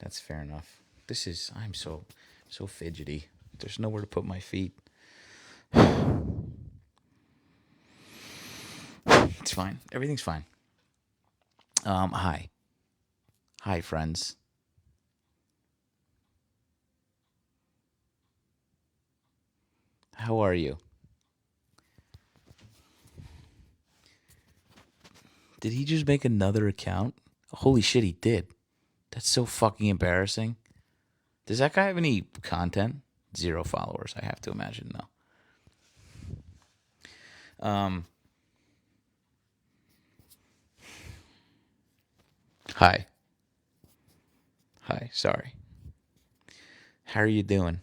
That's fair enough. I'm so fidgety. There's nowhere to put my feet. It's fine. Everything's fine. Hi. Hi, friends. How are you? Did he just make another account? Holy shit, he did. That's so fucking embarrassing. Does that guy have any content? Zero followers, I have to imagine, though. Hi. Hi. Sorry. How are you doing?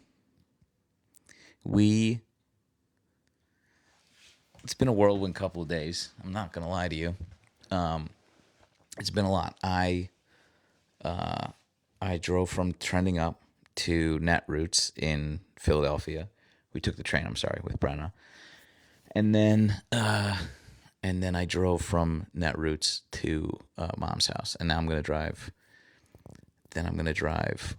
We. It's been a whirlwind couple of days. I'm not gonna lie to you. It's been a lot. I drove from Trending Up to Netroots in Philadelphia. We took the train. I'm sorry, with Brenna, and then I drove from Netroots to Mom's house, and now I'm gonna drive. Then I'm gonna drive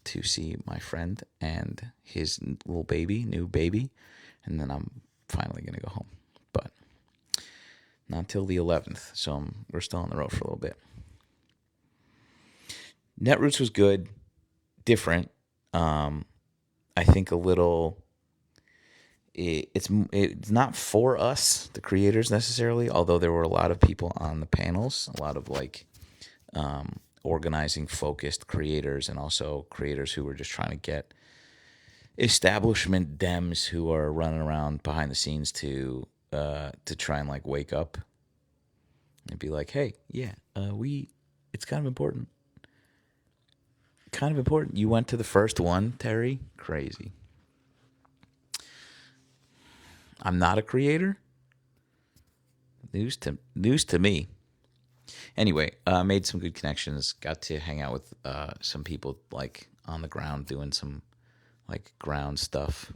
to see my friend and his little baby, new baby, and then I'm finally gonna go home. But not until the 11th, so we're still on the road for a little bit. Netroots was good, different. I think a little. It's not for us, the creators necessarily. Although there were a lot of people on the panels, a lot of like organizing focused creators, and also creators who were just trying to get establishment Dems who are running around behind the scenes to try and like wake up and be like, hey, yeah, it's kind of important. Kind of important. You went to the first one, Terry? Crazy. I'm not a creator? News to me. Anyway, made some good connections. Got to hang out with some people like on the ground doing some like ground stuff.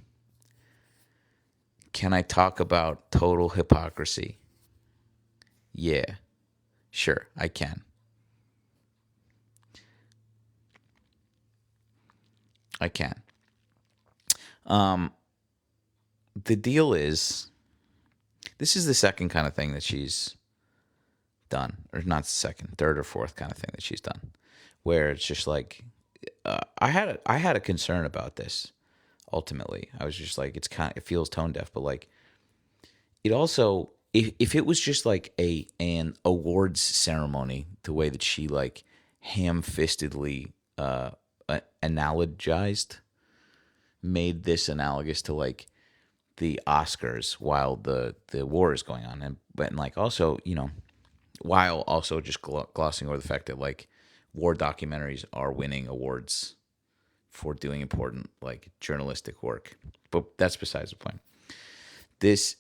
Can I talk about total hypocrisy? Yeah, sure, I can. I can. The deal is, this is the second kind of thing that she's done, or not second, third or fourth kind of thing that she's done, where it's just like, I had a concern about this. Ultimately, I was just like, it feels tone deaf, but like it also, if it was just like an awards ceremony, the way that she like ham-fistedly analogized, made this analogous to like the Oscars while the war is going on, and like also, while also just glossing over the fact that like war documentaries are winning awards for doing important like journalistic work, but that's besides the point. This,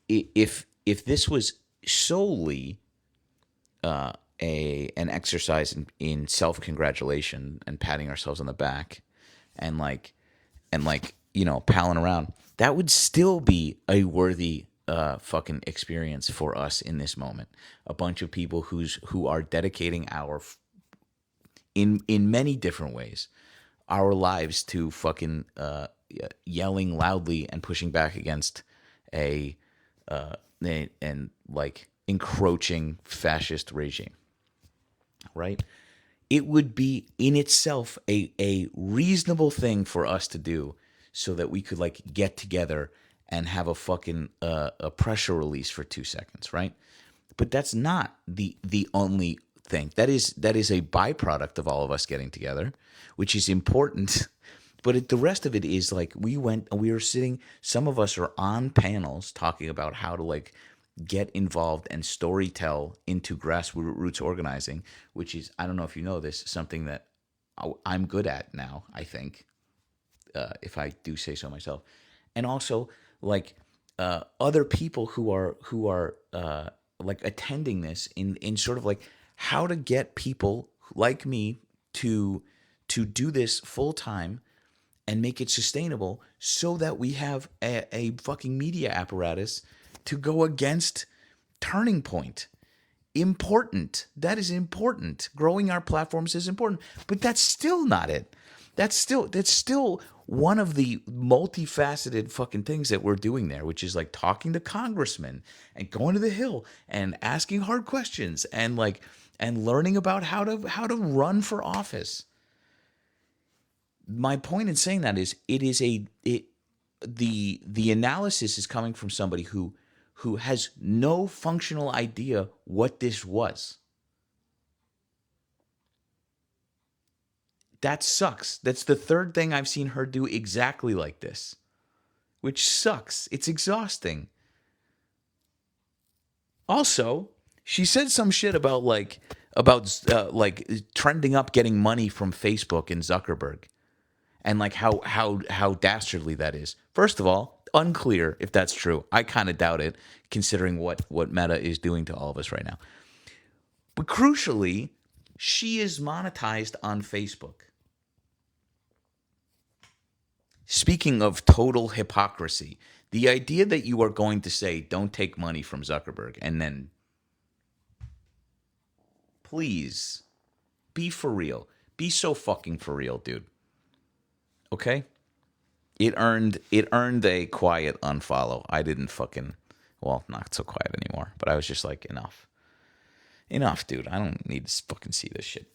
if this was solely a an exercise in self congratulation and patting ourselves on the back, and like palling around, that would still be a worthy fucking experience for us in this moment. A bunch of people who are dedicating in many different ways our lives to fucking yelling loudly and pushing back against a and like encroaching fascist regime, right? It would be in itself a reasonable thing for us to do, so that we could like get together and have a fucking a pressure release for 2 seconds, right? But that's not the only thing. That is a byproduct of all of us getting together, which is important. But the rest of it is like we were sitting. Some of us are on panels talking about how to like get involved and storytell into grassroots organizing, which is, I don't know if you know this, something that I'm good at now, I think, if I do say so myself. And also like other people who are like attending this in sort of like how to get people like me to do this full time and make it sustainable, so that we have a fucking media apparatus to go against Turning Point. important. That is important. Growing our platforms is important, but that's still not it. That's still one of the multifaceted fucking things that we're doing there, which is like talking to congressmen and going to the Hill and asking hard questions and like and learning about how to run for office. My point in saying that is the analysis is coming from somebody who has no functional idea what this was. That sucks. That's the third thing I've seen her do exactly like this, which sucks. It's exhausting. Also, she said some shit about like trending up getting money from Facebook and Zuckerberg, and like how dastardly that is. First of all, unclear if that's true. I kind of doubt it, considering what Meta is doing to all of us right now. But crucially, she is monetized on Facebook. Speaking of total hypocrisy, the idea that you are going to say, don't take money from Zuckerberg, and then please be for real. Be so fucking for real, dude. Okay? It earned a quiet unfollow. I didn't fucking, well, not so quiet anymore, but I was just like, enough. Enough, dude. I don't need to fucking see this shit.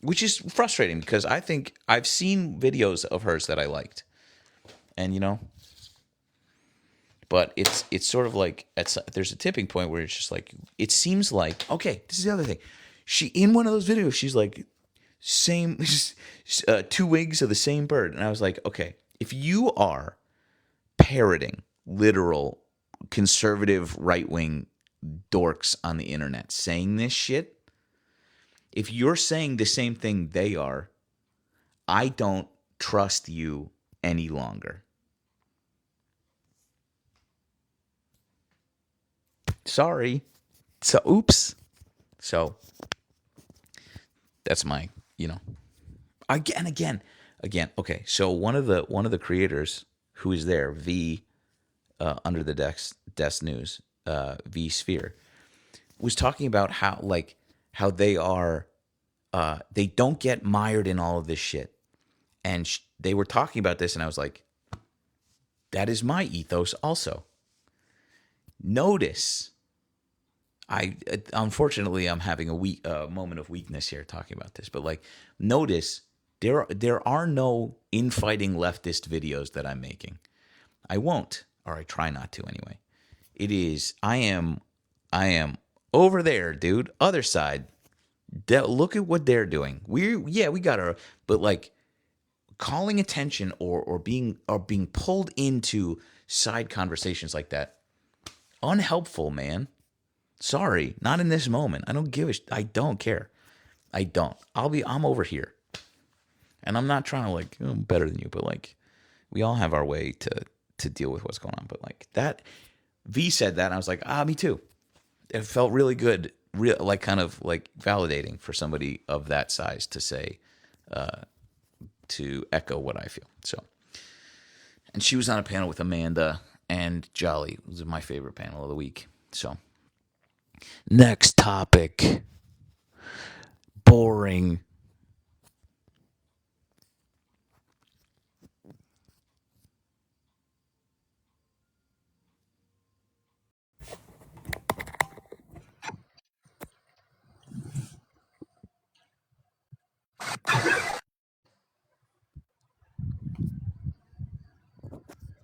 Which is frustrating because I think I've seen videos of hers that I liked. And but it's sort of like there's a tipping point where it's just like it seems like, okay, this is the other thing. She in one of those videos, she's like same two wings of the same bird, and I was like, okay, if you are parroting literal conservative right wing dorks on the internet saying this shit, if you're saying the same thing they are, I don't trust you any longer. Sorry. So, oops. So, that's my, again. Okay. So one of the creators who is there, V, under the desk news, V Sphere, was talking about how they are, they don't get mired in all of this shit, and they were talking about this, and I was like, that is my ethos also. Notice, unfortunately I'm having a moment of weakness here talking about this, but like, notice there are no infighting leftist videos that I'm making. I won't, or I try not to anyway. It is I am over there, dude, other side. Look at what they're doing. We got our, but like calling attention or being pulled into side conversations like that, unhelpful, man. Sorry, not in this moment. I don't don't care. I don't. I'm over here. And I'm not trying to like, I'm better than you, but like we all have our way to deal with what's going on. But like that V said that and I was like, me too. It felt really good, like kind of like validating for somebody of that size to say, to echo what I feel. So, and she was on a panel with Amanda and Jolly. It was my favorite panel of the week. So, next topic. Boring.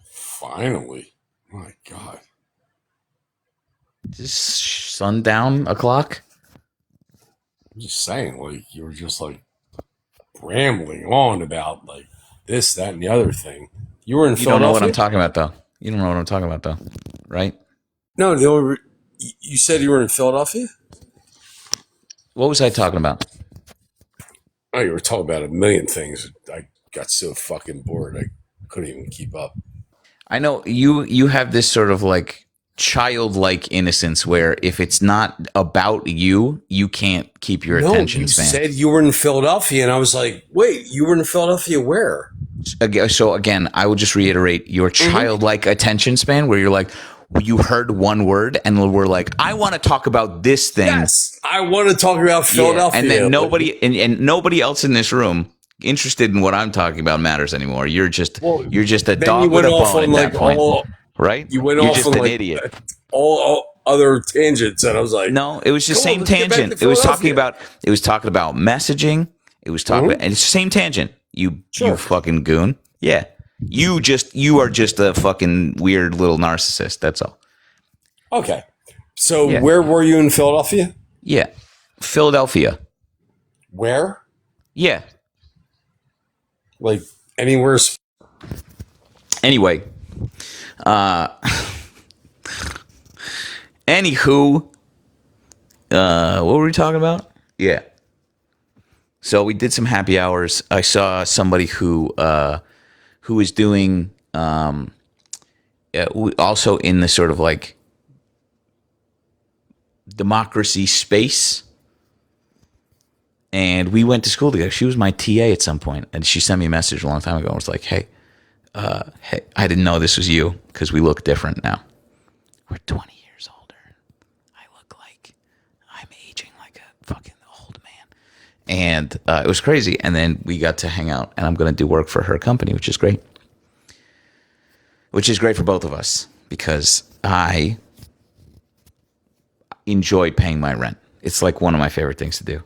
Finally. My God. Just sundown o'clock? I'm just saying, like, you were just like rambling on about like this, that, and the other thing. You were in You Philadelphia? don't know what I'm talking about, though. You don't know what I'm talking about, though, right? No, you said you were in Philadelphia? What was I talking about? Oh, you were talking about a million things. I got so fucking bored, I couldn't even keep up. I know you have this sort of like childlike innocence where if it's not about you, you can't keep your attention span. You said you were in Philadelphia, and I was like, wait, you were in Philadelphia where? So again, I will just reiterate your childlike attention span where you're like, You heard one word and were like, I want to talk about this thing. Yes, I want to talk about Yeah. Philadelphia. And then nobody else in this room interested in what I'm talking about matters anymore. You're just a dog with a bone at that point, right? You went You're off just on an like idiot. all other tangents, and I was like, No, it was just "Come on, same let's get back tangent. to It was talking Philadelphia." about messaging. It was talking about, and it's the same tangent. You Sure. fucking goon. Yeah. You are just a fucking weird little narcissist. That's all. Okay. So Yeah. where were you in Philadelphia? Yeah. Philadelphia. Where? Yeah. Like anywhere? Anyway, anywho, what were we talking about? Yeah. So we did some happy hours. I saw somebody who is doing also in the sort of like democracy space. And we went to school together. She was my TA at some point, and she sent me a message a long time ago. And was like, "Hey, I didn't know this was you because we look different now. We're 20 years older. I look like I'm aging like a fucking old man." And it was crazy. And then we got to hang out, and I'm going to do work for her company, which is great. Which is great for both of us because I enjoy paying my rent. It's like one of my favorite things to do.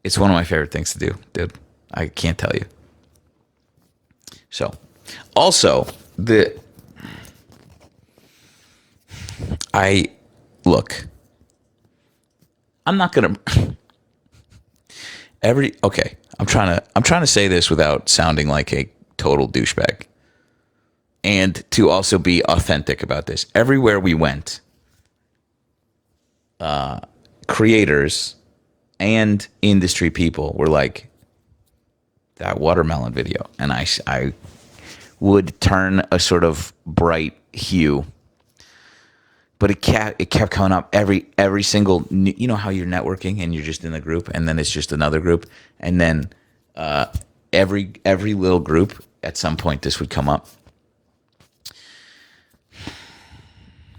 It's one of my favorite things to do, dude. I can't tell you. So, also, I'm not gonna I'm trying to say this without sounding like a total douchebag, and to also be authentic about this. Everywhere we went, creators and industry people were like, that watermelon video, and I would turn a sort of bright hue, but it kept coming up every single, you know how you're networking and you're just in a group and then it's just another group, and then every little group at some point this would come up.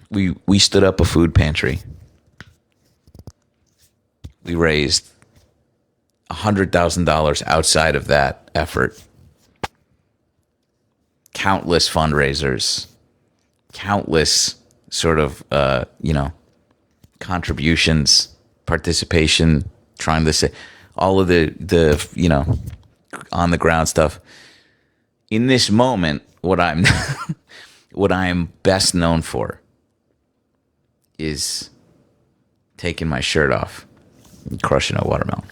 We stood up a food pantry. We raised $100,000 outside of that effort. Countless fundraisers, countless sort of, contributions, participation, trying to say all of the on the ground stuff. In this moment, what I'm best known for is taking my shirt off and crushing a watermelon.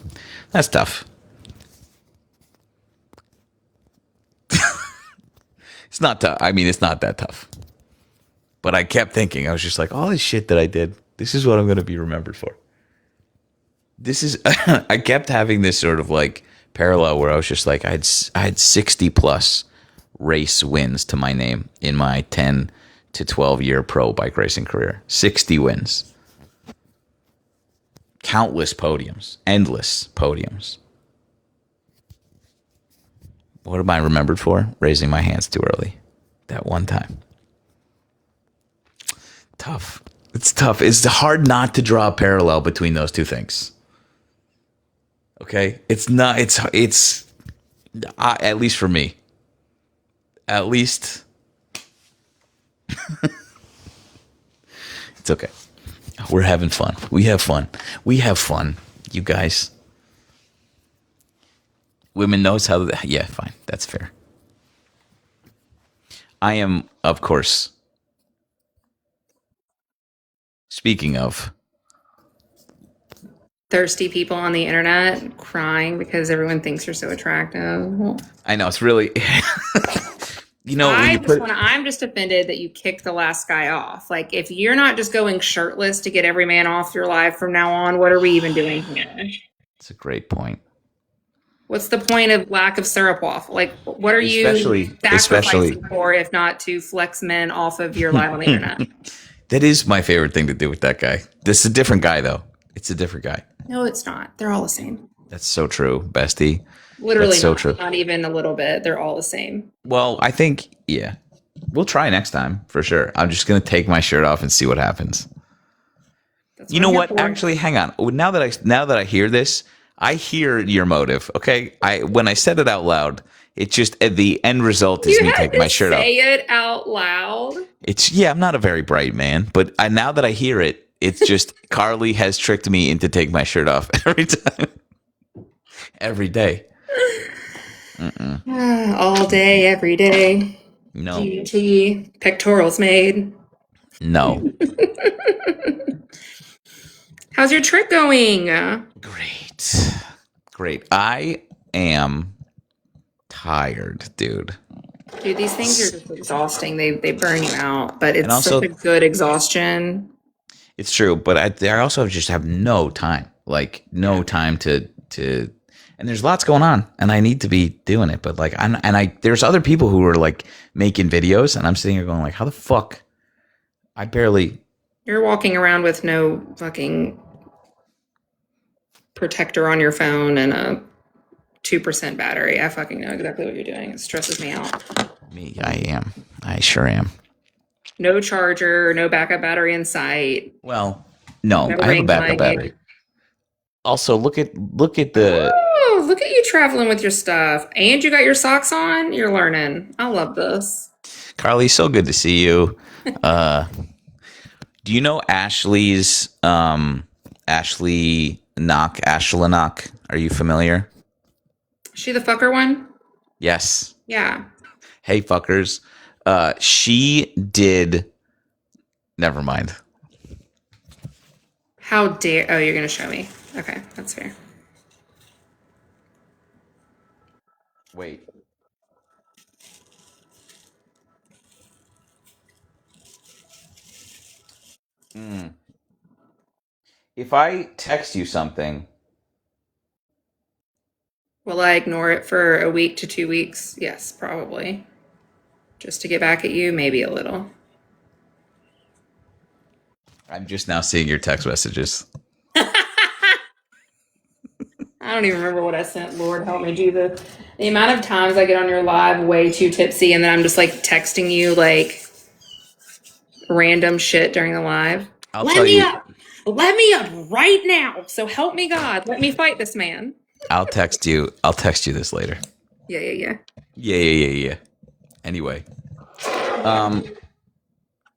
That's tough. It's not tough. I mean, it's not that tough. But I kept thinking, I was just like, all this shit that I did, this is what I'm going to be remembered for. This is, I kept having this sort of like parallel where I was just like, I had 60 plus race wins to my name in my 10 to 12 year pro bike racing career. 60 wins. Countless podiums, endless podiums. What am I remembered for? Raising my hands too early. That one time. Tough. It's tough. It's hard not to draw a parallel between those two things. Okay? It's not, it's at least for me. At least. It's okay. We're having fun. We have fun. We have fun, you guys. Women knows how to... Yeah, fine. That's fair. I am, of course... Speaking of... Thirsty people on the internet crying because everyone thinks you're so attractive. I know, it's really... I'm just offended that you kicked the last guy off. Like, if you're not just going shirtless to get every man off your life from now on, what are we even doing here? It's a great point. What's the point of lack of syrup off? Like, what are you sacrificing for if not to flex men off of your life on the internet? That is my favorite thing to do with that guy. This is a different guy, though. It's a different guy. No, it's not. They're all the same. That's so true, bestie. Literally, That's so true. Not even a little bit. They're all the same. Well, I think, yeah. We'll try next time for sure. I'm just gonna take my shirt off and see what happens. You know what? Actually, hang on. Now that I hear this, I hear your motive. Okay, when I said it out loud, it just the end result is me taking my shirt off. Say it out loud. I'm not a very bright man, but now that I hear it, it's just Carly has tricked me into taking my shirt off every time, every day. All day, every day. No. GT, pectorals made. No. How's your trip going? Great. I am tired, dude. Dude, these things are just exhausting. They burn you out, but it's also such a good exhaustion. It's true, but I also just have no time. Like no time to and there's lots going on and I need to be doing it, but like there's other people who are like making videos and I'm sitting here going like, how the fuck You're walking around with no fucking protector on your phone and a 2% battery. I fucking know exactly what you're doing. It stresses me out. I sure am. No charger, no backup battery in sight. Well, no I have a backup battery. Also, look at the. Oh, look at you traveling with your stuff, and you got your socks on. You're learning. I love this. Carly, so good to see you. Do you know Ashley's Ashley Knock? Are you familiar? She the fucker one? Yes. Yeah. Hey fuckers. She did. Never mind. How dare? Oh, you're gonna show me. Okay, that's fair. Wait. If I text you something, will I ignore it for a week to 2 weeks? Yes, probably. Just to get back at you, maybe a little. I'm just now seeing your text messages. I don't even remember what I sent. Lord help me, Jesus. The amount of times I get on your live way too tipsy and then I'm just like texting you like random shit during the live. Let me up right now. So help me God. Let me fight this man. I'll text you this later. Yeah. Yeah. Anyway.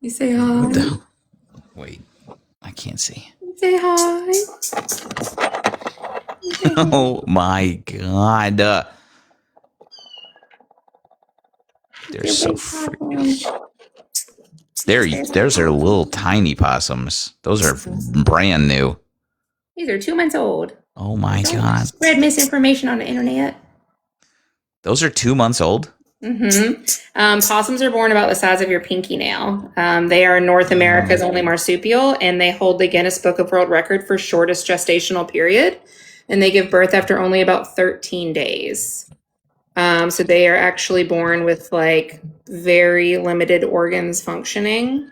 You say hi. Wait. I can't see. You say hi. Oh my God. They're so freaking. Those are little tiny possums. Those are brand new. These are 2 months old. Oh my God. Spread misinformation on the internet. Those are 2 months old? Mm-hmm. Possums are born about the size of your pinky nail. They are North America's only marsupial, and they hold the Guinness Book of World Record for shortest gestational period. And they give birth after only about 13 days. So they are actually born with like very limited organs functioning.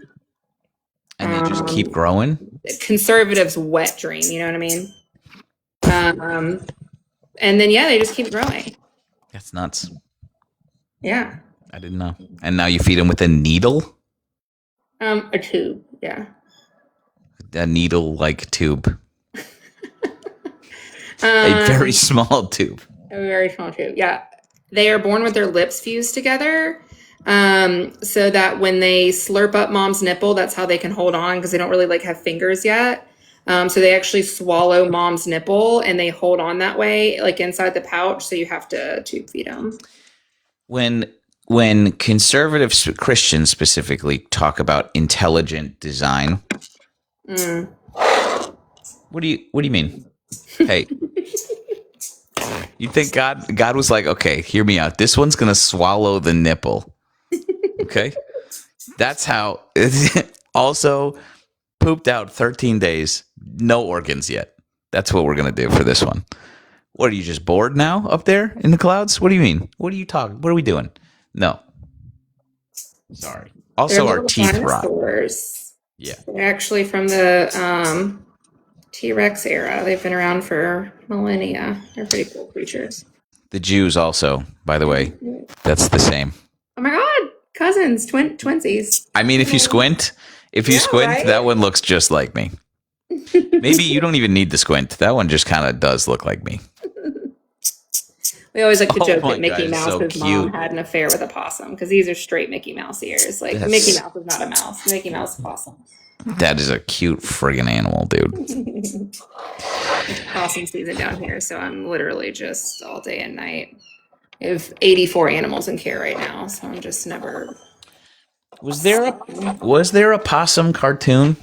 And they just keep growing? Conservatives' wet dream, you know what I mean? And then, yeah, they just keep growing. That's nuts. Yeah. I didn't know. And now you feed them with a needle? A tube, yeah. A needle-like tube. A very small tube. A very small tube, yeah. They are born with their lips fused together so that when they slurp up mom's nipple, that's how they can hold on because they don't really like have fingers yet. So they actually swallow mom's nipple and they hold on that way, like inside the pouch. So you have to tube feed them. When conservative Christians specifically talk about intelligent design, what do you mean? Hey, you think God was like, okay, hear me out. This one's gonna swallow the nipple. Okay, that's how. Also, pooped out 13 days, no organs yet. That's what we're gonna do for this one. What are you just bored now up there in the clouds? What do you mean? What are you talking? What are we doing? No. Sorry. Also, our teeth rot. Yeah. They're actually from the T-Rex era. They've been around for millennia. They're pretty cool creatures. The Jews also, by the way. That's the same. Oh my God. Cousins, twinsies. I mean, if you squint, right? that one looks just like me. Maybe you don't even need the squint. That one just kind of does look like me. We always like to Oh joke my that Mickey God, it's so Mouse's mom cute. had an affair with a possum because these are straight Mickey Mouse ears. Like Mickey That's Mouse is not a mouse. Mickey Mouse is a possum. that is a cute friggin' animal, dude. Possum season down here, so I'm literally just all day and night. I have 84 animals in care right now, so I'm just never. Was there a possum cartoon?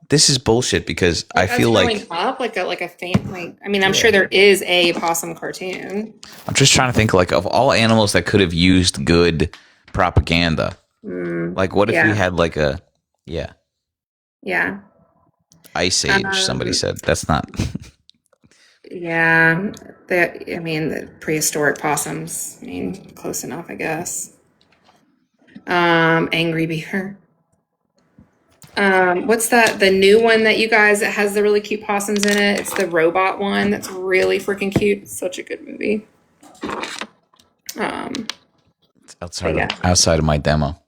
This is bullshit because I feel like up like a fan. Like I mean, I'm sure there is a possum cartoon. I'm just trying to think like of all animals that could have used good propaganda. Like what if we had like yeah Ice Age? Somebody said that's not. Yeah, the prehistoric possums. I mean, close enough, I guess. Angry Beaver. What's that? The new one that you guys that has the really cute possums in it. It's the robot one that's really freaking cute. It's such a good movie. Outside of my demo.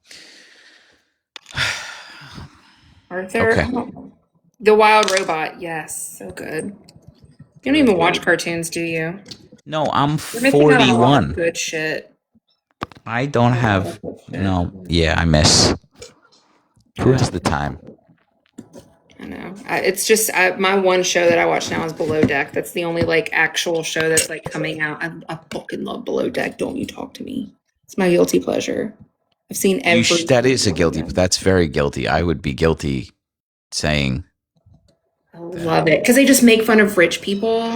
Arthur. Okay. The Wild Robot. Yes, so good. You don't even watch cartoons, do you? No, I'm You're missing out on a lot of 41. good shit. I don't have Yeah, I miss. Who has the time? I know. It's just my one show that I watch now is Below Deck. That's the only like actual show that's like coming out. I fucking love Below Deck. Don't you talk to me. It's my guilty pleasure. I've seen every. That is a guilty. That's very guilty. I would be guilty saying. I love it because they just make fun of rich people.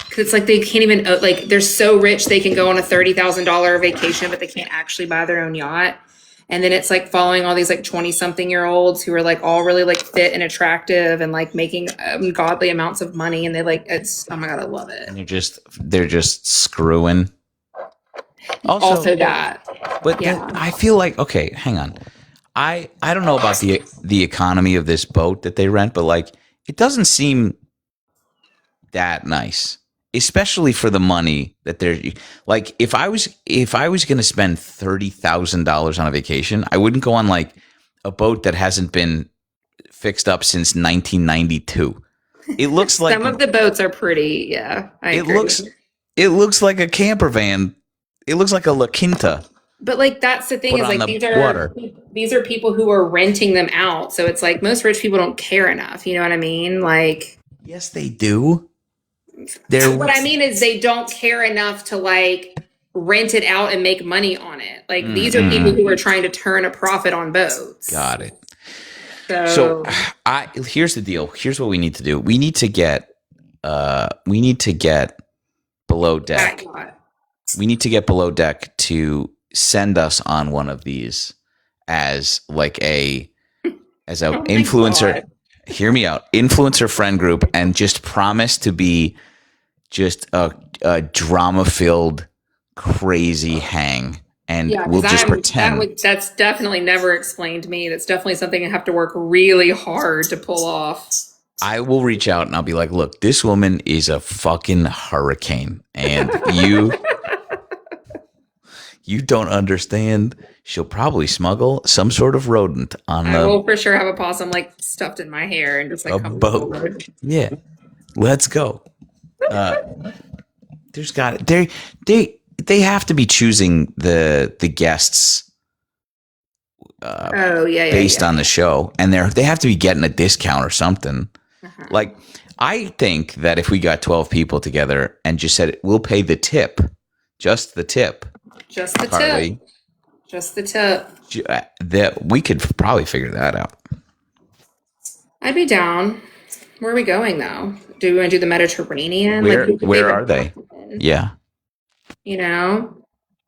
Because it's like they can't even like they're so rich they can go on a $30,000 vacation, but they can't actually buy their own yacht. And then it's like following all these like 20-something-year-olds who are like all really like fit and attractive and like making godly amounts of money. And they like it's oh my God, I love it. And they're just screwing. Also that. But yeah. I feel like okay, hang on. I don't know about the economy of this boat that they rent, but like it doesn't seem that nice, especially for the money that they're like. If I was going to spend $30,000 on a vacation, I wouldn't go on like a boat that hasn't been fixed up since 1992. It looks like some of the boats are pretty. Yeah, it looks like a camper van. It looks like a La Quinta. But like that's the thing is like these are people who are renting them out. So it's like most rich people don't care enough. You know what I mean? Like yes, they do. What I mean is they don't care enough to like rent it out and make money on it. Like these are people who are trying to turn a profit on boats. Got it. So here's the deal. Here's what we need to do. We need to get Below Deck. We need to get Below Deck to send us on one of these as like as an influencer. God. Hear me out. Influencer friend group and just promise to be just a drama-filled, crazy hang. And we'll just pretend. That's definitely never explained to me. That's definitely something I have to work really hard to pull off. I will reach out and I'll be like, look, this woman is a fucking hurricane. And you don't understand. She'll probably smuggle some sort of rodent on I will for sure have a possum like stuffed in my hair and just like a boat. Forward. Yeah. Let's go. There's got they have to be choosing the guests based on the show, and they have to be getting a discount or something. Like I think that if we got 12 people together and just said we'll pay the tip, just the tip. Carly, just the tip. We could probably figure that out. I'd be down. Where are we going though? Do we want to do the Mediterranean? Where are they? Yeah. You know,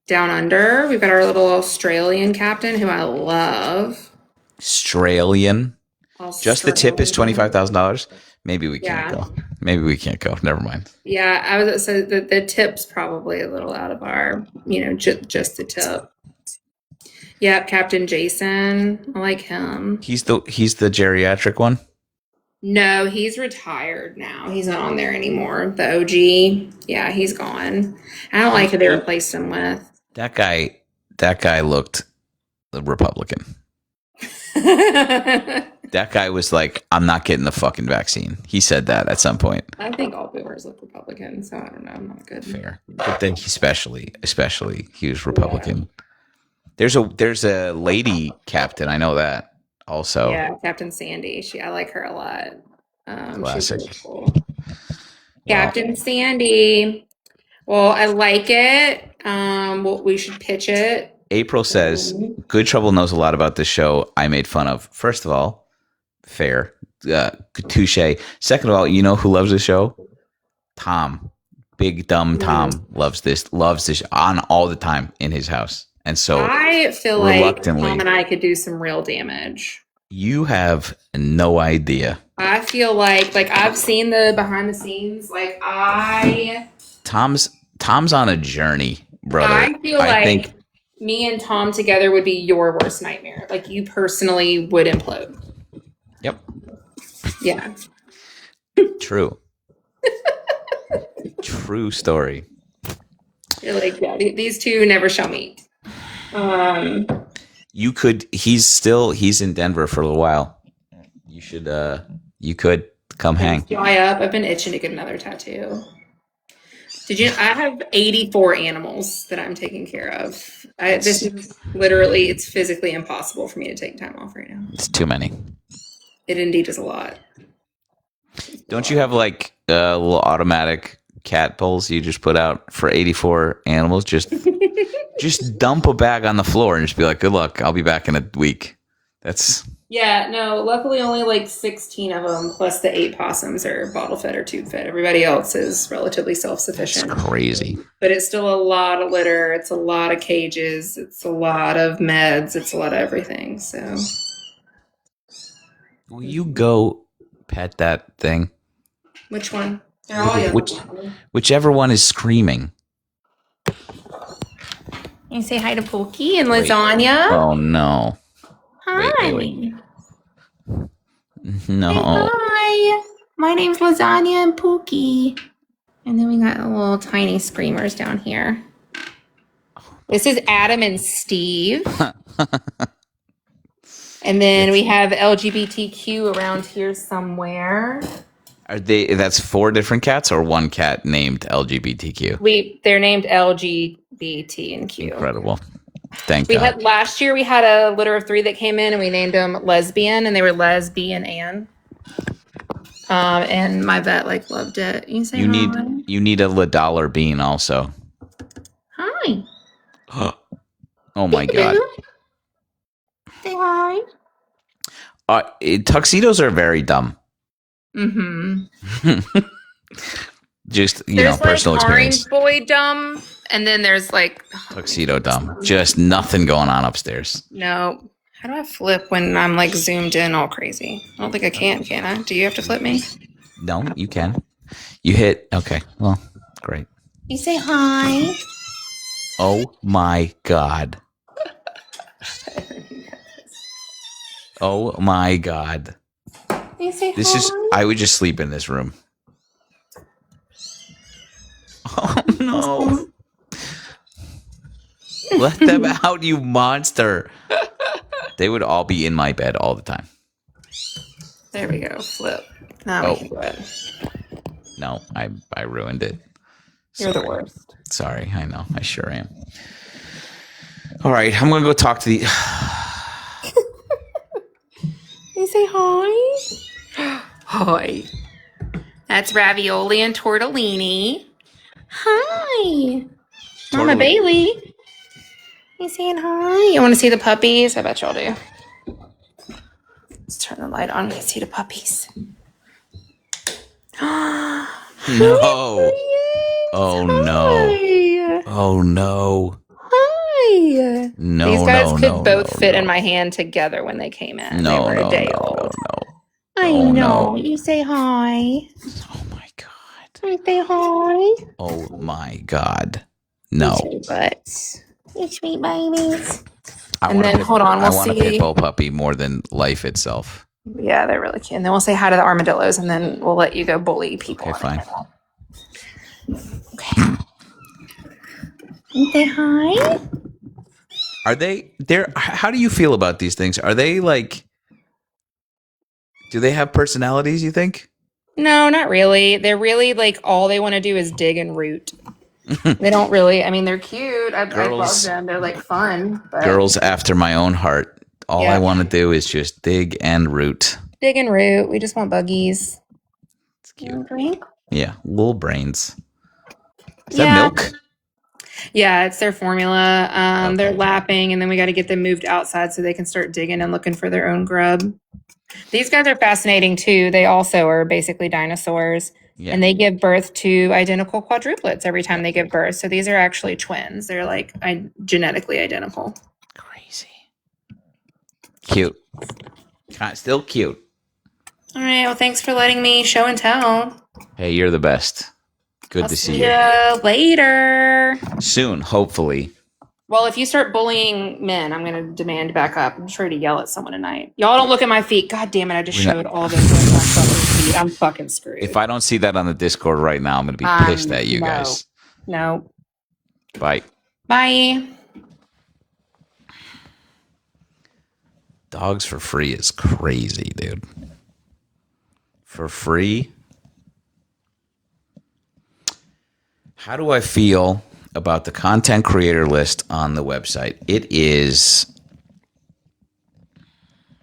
down under. We've got our little Australian captain who I love. Australian. Just the tip is $25,000. Maybe we can't go. Maybe we can't go. Never mind. Yeah, I was so the tip's probably a little out of our, just the tip. Yeah, Captain Jason. I like him. He's the geriatric one. No, he's retired now. He's not on there anymore. The OG, yeah, he's gone. I don't like who they replaced him with. That guy looked Republican. That guy was like, I'm not getting the fucking vaccine. He said that at some point. I think all boomers look Republican, so I don't know. I'm not good. Fair. But then he especially he was Republican. Yeah. There's a lady captain, I know that also. Yeah, Captain Sandy. I like her a lot. Classic. She's really cool. Captain Sandy. Well, I like it. Well, we should pitch it. April says, Good Trouble knows a lot about this show I made fun of. First of all, fair. Touche. Second of all, you know who loves this show? Tom. Big dumb Tom loves this on all the time in his house. And so I feel like Tom and I could do some real damage. You have no idea. I feel like I've seen the behind the scenes. Tom's on a journey, brother. I feel like me and Tom together would be your worst nightmare. Like you personally would implode. Yep. Yeah. True. True story. You're like, yeah, these two never shall meet. You could. He's in Denver for a little while. You could come hang. Fly up. I've been itching to get another tattoo. Did you? I have 84 animals that I'm taking care of. This is literally, it's physically impossible for me to take time off right now. It's too many. It indeed is a lot. Don't you have like little automatic cat poles you just put out for 84 animals? Just dump a bag on the floor and just be like, good luck. I'll be back in a week. Yeah, no, luckily only like 16 of them, plus the 8 possums are bottle fed or tube fed. Everybody else is relatively self-sufficient. That's crazy. But it's still a lot of litter. It's a lot of cages. It's a lot of meds. It's a lot of everything. So, will you go pet that thing? Which one? They're all young. Whichever one is screaming. You say hi to Pookie and Lasagna. Oh no. Hi. Wait. No. Hey, hi. My name's Lasagna and Pookie. And then we got little tiny screamers down here. This is Adam and Steve. And then we have LGBTQ around here somewhere. That's 4 different cats or one cat named LGBTQ? They're named LGBT and Q. Incredible. Thank God. Last year we had a litter of 3 that came in and we named them Lesbian, and they were Lesbian Ann. And my vet loved it. You say hi? You need a $1 bean also. Hi. Oh my God. Say hi. Tuxedos are very dumb. Mm-hmm. Just, personal experience. Orange boy dumb, and then there's tuxedo dumb. Just nothing going on upstairs. No. How do I flip when I'm zoomed in all crazy? I don't think I can I? Do you have to flip me? No, you can. You hit. Okay. Well, great. You say hi. Oh my God. Oh my God. You say hi. I would just sleep in this room. Oh no. Let them out, you monster. They would all be in my bed all the time. There we go. Flip. Now we can do it. No, I ruined it. You're the worst. Sorry, I know. I sure am. All right, I'm going to go talk to the... You say hi? Hi. That's ravioli and tortellini. Hi. Mama Bailey. You saying hi? You want to see the puppies? I bet y'all do. Let's turn the light on. You can see the puppies. No. Oh no. Hi. Oh no. Hi. No. These guys could both fit in my hand together when they came in. They were a day old. I know. You say hi. Oh my God. I say hi. Oh my God. No. You sweet babies. I want a pit bull puppy more than life itself. Yeah, they're really cute. And then we'll say hi to the armadillos, and then we'll let you go bully people. Okay, fine. Okay. Say hi. Are they there? How do you feel about these things? Are they like, do they have personalities, you think? No, not really. They're really like all they want to do is dig and root. They don't really. I mean, they're cute. I love them. They're like fun. But Girls after my own heart. All I yeah, want to do is just dig and root. dig and root. We just want buggies. It's cute. Drink? Yeah, little brains. Is that Yeah. milk? Yeah, it's their formula. They're Okay. lapping, and then we got to get them moved outside so they can start digging and looking for their own grub. These guys are fascinating too. They also are basically dinosaurs, Yeah. and they give birth to identical quadruplets every time they give birth. So these are actually twins. They're like genetically identical. Crazy. Cute. Still cute. All right. Well, thanks for letting me show and tell. Hey, you're the best. Good I'll to see see you. you later. Soon, hopefully. Well, if you start bullying men, I'm going to demand back up. I'm sure to yell at someone tonight. Y'all don't look at my feet. God damn it. I just showed all this on my fucking feet. I'm fucking screwed. If I don't see that on the Discord right now, I'm going to be pissed at you guys. No. Bye. Bye. Dogs for free is crazy, dude. For free? How do I feel about the content creator list on the website? It is...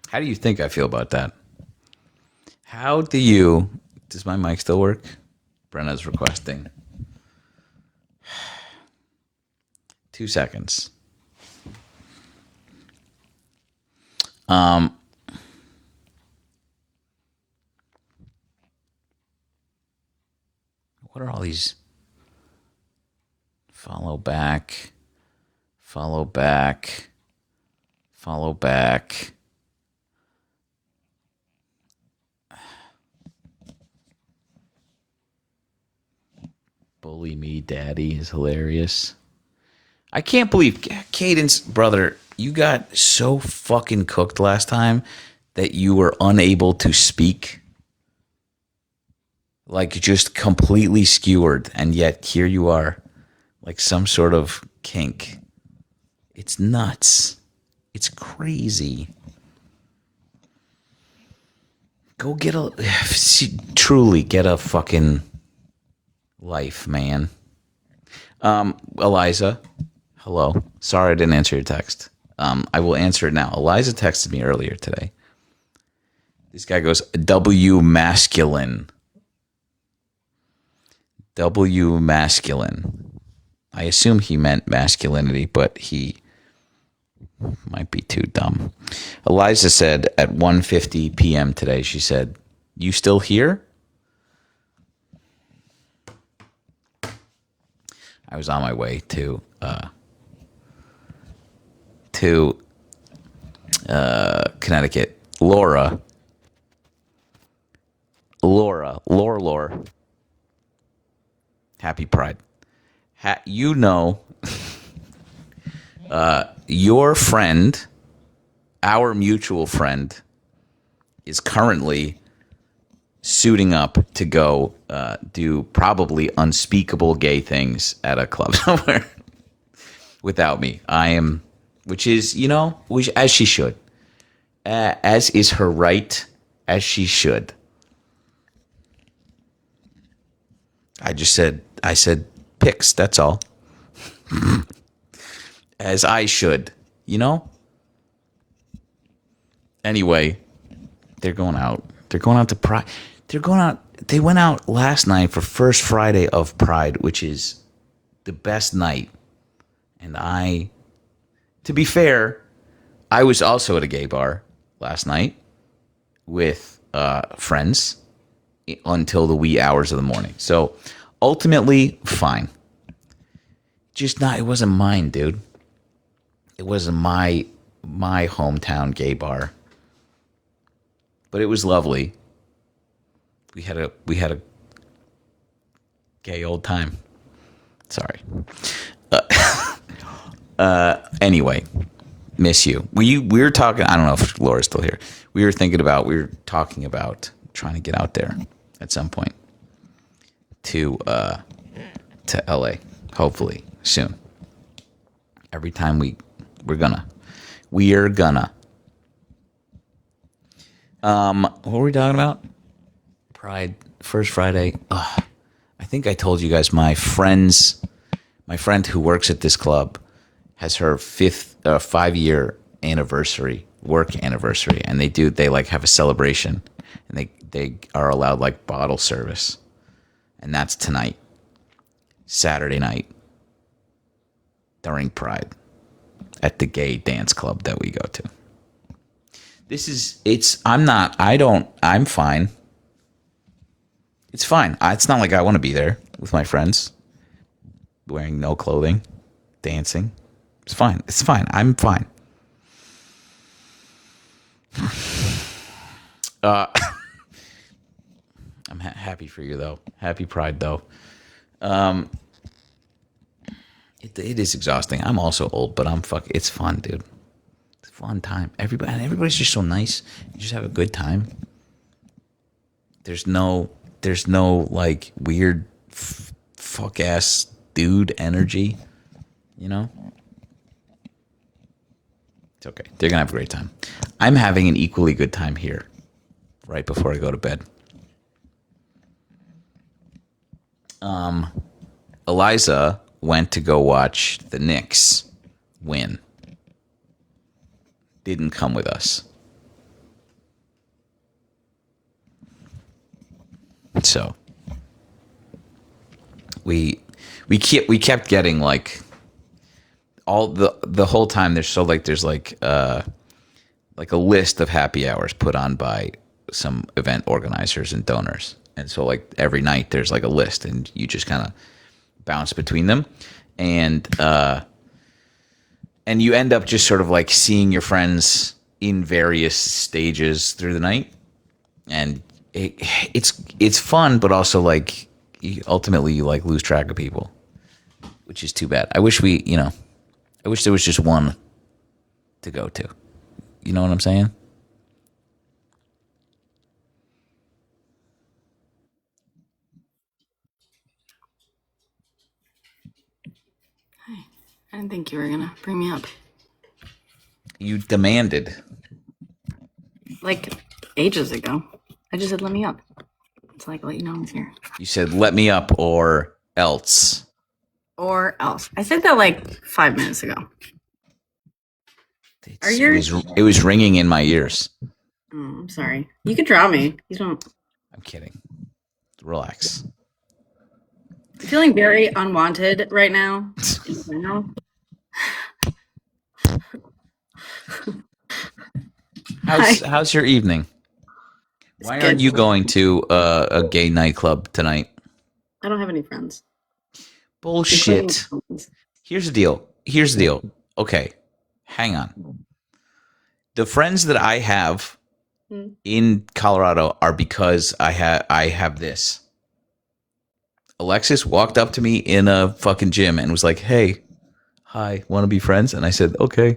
How do you think I feel about that? How do you... Does my mic still work? Brenna's requesting. 2 seconds. What are all these? Follow back. Follow back. Follow back. Bully me, daddy is hilarious. I can't believe, Cadence, brother, you got so fucking cooked last time that you were unable to speak. Like, just completely skewered, and yet here you are, like some sort of kink. It's nuts. It's crazy. Go get truly get a fucking life, man. Eliza, hello. Sorry I didn't answer your text. I will answer it now. Eliza texted me earlier today. This guy goes, W masculine. W masculine. I assume he meant masculinity, but he might be too dumb. Eliza said at 1:50 p.m. today, she said, "You still here?" I was on my way to Connecticut. Laura. Happy Pride. Your friend, our mutual friend, is currently suiting up to go do probably unspeakable gay things at a club somewhere without me. Which is, as she should. As is her right, as she should. I said pics, that's all. As I should, Anyway, they're going out. They're going out to Pride. They went out last night for First Friday of Pride, which is the best night. And to be fair, I was also at a gay bar last night with friends until the wee hours of the morning. So ultimately, fine. It wasn't mine, dude. It wasn't my hometown gay bar. But it was lovely. We had a gay old time. Sorry. Anyway, miss you. We were talking. I don't know if Laura's still here. We were talking about trying to get out there at some point to LA. Hopefully soon. Every time we're gonna. What were we talking about? Pride, first Friday. Ugh. I think I told you guys my friend who works at this club has her 5-year anniversary, work anniversary, and they like have a celebration, and they are allowed like bottle service, and that's tonight, Saturday night, during Pride, at the gay dance club that we go to. I'm fine. It's fine. It's not like I want to be there with my friends, wearing no clothing, dancing. It's fine. It's fine. I'm fine. I'm happy for you, though. Happy Pride, though. It is exhausting. I'm also old, but it's fun, dude. It's a fun time. Everybody's just so nice. You just have a good time. There's no like weird fuck ass dude energy, you know? It's okay. They're gonna have a great time. I'm having an equally good time here right before I go to bed. Eliza went to go watch the Knicks win. Didn't come with us. So we kept getting like all the whole time there's like a list of happy hours put on by some event organizers and donors. And so like every night there's like a list and you just kind of bounce between them, and you end up just sort of like seeing your friends in various stages through the night, and it's fun, but also like ultimately you like lose track of people, which is too bad. I wish there was just one to go to. You know what I'm saying? I didn't think you were gonna bring me up. You demanded. Like ages ago. I just said let me up. It's like let you know I'm here. You said let me up or else. Or else. I said that like 5 minutes ago. It was ringing in my ears. Oh, I'm sorry. You could draw me. You don't. I'm kidding. Relax. I'm feeling very unwanted right now. I know. How's your evening? Why aren't you going to a gay nightclub tonight? I don't have any friends. Bullshit. Here's the deal. Okay, hang on. The friends that I have in Colorado are because I have this. Alexis walked up to me in a fucking gym and was like, "Hey, hi, want to be friends?" And I said, "Okay."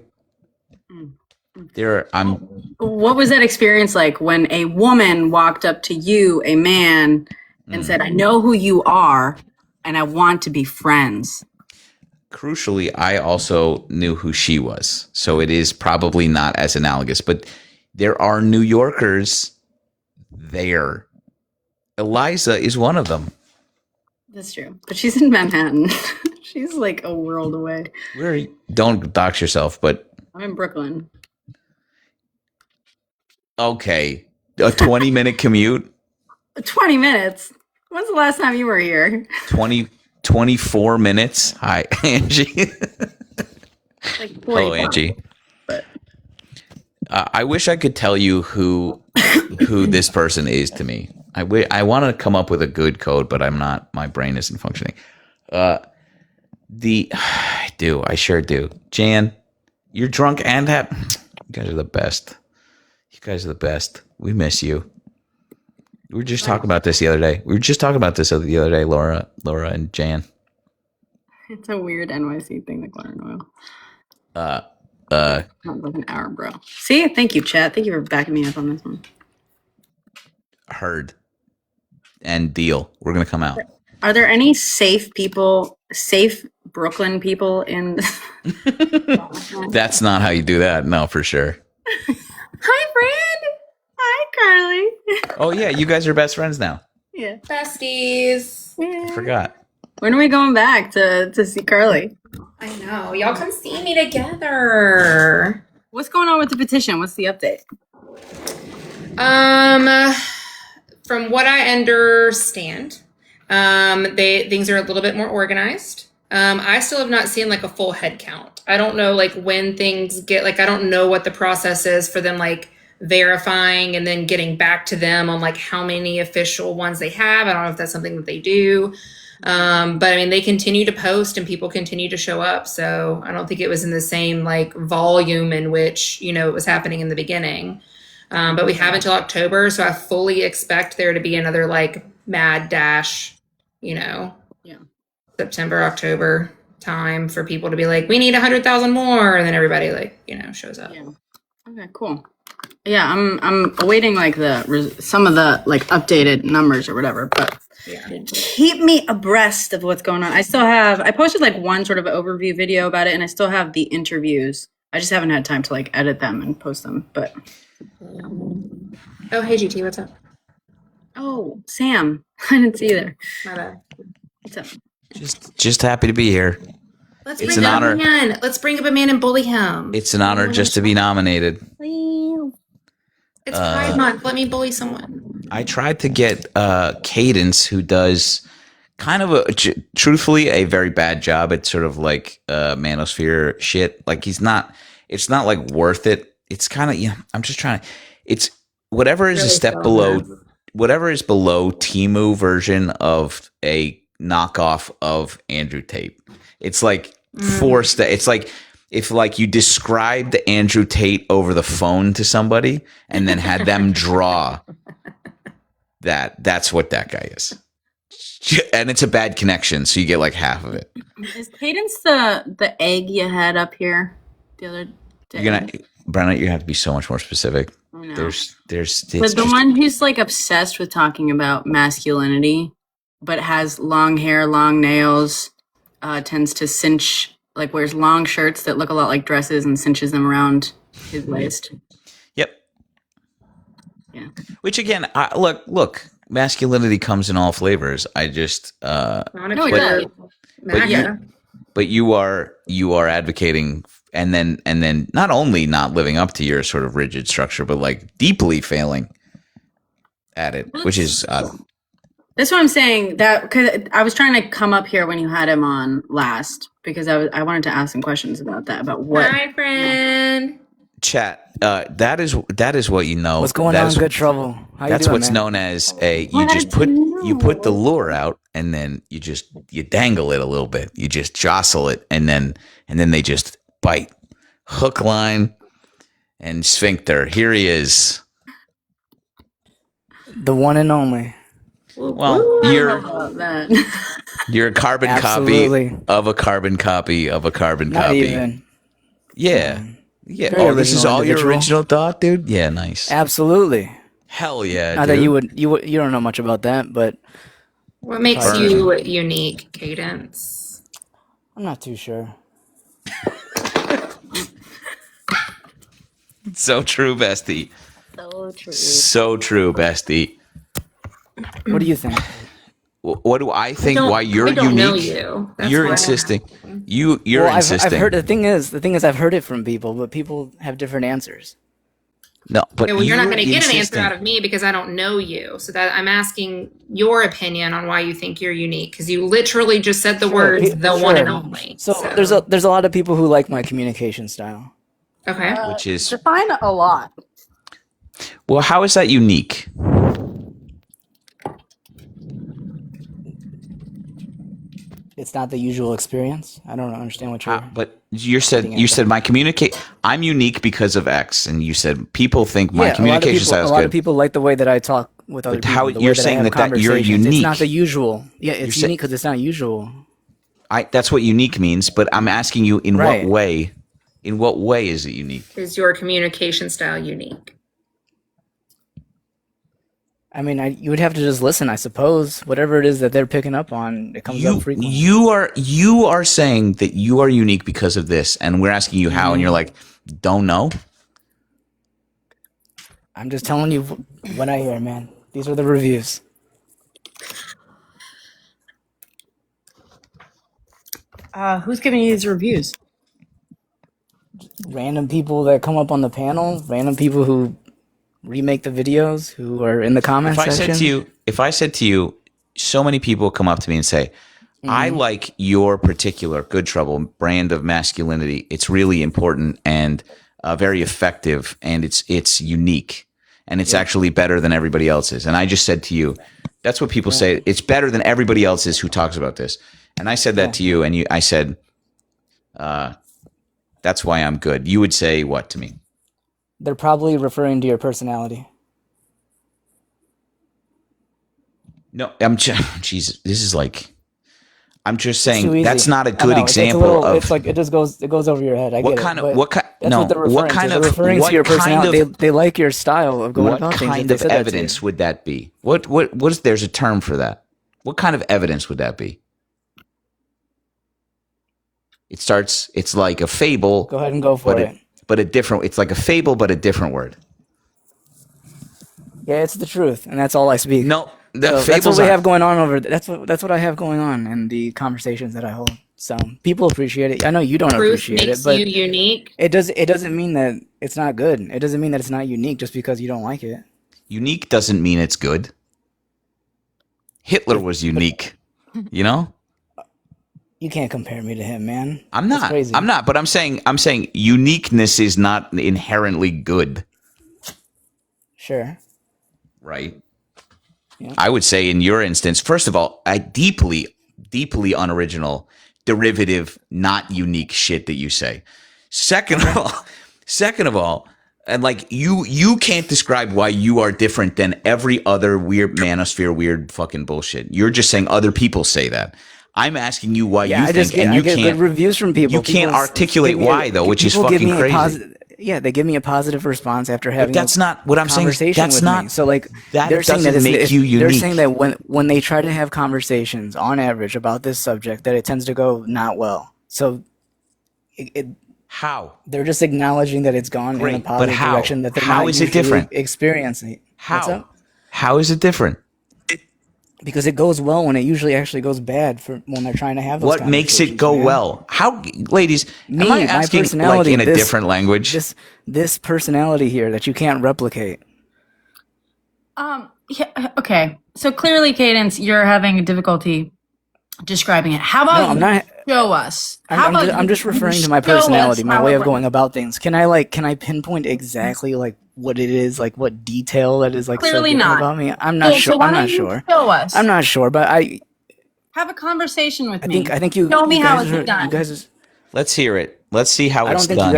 What was that experience like when a woman walked up to you, a man, and said, "I know who you are, and I want to be friends"? Crucially, I also knew who she was, so it is probably not as analogous. But there are New Yorkers there. Eliza is one of them. That's true, but she's in Manhattan. She's like a world away. Don't dox yourself, but I'm in Brooklyn. Okay, a 20-minute commute. 20 minutes. When's the last time you were here? 24 minutes. Hi, Angie. Hello, Angie. But I wish I could tell you who this person is to me. I want to come up with a good code, but I'm not. My brain isn't functioning. I sure do. Jan, you're drunk and happy. You guys are the best. You guys are the best. We miss you. We were just talking about this the other day. Laura and Jan. It's a weird NYC thing, the Claret Oil. Uh, Not like an hour, bro. See, thank you, chat. Thank you for backing me up on this one. heard and deal. We're gonna come out. Are there any safe people, safe Brooklyn people in? That's not how you do that. No, for sure. Hi, friend. Hi, Carly. Oh yeah, you guys are best friends now. Yeah. Besties. I forgot. When are we going back to see Carly? I know. Y'all come see me together. What's going on with the petition? What's the update? From what I understand, things are a little bit more organized. I still have not seen like a full head count. I don't know like when things get like I don't know what the process is for them like verifying and then getting back to them on like how many official ones they have. I don't know if that's something that they do. But I mean, they continue to post and people continue to show up. So I don't think it was in the same like volume in which, you know, it was happening in the beginning. But we have until October. So I fully expect there to be another like mad dash, you know, September, October time for people to be like, we need 100,000 more. And then everybody like, you know, shows up. Yeah. Okay, cool. Yeah, I'm awaiting like some of the like updated numbers or whatever, but keep me abreast of what's going on. I posted like one sort of overview video about it, and I still have the interviews. I just haven't had time to like edit them and post them, but. Oh, hey, GT, what's up? Oh, Sam. I didn't see you there. My bad. What's up? Just happy to be here. Let's It's bring an up honor. a man. Let's bring up a man and bully him. It's an honor just to be nominated. It's Pride Month. Let me bully someone. I tried to get Cadence, who does kind of truthfully, a very bad job at sort of like manosphere shit. Like it's not like worth it. It's kind of, I'm just trying to, it's whatever is Really a step below, whatever is below Temu version of a knockoff of Andrew Tate. It's like forced. It's like if like you described Andrew Tate over the phone to somebody and then had them draw that's what that guy is. And it's a bad connection, so you get like half of it. Is Cadence the egg you had up here the other day? You're gonna, Brenna, you have to be so much more specific. I know. There's But the one who's like obsessed with talking about masculinity, but has long hair, long nails, tends to cinch, like wears long shirts that look a lot like dresses and cinches them around his waist. Yep. Yeah. Which again, look, masculinity comes in all flavors. I just No, it does. but you are advocating and then not only not living up to your sort of rigid structure, but like deeply failing at it, which is That's what I'm saying. That because I was trying to come up here when you had him on last because I wanted to ask some questions about that. About what? Hi, friend. chat. That is what you know. What's going on, Good Trouble? How you That's doing, what's man? known as you put the lure out and then you dangle it a little bit. You just jostle it and then they just bite. Hook, line, and sphincter. Here he is. The one and only. Well, that. you're a carbon Absolutely. copy of a carbon copy of a carbon Not copy. even. Yeah. Very Oh, this is original all your individual. original thought, dude? Yeah, nice. Absolutely. Hell yeah, Not dude. that you don't know much about that, but What makes Burn. you unique, Cadence? I'm not too sure. So true, bestie. So true. So true, bestie. What do you think? What do I think? Why you're I don't know unique? you. That's You're why. insisting. You're Well, insisting. I've heard the thing is I've heard it from people, but people have different answers. No, but Yeah, well, you're not going to get an answer insisting. out of me because I don't know you. So that I'm asking your opinion on why you think you're unique because you literally just said the words "the one and only." So there's a lot of people who like my communication style. Okay. Which is Define a lot. well, how is that unique? It's not the usual experience. I don't understand what you're. But you said my communicate. I'm unique because of X, and you said people think my communication style is A lot good. of people like the way that I talk with other But people. how- the way you're that I saying have that you're conversations. unique. It's not the usual. Yeah, it's You're unique because it's not usual. That's what unique means. But I'm asking you in Right. what way? In what way is it unique? Is your communication style unique? I mean, you would have to just listen, I suppose. Whatever it is that they're picking up on, it comes up frequently. You are saying that you are unique because of this, and we're asking you how, and you're like, don't know. I'm just telling you what I hear, man. These are the reviews. Who's giving you these reviews? Random people that come up on the panel, random people who remake the videos, who are in the comments section. If I said to you, so many people come up to me and say, I like your particular GoodTrouble brand of masculinity. It's really important and very effective, and it's unique, and it's actually better than everybody else's. And I just said to you, that's what people say. It's better than everybody else's who talks about this. And I said that to you, and I said, that's why I'm good. You would say what to me? They're probably referring to your personality. No, Jesus, this is like, I'm just saying Too easy. that's not a I good know, example of. It's like it goes over your head. I What get kind it, of but that's what they're referring to. They're referring to your personality. They like your style of going about things. What kind of evidence would that be? What is there's a term for that? What kind of evidence would that be? It's like a fable. Go ahead and go for it. It's like a fable, but a different word. Yeah, it's the truth, and that's all I speak. No, that's what we have going on over. That's what I have going on in the conversations that I hold. So people appreciate it. I know you don't appreciate it, but you unique. It doesn't mean that it's not good. It doesn't mean that it's not unique just because you don't like it. Unique doesn't mean it's good. Hitler was unique, you know? You can't compare me to him, man. I'm not. That's crazy. I'm not, but I'm saying uniqueness is not inherently good. Sure. Right? Yeah. I would say in your instance, first of all, a deeply, deeply unoriginal, derivative, not unique shit that you say. Second of all, and like you can't describe why you are different than every other weird manosphere, weird fucking bullshit. You're just saying other people say that. I'm asking you why you think, and you get can't. Good reviews from people. You can't articulate why though, which is fucking crazy. They give me a positive response after having. But that's not what I'm saying. That's not. Me. So like that they're saying doesn't make you unique. They're saying that when they try to have conversations on average about this subject, that it tends to go not well. So how they're just acknowledging that it's gone in a positive direction. That they're how not is it different? Experiencing how is it different? Because it goes well when it usually actually goes bad when they're trying to have those What makes it go well? How, ladies, am I asking like in a different language? This personality here that you can't replicate. Yeah, okay. So clearly, Cadence, you're having a difficulty describing it. How about show us? I'm just referring to my personality, my way of going about things. Can I pinpoint exactly like what it is, like what detail that is like clearly so not about me? I'm not sure. I'm not sure. Show us. I'm not sure, but have a conversation with me. I think you show me how it's done. You guys let's hear it. Let's see how it's done.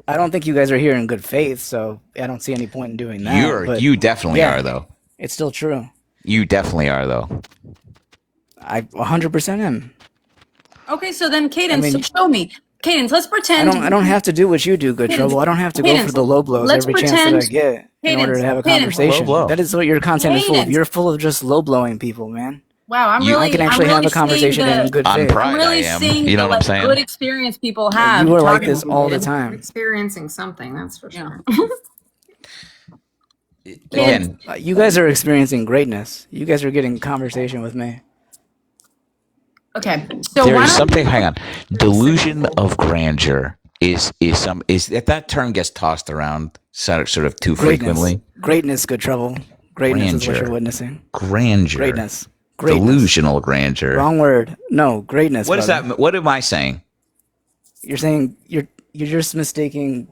I don't think you guys are here in good faith, so I don't see any point in doing that. You definitely are though. It's still true. You definitely are though. I 100% am. Okay, so then Cadence, show me. Cadence, let's pretend. I don't have to do what you do, GoodTrouble. I don't have to go for the low blows every chance that I get in order to have a conversation. That is what your content is full of. You're full of just low blowing people, man. Wow, I can actually have a conversation in good faith. I'm really seeing you know what I'm saying? Good experience people have. You are like this all the time. Experiencing something, that's for sure. Again, you guys are experiencing greatness. You guys are getting conversation with me. Okay, so there is something. Hang on, delusion of grandeur is that term gets tossed around sort of too frequently. Greatness, GoodTrouble. Greatness is what you're witnessing. Grandeur. Greatness. Delusional grandeur. Wrong word. No, greatness. What is that? What am I saying? You're saying you're just mistaking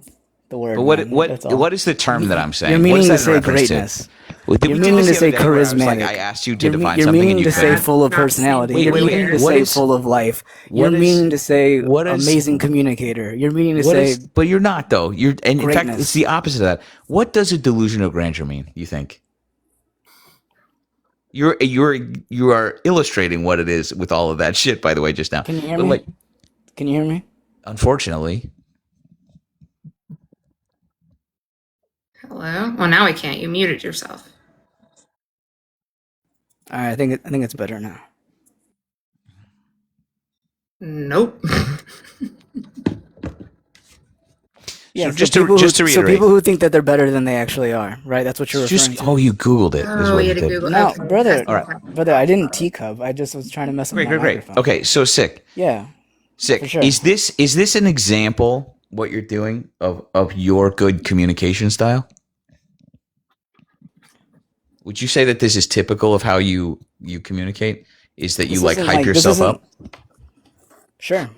the word. But what is the term that I'm saying? You're meaning to say greatness. You're meaning to say charismatic. I asked you to define you're something. You're meaning to say full of personality. You're meaning to say full of life. You're meaning to say amazing communicator. You're meaning to say. But you're not though. In fact, it's the opposite of that. What does a delusion of grandeur mean? You think? You are illustrating what it is with all of that shit. By the way, just now. Can you hear me? Can you hear me? Unfortunately. Hello? Well, now I can't. You muted yourself. All right, I think it's better now. Nope. Yeah, so just to reiterate. So people who think that they're better than they actually are, right? That's what you're referring to. Oh, you Googled it. Oh, you had to Google. No, Okay. brother, brother, I didn't teacup. I just was trying to mess up my microphone. Okay, so sick. Yeah. Sick. Sure. Is this an example what you're doing of your good communication style? Would you say that this is typical of how you communicate? Is that you hype yourself up? Sure.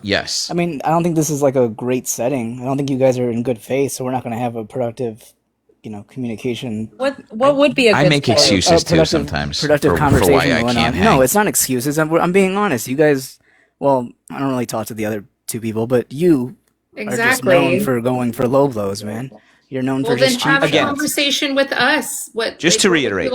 Yes. I mean, I don't think this is like a great setting. I don't think you guys are in good faith, so we're not going to have a productive, communication. What would be a good I make excuses too sometimes. Productive conversation for why I can't hang. No, it's not excuses. I'm being honest. You guys, well, I don't really talk to the other two people, but you are just known for going for low blows, man. You're known for just have a conversation with us. Just to reiterate.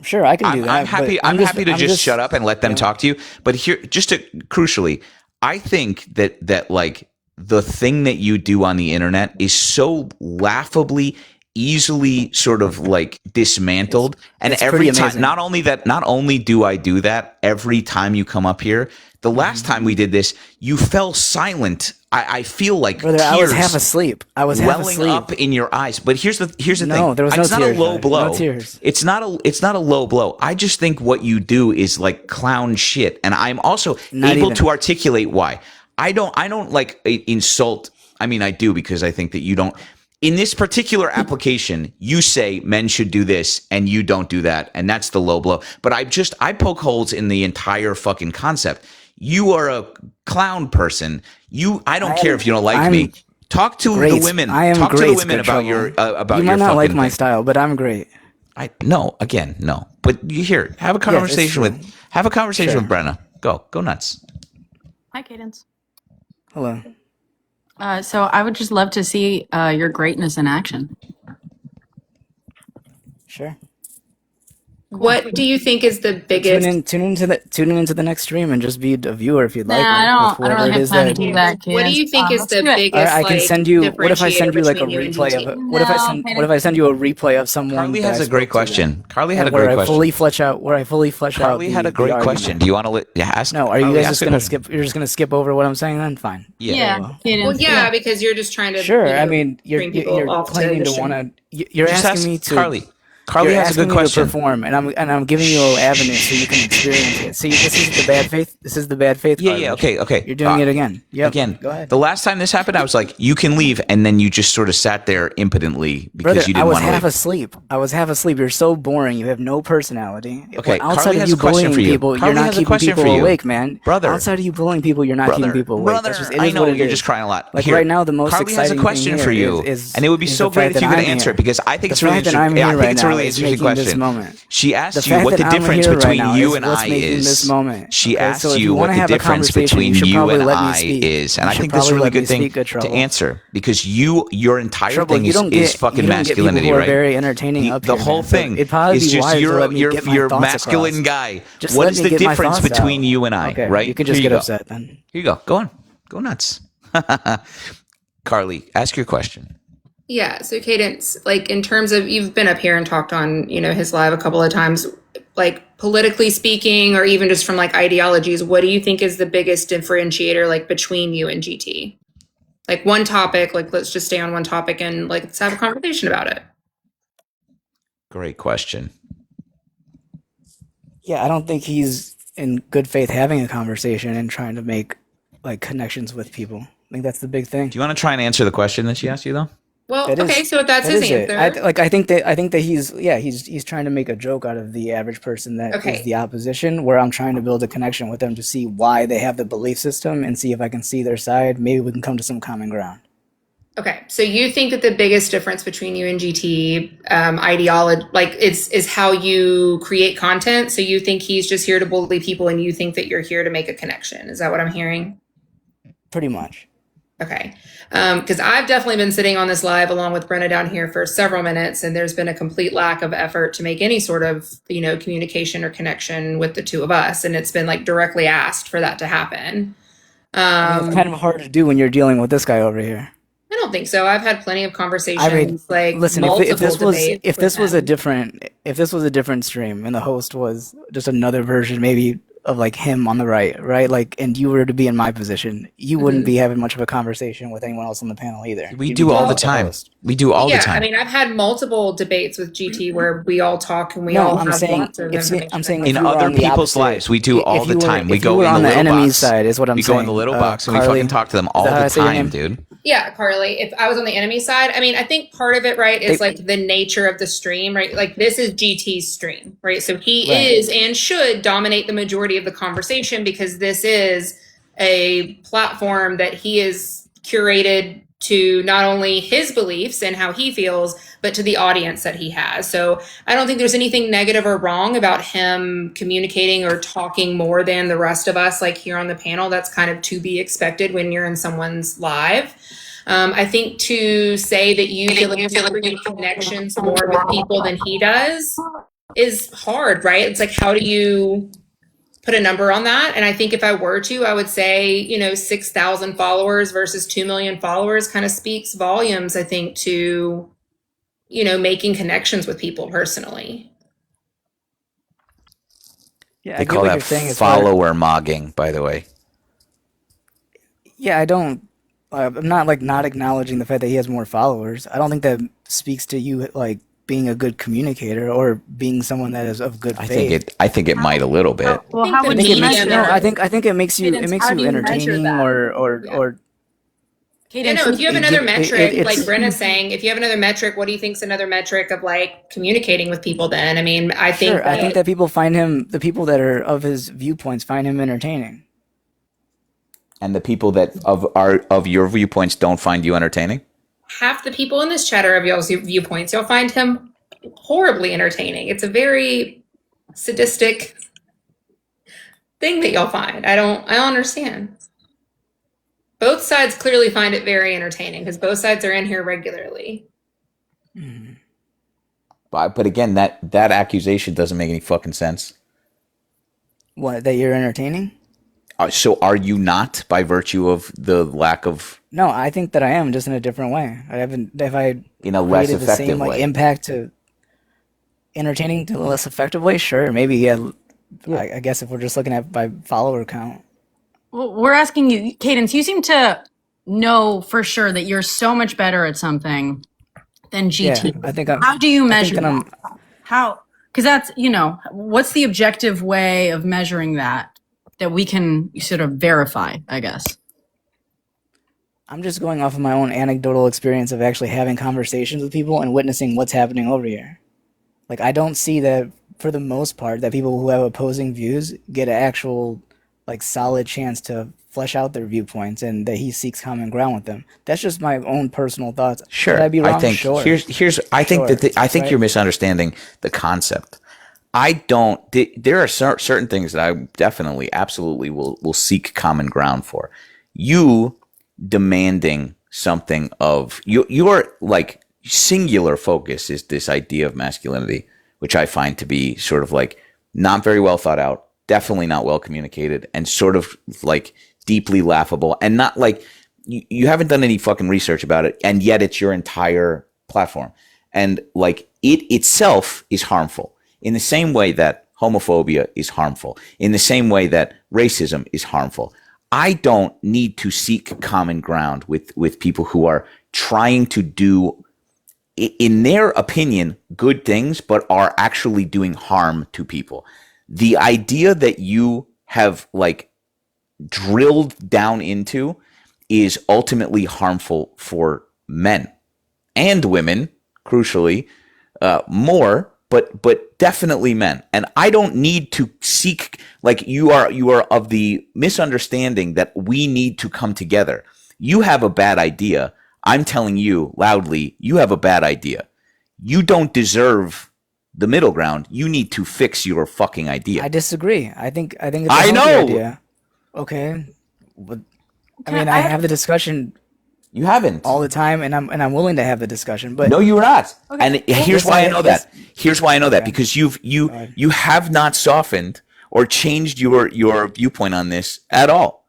Sure, I can do that. I'm happy to just shut up and let them talk to you. But here, crucially, I think that like the thing that you do on the internet is so laughably easily sort of like dismantled. And every time, not only do I do that every time you come up here, the last time we did this, you fell silent. I feel like brother, tears I was half asleep. welling up in your eyes. But here's the thing. There was no it's not tears, a low blow. No tears. It's not a low blow. I just think what you do is like clown shit, and I'm also able to articulate why. I don't like insult. I mean, I do because I think that you don't. In this particular application, you say men should do this and you don't do that, and that's the low blow. But I poke holes in the entire fucking concept. You are a clown person. I don't care if you don't like me. Talk to the women. Talk to the women about your about you your might not like my thing. style, but I'm great. No. But you have a conversation with Brenna. Go nuts. Hi, Cadence. Hello. So I would just love to see your greatness in action. Sure. What do you think is the biggest? Tune into the next stream and just be a viewer if you'd like. I don't really have time to do that. What do you think is the biggest? I can send you. What if I send you like a replay of it? What if I send you a replay of someone? Carly has a great question. Carly had a great question. Where I fully flesh out. Carly had a great question. Do you want to ask? No. Are you guys just gonna skip? You're just gonna skip over what I'm saying then? Fine. Yeah. Well, because you're just trying to. Sure. I mean, you're claiming to want to. You're asking me to. Carly has a good question. To perform, and I'm giving you an avenue so you can experience it. See, this is the bad faith. This is the bad faith. Yeah. Okay. You're doing it again. Yep. Again. Go ahead. The last time this happened, I was like, "You can leave," and then you just sort of sat there impotently because you didn't want to. I was half asleep. You're so boring. You have no personality. Okay. Outside of you bullying people, you're not keeping people awake, man. Brother. Outside of you bullying people, you're not keeping people awake. I know you're just crying a lot. Like right now, the most exciting thing question for you, and it would be so great if you could answer it because I think it's really interesting. I think it's a really interesting question. She asked you what the difference between you and I is. She asked you what the difference between you and I is, and I think this is a really good thing to answer because your entire thing is fucking masculinity, right? Very entertaining up here. The whole thing is just you're masculine guy. What is the difference between you and I, right? You can just get upset then. Here you go. Go on. Go nuts. Carly, ask your question. Yeah, so Cadence, like in terms of you've been up here and talked on, his live a couple of times, like politically speaking, or even just from like ideologies, what do you think is the biggest differentiator like between you and GT? Like one topic, like let's just stay on one topic and like let's have a conversation about it. Great question. Yeah, I don't think he's in good faith having a conversation and trying to make like connections with people. I think that's the big thing. Do you want to try and answer the question that she asked you though? Well, so that's his answer. I think that he's trying to make a joke out of the average person that is the opposition, where I'm trying to build a connection with them to see why they have the belief system and see if I can see their side. Maybe we can come to some common ground. Okay, so you think that the biggest difference between you and GT ideology, like is how you create content. So you think he's just here to bully people, and you think that you're here to make a connection. Is that what I'm hearing? Pretty much. Okay. Because I've definitely been sitting on this live along with Brenna down here for several minutes, and there's been a complete lack of effort to make any sort of, communication or connection with the two of us. And it's been like directly asked for that to happen. It's kind of hard to do when you're dealing with this guy over here. don't think so. I've had plenty of conversations, I mean, like listen, multiple if this was debates if with this was a him. different stream and the host was just another version maybe of like him on the right, like, and you were to be in my position, you wouldn't be having much of a conversation with anyone else on the panel either. We You'd do be all dealing the with time. host. We do all the Yeah, I time. mean, I've had multiple debates with GT where we all talk and we No, all I'm have saying lots of if information. I'm saying if In you were other on the people's opposite, lives, we do all if the you were- time. We if go you were in on the the little enemy's box. side, is what I'm We saying. go in the little box and we Carly, fucking talk to them all how I the say your time, name? dude. Yeah, Carly, if I was on the enemy side, I mean, I think part of it, right, is They- like the nature of the stream, right? Like this is GT's stream, right? So he Right. is and should dominate the majority of the conversation because this is a platform that he is curated to not only his beliefs and how he feels, but to the audience that he has. So I don't think there's anything negative or wrong about him communicating or talking more than the rest of us, like here on the panel. That's kind of to be expected when you're in someone's live. I think to say that you feel like you create connections more with people than he does is hard, right? It's like, how do you put a number on that? And I think if I were to, I would say, 6,000 followers versus 2 million followers kind of speaks volumes, I think, to, making connections with people personally. Yeah, They I get call what that you're saying as far- follower mogging, by the way. Yeah, I don't. I'm not like not acknowledging the fact that he has more followers. I don't think that speaks to you like being a good communicator or being someone that is of good faith. I think it might a little bit. Well, think how the would I think you it makes measure media- no. that? I think it makes you Cadence, how do you you measure entertaining that? or Cadence, If you have another metric, it's- like Brenna's saying, if you have another metric, what do you think's another metric of like communicating with people then? I mean, I think sure. I think that people find him, the people that are of his viewpoints find him entertaining. And the people that of your viewpoints don't find you entertaining? half the people in this chat are of y'all's viewpoints. You'll find him horribly entertaining. It's a very sadistic thing that you'll find. I don't understand. Both sides clearly find it very entertaining because both sides are in here regularly. But again, that accusation doesn't make any fucking sense. What, that you're entertaining? So are you not, by virtue of the lack of... No, I think that I am, just in a different way. I haven't. If I In a less created the effective same like way. impact to entertaining to a less effective way, sure, maybe yeah. I guess if we're just looking at by follower count. Well, we're asking you, Cadence, you seem to know for sure that you're so much better at something than GT. Yeah, I think I'm. How do you measure that I'm- that? How? Because that's, what's the objective way of measuring that we can sort of verify, I guess? I'm just going off of my own anecdotal experience of actually having conversations with people and witnessing what's happening over here. Like, I don't see that, for the most part, that people who have opposing views get an actual, like, solid chance to flesh out their viewpoints and that he seeks common ground with them. That's just my own personal thoughts. Sure. Could I be wrong? I think Sure. here's I think Sure. that I think Right. you're misunderstanding the concept. I don't. There are certain things that I definitely, absolutely will seek common ground for. You demanding something of you. Your like singular focus is this idea of masculinity, which I find to be sort of like not very well thought out, definitely not well communicated, and sort of like deeply laughable, and not like you haven't done any fucking research about it, and yet it's your entire platform, and like it itself is harmful. In the same way that homophobia is harmful, in the same way that racism is harmful, I don't need to seek common ground with people who are trying to do, in their opinion, good things, but are actually doing harm to people. The idea that you have like drilled down into is ultimately harmful for men and women, crucially, more. But definitely men. And I don't need to seek, like you are of the misunderstanding that we need to come together. You have a bad idea. I'm telling you loudly, you have a bad idea. You don't deserve the middle ground. You need to fix your fucking idea. I disagree. I think it's a I healthy know. idea. Okay. But, I mean, I I have the discussion You haven't. all the time, and I'm willing to have the discussion. But No, you're not. And here's why I know that. Here's why I know that, Okay. because you have not softened or changed your viewpoint on this at all.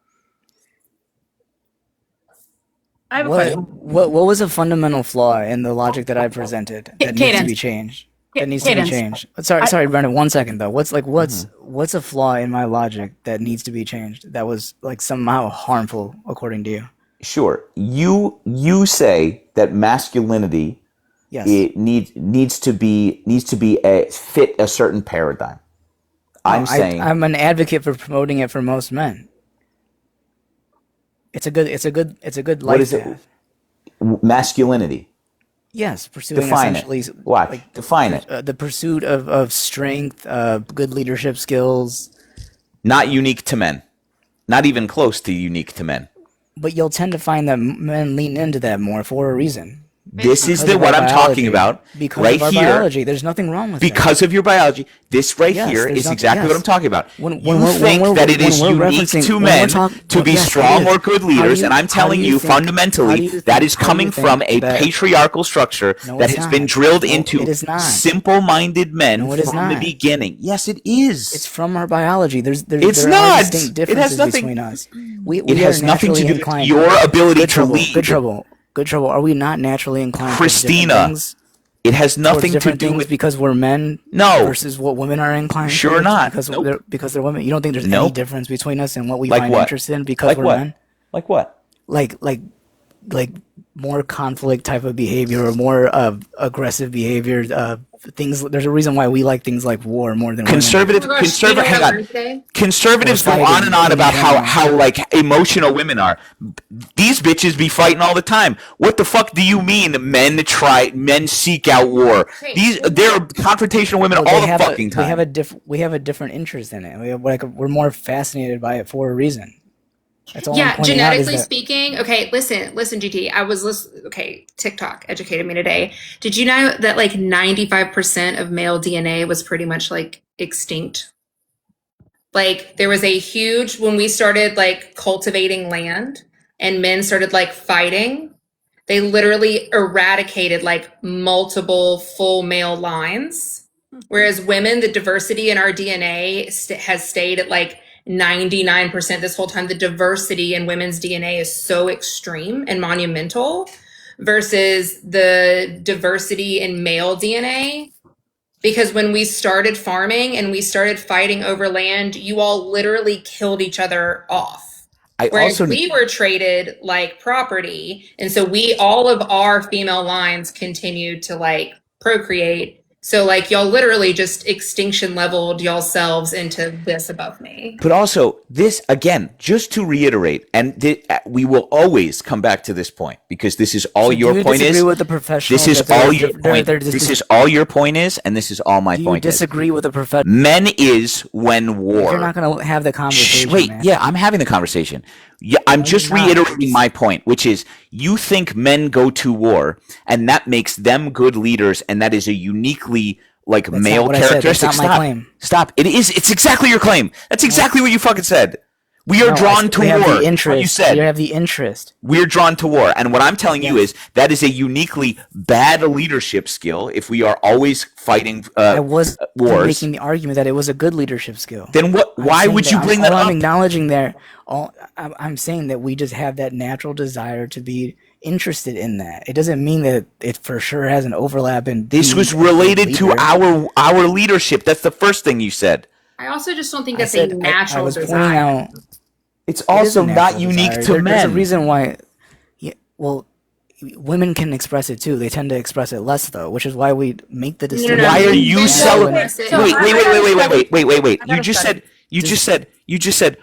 I have a What question. what was a fundamental flaw in the logic that I presented that needs to Cadence. be changed? That needs to be Cadence. changed. Sorry, Brendan. 1 second though. What's a flaw in my logic that needs to be changed? That was like somehow harmful, according to you. Sure. You say that masculinity Yes. it needs to be fit a certain paradigm. I'm saying I'm an advocate for promoting it for most men. It's a good what life is to it? have. Masculinity. Yes, pursuing Define essentially it. Watch. Define it. The pursuit of strength, good leadership skills. Not unique to men. Not even close to unique to men. But you'll tend to find that men lean into that more for a reason. This is Because of what our I'm biology. talking about Because right of our here. biology. There's nothing wrong with that. Because of your biology, this right Yes, here there's is nothing- exactly yes. what I'm talking about. When You we're- think when we're- that it is when we're unique referencing- to when men we're talk- to be yes, it strong is. or good How do leaders, you- and I'm how do telling you you think- how do fundamentally you that think- is how do coming you think from a that- patriarchal structure No, that it's has not. been drilled No, into it is not. simple-minded men No, it is from the not. beginning. Yes, it is. It's from our biology. It's there not. are distinct It has differences nothing- between us. We it has are nothing to naturally do with inclined. your ability Good to trouble, lead. Good trouble. Are we not naturally inclined towards Christina, different things? It has Towards nothing to different do things with because we're men. No. Versus what women are inclined. Sure towards not. Because Nope. because they're women. You don't think there's any Nope. difference between us and what we Like find what? interested in because like we're what? men? Like what? Like more conflict type of behavior or more aggressive behavior. Things. There's a reason why we like things like war more than Conservative, Oh my gosh, do you know hang what on. birthday? Conservatives go We're on and on fighting about in general. how like emotional women are. These bitches be fighting all the time. What the fuck do you mean? Men seek out war. They're confrontational women Well, all they the have fucking time. we have a different interest in it. We're more fascinated by it for a reason. That's all I'm Yeah, pointing out is genetically that- speaking. Okay, listen, GT. I was okay, TikTok educated me today. Did you know that like 95% of male DNA was pretty much like extinct? Like there was a huge when we started like cultivating land and men started like fighting, they literally eradicated like multiple full male lines. Whereas women, the diversity in our DNA has stayed at like 99% this whole time. The diversity in women's DNA is so extreme and monumental versus the diversity in male DNA. Because when we started farming and we started fighting over land, you all literally killed each other off. Whereas we were traded like property. And so all of our female lines continued to like procreate. So like y'all literally just extinction leveled yourselves into this above me. But also, this, again, just to reiterate, and we will always come back to this point, because this is all your point is. Do you disagree with the professionals? This is all your point. This is all your point is, and this is all my point Do you disagree with the professionals? Men is when war. You're not going to have the conversation, Wait, man. yeah, I'm having the conversation. Yeah, I'm just reiterating my point, which is you think men go to war, and that makes them good leaders, and that is a uniquely like That's male not what I said. characteristic. That's not my claim. Stop. It is. It's exactly your claim. That's exactly what you fucking said. We are No, drawn to we war. have the What interest. you said. You have the interest. We're drawn to war. And what I'm telling you is that is a uniquely bad leadership skill if we are always fighting I was wars. making the argument that it was a good leadership skill. Then what? Why would you bring that all up? I'm acknowledging there, I'm saying that we just have that natural desire to be interested in that. It doesn't mean that it for sure has an overlap in. This was being a good related to leader. our leadership. That's the first thing you said. I also just don't think I that's said a natural I was desire. pointing out. It's It is a also not natural unique desire. to There's a men. reason why. Yeah, well, women can express it too. They tend to express it less though, which is why we make the distinction. Why are you Men celebrating? don't Wait. You just said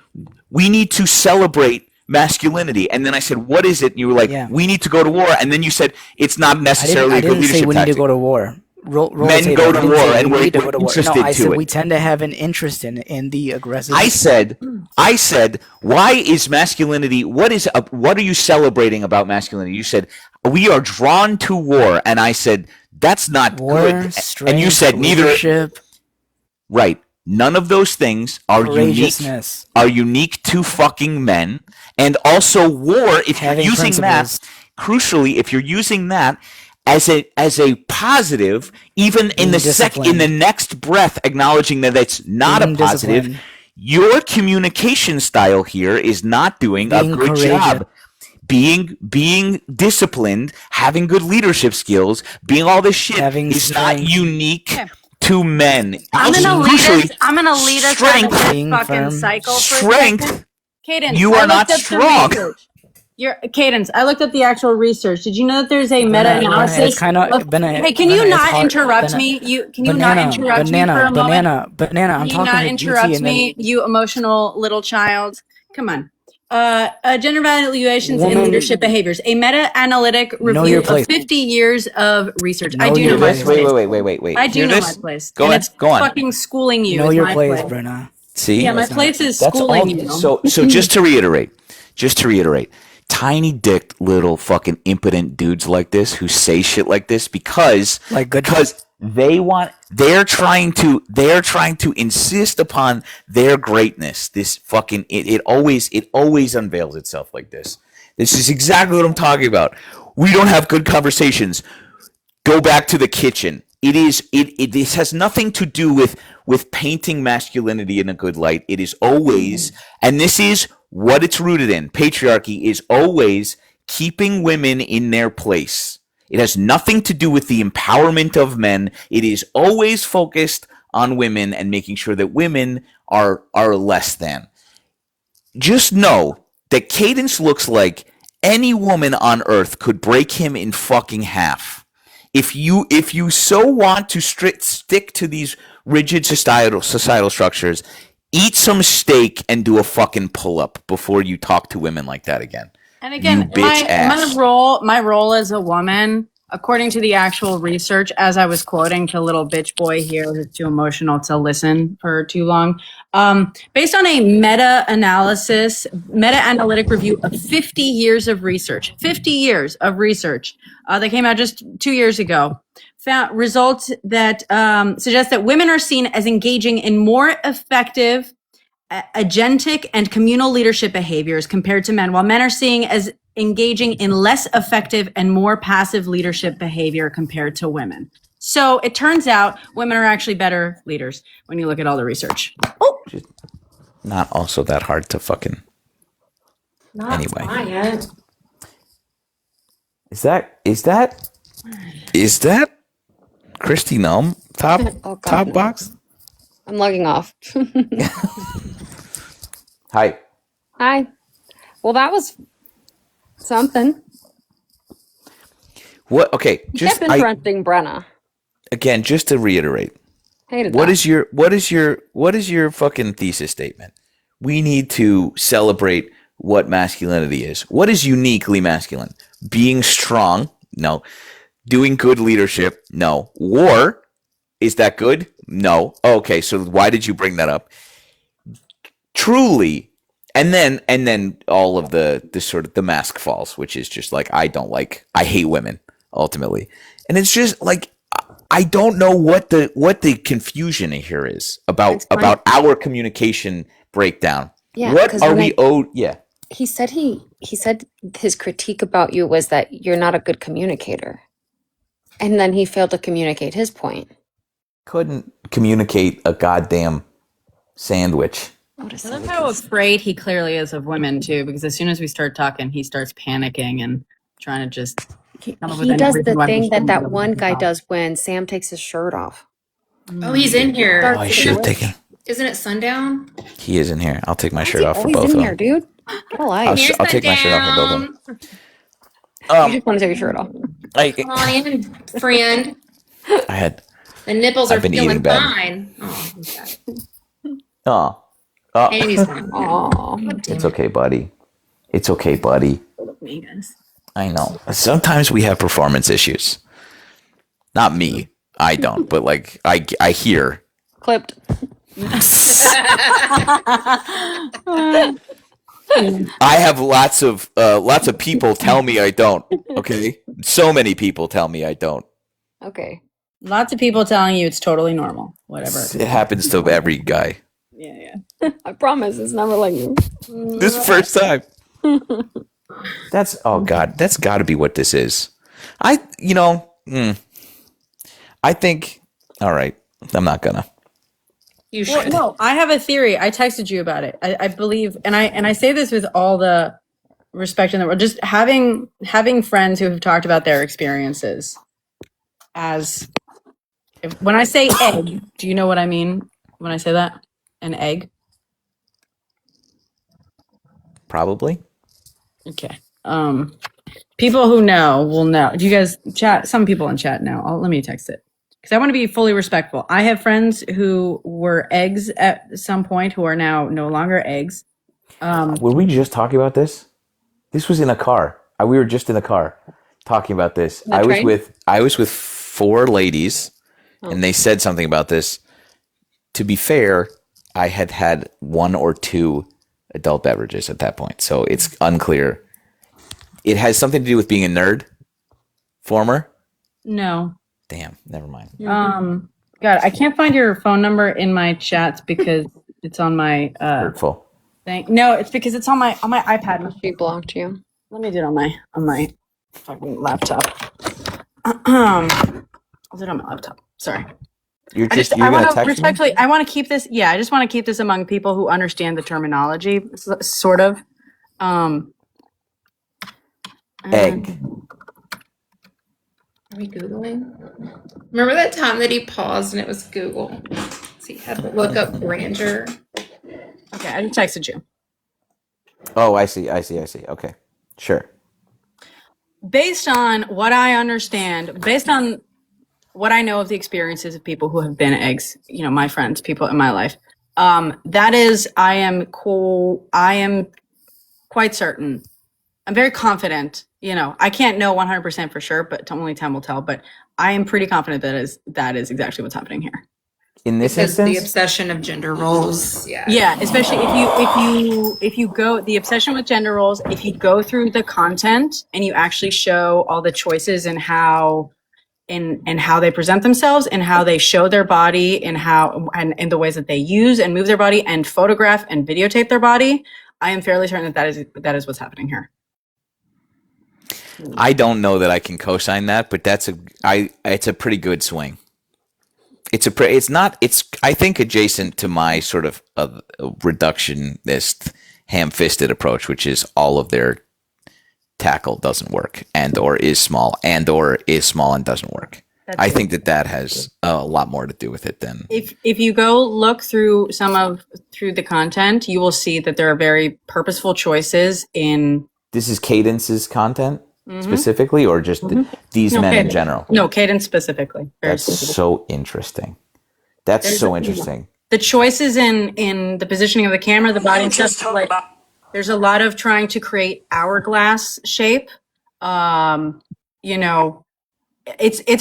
we need to celebrate masculinity, and then I said, what is it? And you were like, Yeah. we need to go to war, and then you said it's not necessarily I a good didn't say leadership we need tactic. to go to war. Men go to war, and we're interested No, I said to it. we tend to have an interest in the aggressive. I said, why is masculinity? What are you celebrating about masculinity? You said we are drawn to war, and I said that's not war, good. strength, And you said neither. leadership, Right. None of those things are unique. courageousness. Are unique to fucking men, and also war. If you're Having using principles. that, crucially, if you're using that as a positive, even in Being the next breath, acknowledging that it's not Being a positive, disciplined. your communication style here is not doing a Being good courageous. job. being disciplined, having good leadership skills, being all this shit is not unique to men. I'm gonna lead us out of this fucking firm. cycle for Strength. a second. Cadence, You are not strong. Cadence, I looked at the actual research. Did you know that there's a meta-analysis? Hey, can you not interrupt me? Can you not interrupt me for a moment? Banana, I'm talking to Can you not interrupt me, you emotional little child? Come on. Gender evaluations in leadership behaviors. A meta-analytic review of 50 years of research. I do know my place. Wait. I do know my place. Go on. Fucking schooling you. Know your place, Brenna. See? Yeah, my place is schooling you. So just to reiterate, tiny dick little fucking impotent dudes like this who say shit like this because they're trying to insist upon their greatness. This fucking it always unveils itself like this. This is exactly what I'm talking about. We don't have good conversations. Go back to the kitchen. This has nothing to do with painting masculinity in a good light. It is always, and this is what it's rooted in. Patriarchy is always keeping women in their place. It has nothing to do with the empowerment of men. It is always focused on women and making sure that women are less than. Just know that Cadence looks like any woman on earth could break him in fucking half. If you so want to stick to these rigid societal structures, eat some steak and do a fucking pull-up before you talk to women like that again. And again, my role as a woman, according to the actual research, as I was quoting to little bitch boy here who's too emotional to listen for too long, based on a meta-analytic review of 50 years of research, that came out just 2 years ago, found results that suggest that women are seen as engaging in more effective agentic and communal leadership behaviors compared to men, while men are seen as engaging in less effective and more passive leadership behavior compared to women. So it turns out women are actually better leaders when you look at all the research. Oh, not also that hard to fucking. Not anyway. Science. Is that Christy Nome top box? I'm logging off. Hi. Well, that was something. What? Okay. You kept interrupting Brenna. Again, just to reiterate. Hated what that. is your fucking thesis statement? We need to celebrate what masculinity is. What is uniquely masculine? Being strong? No. Doing good leadership? No. War? Is that good? No. Okay, so why did you bring that up? Truly, and then all of the sort of the mask falls, which is just like I hate women ultimately, and it's just like I don't know what the confusion here is about our communication breakdown. Yeah, what are we owed? Yeah, he said his critique about you was that you're not a good communicator, and then he failed to communicate his point. Couldn't communicate a goddamn sandwich. I love how afraid he clearly is of women too, because as soon as we start talking, he starts panicking and trying to just come up with he does the thing that one guy does when Sam takes his shirt off. Oh, he's in here. Oh, I should have taken. Isn't it sundown? He is in here. I'll take my shirt off for both of them. Here, dude. Get a life. I'll take my shirt off for both of them. You just want to take your shirt off. Friend. I had. The nipples are been feeling eating bad. fine. Oh. And he's fine. Oh, It's okay, buddy. It's okay, buddy. I know. Sometimes we have performance issues. Not me. I don't. But like I hear. clipped. I have lots of people tell me I don't. Okay, so many people tell me I don't. Okay. Lots of people telling you it's totally normal. Whatever. It happens to every guy. Yeah. I promise it's never like you. This first time. That's that's got to be what this is. I think. All right, I'm not gonna. You should. No, I have a theory. I texted you about it. I believe, and I say this with all the respect in the world. Just having friends who have talked about their experiences. When I say egg, do you know what I mean when I say that? An egg? Probably. Okay. People who know will know. Do you guys chat? Some people in chat know. Let me text it because I want to be fully respectful. I have friends who were eggs at some point who are now no longer eggs. Were we just talking about this? This was in a car. We were just in a car talking about this. I was with 4 ladies, and they said something about this. To be fair, I had 1 or 2 adult beverages at that point, so it's unclear. It has something to do with being a nerd. Former? No. Damn, never mind. God, I can't find your phone number in my chats because it's on my Hurtful. thing. No, it's because it's on my iPad. She blocked you. Let me do it on my fucking laptop. I'll do it on my laptop. Sorry. You're gonna text me? I want to keep this. Yeah, I just want to keep this among people who understand the terminology, sort of. Egg. Are we Googling? Remember that time that he paused and it was Google? So he had to look up grandeur. Okay, I just texted you. Oh, I see. Okay, sure. Based on what I understand, based on what I know of the experiences of people who have been eggs, my friends, people in my life, that is, I am quite certain. I'm very confident. I can't know 100% for sure, but only time will tell. But I am pretty confident that is exactly what's happening here. In this because instance, the obsession of gender roles. Yeah, especially if you go the obsession with gender roles. If you go through the content and you actually show all the choices and how they present themselves and how they show their body and the ways that they use and move their body and photograph and videotape their body, I am fairly certain that is what's happening here. I don't know that I can co-sign that, but it's a pretty good swing. I think adjacent to my sort of reductionist, ham-fisted approach, which is all of their tackle doesn't work or is small and doesn't work. I think that has a lot more to do with it than if you go look through through the content, you will see that there are very purposeful choices in. This is Cadence's content specifically, or just these men in general? No, Cadence specifically. That's so interesting. Interesting. The choices in the positioning of the camera, the body, and stuff. There's a lot of trying to create hourglass shape. It's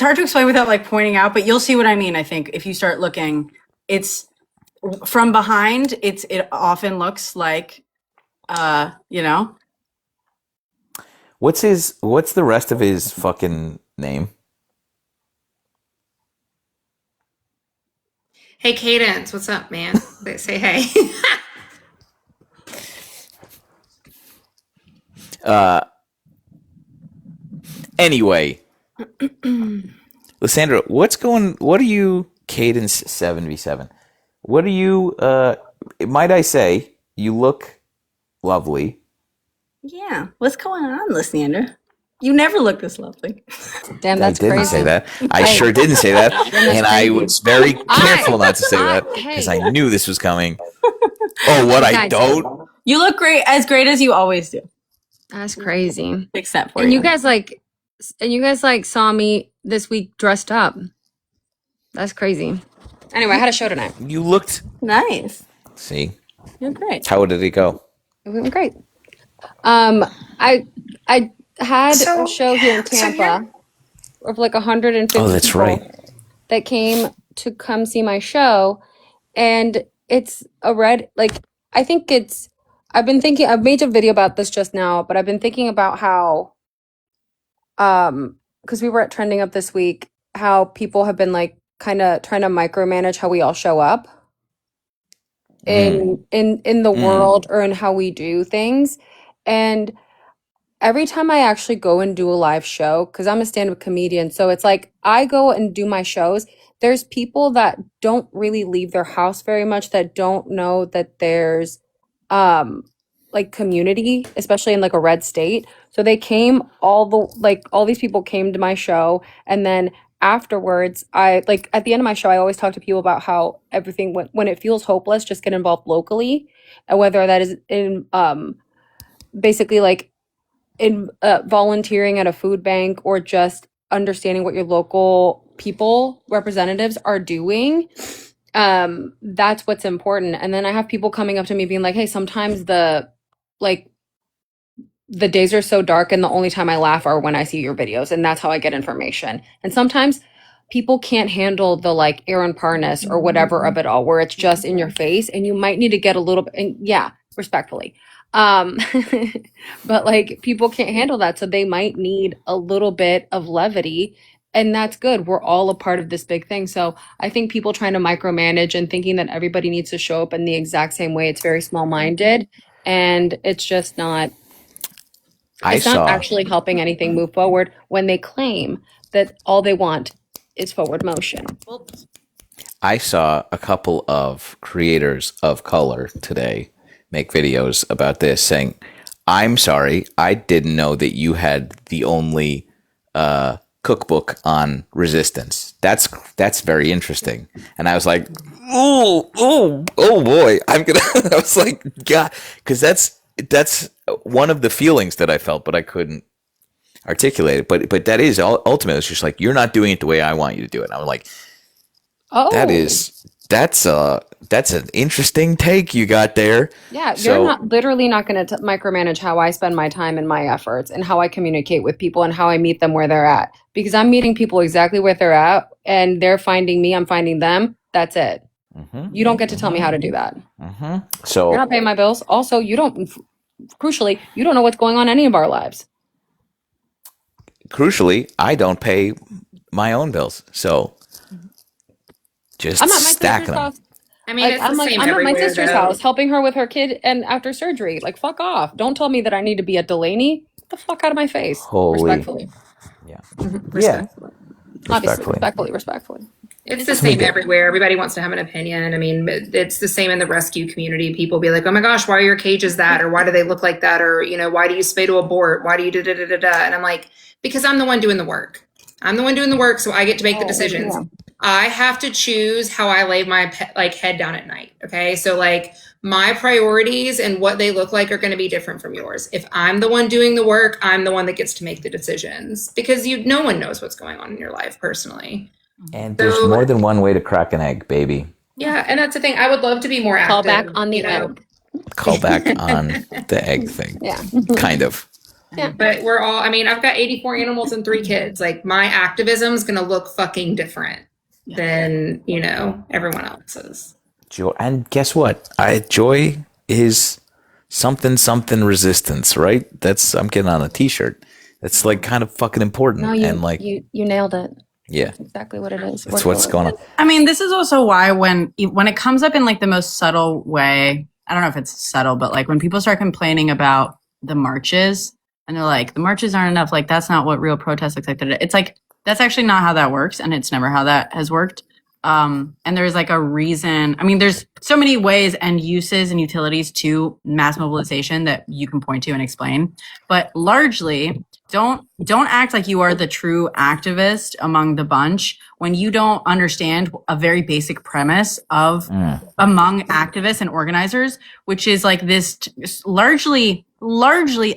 hard to explain without pointing out, but you'll see what I mean. I think if you start looking, it's from behind. It often looks like, What's the rest of his fucking name? Hey, Cadence, what's up, man? Say hey. Anyway, Lysandra, what are you, Cadence 7v7? What are you, might I say, you look lovely. Yeah. What's going on, Lysandra? You never look this lovely. Damn, that's crazy. I didn't say that. I sure didn't say that. And I was very careful not to say that because I knew this was coming. Oh, what I don't? You look great as you always do. That's crazy. Except for you. And you guys saw me this week dressed up. That's crazy. Anyway, I had a show tonight. You looked nice. See? You're great. How did it go? It went great. I had a show here in Tampa of 150 that's people right. that came to come see my show, and it's I've made a video about this just now, but I've been thinking about how because we were at Trending Up this week, how people have been kind of trying to micromanage how we all show up in the world or in how we do things. And every time I actually go and do a live show, because I'm a stand-up comedian, so it's I go and do my shows, there's people that don't really leave their house very much, that don't know that there's like community, especially in like a red state. So they came all these people came to my show, and then afterwards I like at the end of my show I always talk to people about how everything when it feels hopeless, just get involved locally, and whether that is in basically like in volunteering at a food bank or just understanding what your local people representatives are doing. That's what's important. And then I have people coming up to me being like, hey, sometimes like the days are so dark and the only time I laugh are when I see your videos, and that's how I get information. And sometimes people can't handle the like Aaron Parnas or whatever of it all, where it's just in your face, and you might need to get a little bit, and yeah, respectfully. Um, but like people can't handle that, so they might need a little bit of levity, and that's good. We're all a part of this big thing. So I think people trying to micromanage and thinking that everybody needs to show up in the exact same way, it's very small-minded, and it's just not it's not actually helping anything move forward when they claim that all they want is forward motion. I saw a couple of creators of color today make videos about this saying, I'm sorry, I didn't know that you had the only cookbook on resistance. That's very interesting. And I was like, oh boy, I'm gonna I was like, God, because that's one of the feelings that I felt, but I couldn't articulate it. But that is ultimately, it's just like, you're not doing it the way I want you to do it. And I'm like, Oh, that's an interesting take you got there. yeah, So you're not literally not going to micromanage how I spend my time and my efforts and how I communicate with people and how I meet them where they're at, because I'm meeting people exactly where they're at, and they're finding me, I'm finding them. That's it. You don't get to tell me how to do that. You're so not paying my bills. Also, crucially, you don't know what's going on in any of our lives. crucially, I don't pay my own bills. So just I'm at my stacking sister's them. house. I mean, Like it's I'm the like same I'm at my everywhere, sister's though. house helping her with her kid and after surgery. Like fuck off. Don't tell me that I need to be at Delaney. Get the fuck out of my face. Holy, Respectfully. yeah, Respectfully. Obviously, respectfully. respectfully. It's the same everywhere. Everybody wants to have an opinion. I mean, it's the same in the rescue community. People be like, "Oh my gosh, why are your cages that?" Or "Why do they look like that?" Or "Why do you spay to abort? Why do you da da da da da?" And I'm like, because I'm the one doing the work. I'm the one doing the work, so I get to make the decisions. Yeah. I have to choose how I lay my head down at night. Okay, so like my priorities and what they look like are going to be different from yours. If I'm the one doing the work, I'm the one that gets to make the decisions, because no one knows what's going on in your life personally. And there's more than one way to crack an egg, baby. Yeah, and that's the thing. I would love to be more active. Call back on the egg. Call back on the egg thing. Yeah. Kind of. Yeah. But we're all, I mean, I've got 84 animals and 3 kids. Like my activism is going to look fucking different than, everyone else's. Joy, and guess what? Joy is something resistance, right? I'm getting on a t-shirt. That's like kind of fucking important. No, and like you nailed it. yeah, That's exactly what it is. that's what's going on. I mean, this is also why when it comes up in like the most subtle way, I don't know if it's subtle, but like when people start complaining about the marches and they're like, the marches aren't enough, like that's not what real protest looks like. It's like, that's actually not how that works, and it's never how that has worked. And there's like a reason. I mean, there's so many ways and uses and utilities to mass mobilization that you can point to and explain, but largely don't act like you are the true activist among the bunch when you don't understand a very basic premise of among activists and organizers, which is like this largely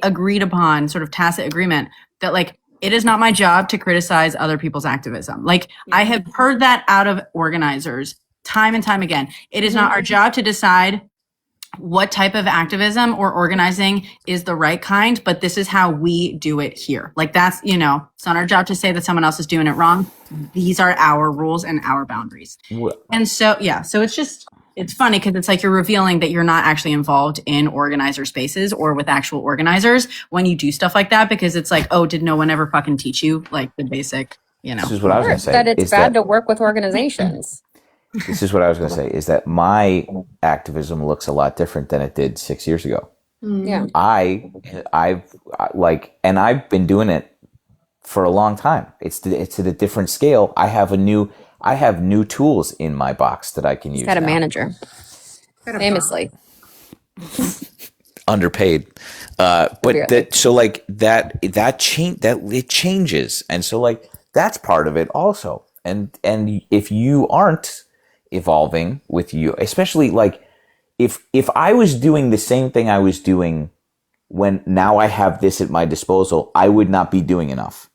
agreed upon sort of tacit agreement that like, it is not my job to criticize other people's activism. Like I have heard that out of organizers time and time again. It is not our job to decide what type of activism or organizing is the right kind, but this is how we do it here. Like that's, it's not our job to say that someone else is doing it wrong. These are our rules and our boundaries. And so, so it's funny because it's like you're revealing that you're not actually involved in organizer spaces or with actual organizers when you do stuff like that, because it's like, oh, did no one ever fucking teach you like the basic, This is what I was going to say. That it's bad to work with organizations. This is what I was going to say, is that my activism looks a lot different than it did 6 years ago. Yeah. I've been doing it for a long time. It's at a different scale. I have new tools in my box that I can use. Got a now. manager. Famously. underpaid. But that, so like that it changes. And so like, that's part of it also. And if you aren't evolving with you, especially like if I was doing the same thing I was doing when now I have this at my disposal, I would not be doing enough.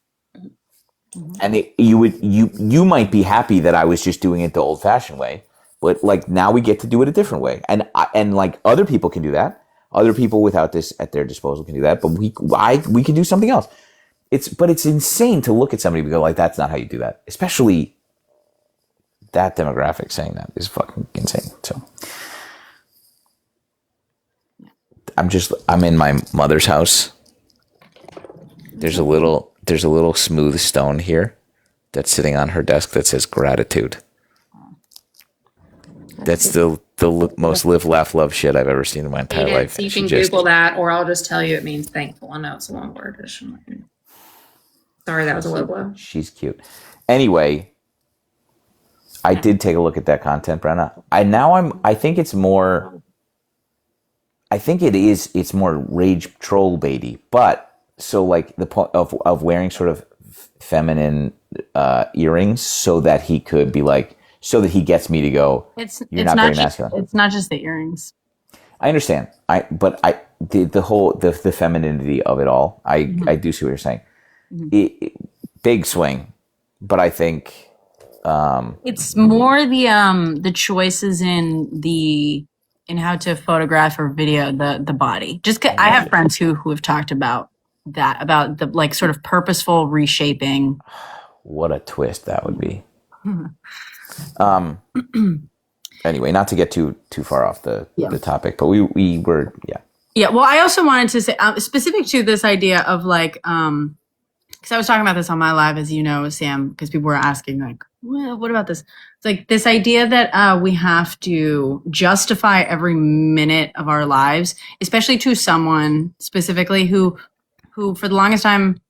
And you might be happy that I was just doing it the old fashioned way, but like now we get to do it a different way. And like other people can do that. Other people without this at their disposal can do that, but we can do something else. But it's insane to look at somebody and go like, that's not how you do that. Especially that demographic saying that is fucking insane. So I'm in my mother's house. There's a little smooth stone here that's sitting on her desk that says gratitude. That's the most live, laugh, love shit I've ever seen in my entire life. So you can Google that, or I'll just tell you it means thankful. I know it's a long word. Sorry, that was a low blow. She's cute. Anyway, I did take a look at that content, Brenna. I think it's more rage troll baity, but so like the point of wearing sort of feminine earrings so that he could be like, so that he gets me to go, you're not very masculine. It's not just the earrings. I understand. The whole femininity of it all. I do see what you're saying. Big swing, but I think it's more the choices in how to photograph or video the body. Just I have friends who have talked about that, about the like sort of purposeful reshaping. What a twist that would be. Anyway, not to get too far off the topic, but we were well, I also wanted to say specific to this idea of like because I was talking about this on my live, as you know, Sam, because people were asking like, well, what about this? It's like this idea that we have to justify every minute of our lives, especially to someone specifically who for the longest time,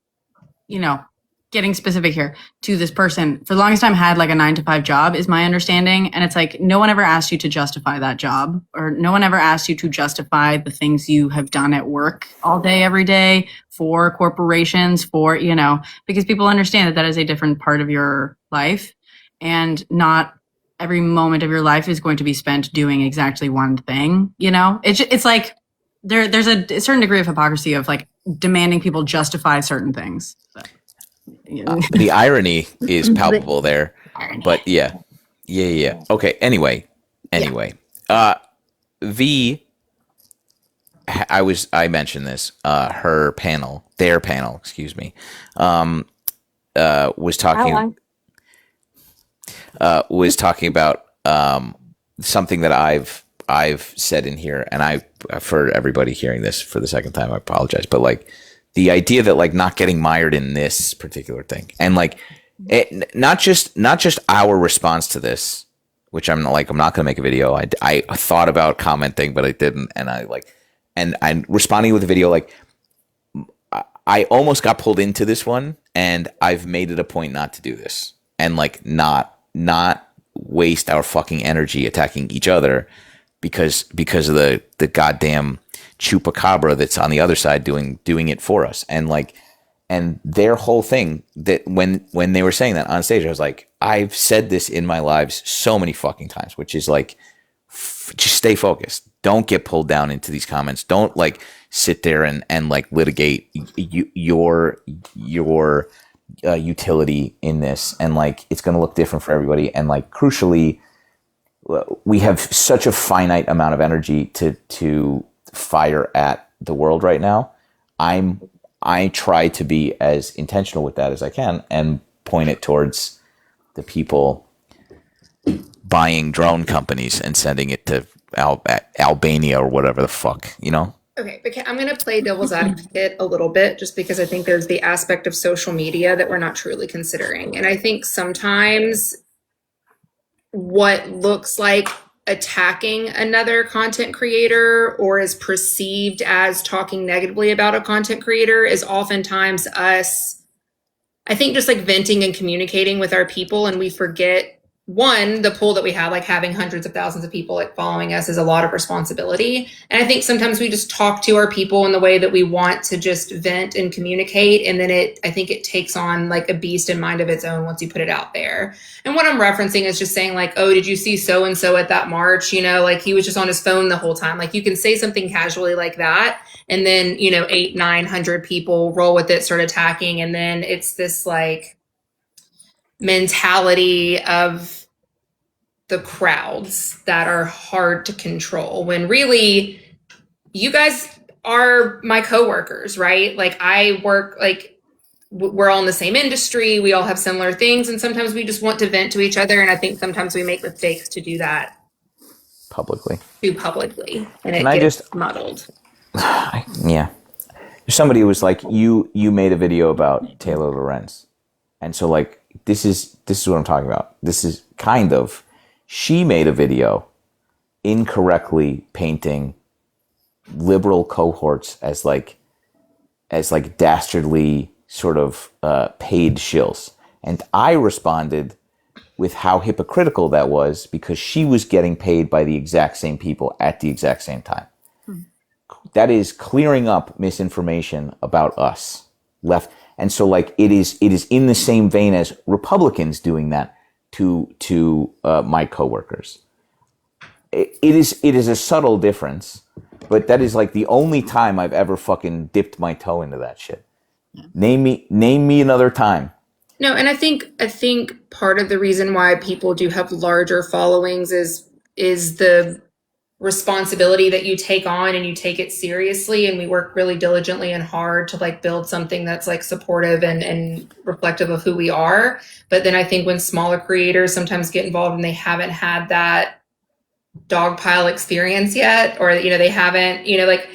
getting specific here, to this person for the longest time had like a 9-to-5 job, is my understanding. And it's like, no one ever asked you to justify that job, or no one ever asked you to justify the things you have done at work all day, every day, for corporations, because people understand that is a different part of your life, and not every moment of your life is going to be spent doing exactly one thing. It's like there's a certain degree of hypocrisy of like demanding people justify certain things. The irony is palpable there, but yeah. Okay. Anyway, I mentioned this. Their panel, excuse me, was talking about something that I've said in here, and for everybody hearing this for the second time, I apologize, but like the idea that like not getting mired in this particular thing, and like not just our response to this, which I'm not going to make a video. I thought about commenting, but I didn't, and I'm responding with a video. Like I almost got pulled into this one, and I've made it a point not to do this, and like not waste our fucking energy attacking each other because of the goddamn chupacabra that's on the other side doing it for us. And their whole thing, that when they were saying that on stage, I was like, I've said this in my lives so many fucking times, which is like, just stay focused. Don't get pulled down into these comments. Don't like sit there and like litigate your utility in this. And like, it's going to look different for everybody. And like, crucially, we have such a finite amount of energy to fire at the world right now. I try to be as intentional with that as I can and point it towards the people buying drone companies and sending it to Albania or whatever the fuck, Okay, but I'm going to play devil's advocate a little bit, just because I think there's the aspect of social media that we're not truly considering. And I think sometimes what looks like attacking another content creator or is perceived as talking negatively about a content creator is oftentimes us, I think, just like venting and communicating with our people, and we forget one, the pool that we have, like having hundreds of thousands of people like following us is a lot of responsibility. And I think sometimes we just talk to our people in the way that we want to just vent and communicate. And then I think it takes on like a beast in mind of its own once you put it out there. And what I'm referencing is just saying like, oh, did you see so-and-so at that march? You know, like he was just on his phone the whole time. Like you can say something casually like that. And then, you know, 800-900 people roll with it, start attacking. And then it's this like mentality of the crowds that are hard to control when really you guys are my coworkers, right? Like I work, like we're all in the same industry. We all have similar things. And sometimes we just want to vent to each other. And I think sometimes we make mistakes to do that publicly. too publicly. And it Can I gets just muddled. Yeah. Somebody was like, you made a video about Taylor Lorenz. And so like this is what I'm talking about. This is kind of, she made a video incorrectly painting liberal cohorts as like dastardly sort of paid shills. And I responded with how hypocritical that was because she was getting paid by the exact same people at the exact same time. That is clearing up misinformation about us left. And so like it is in the same vein as Republicans doing that to my coworkers. It is a subtle difference, but that is like the only time I've ever fucking dipped my toe into that shit. Yeah. Name me another time. No, and I think part of the reason why people do have larger followings is the responsibility that you take on and you take it seriously. And we work really diligently and hard to like build something that's like supportive and reflective of who we are. But then I think when smaller creators sometimes get involved and they haven't had that dogpile experience yet, or, you know, they haven't, you know, like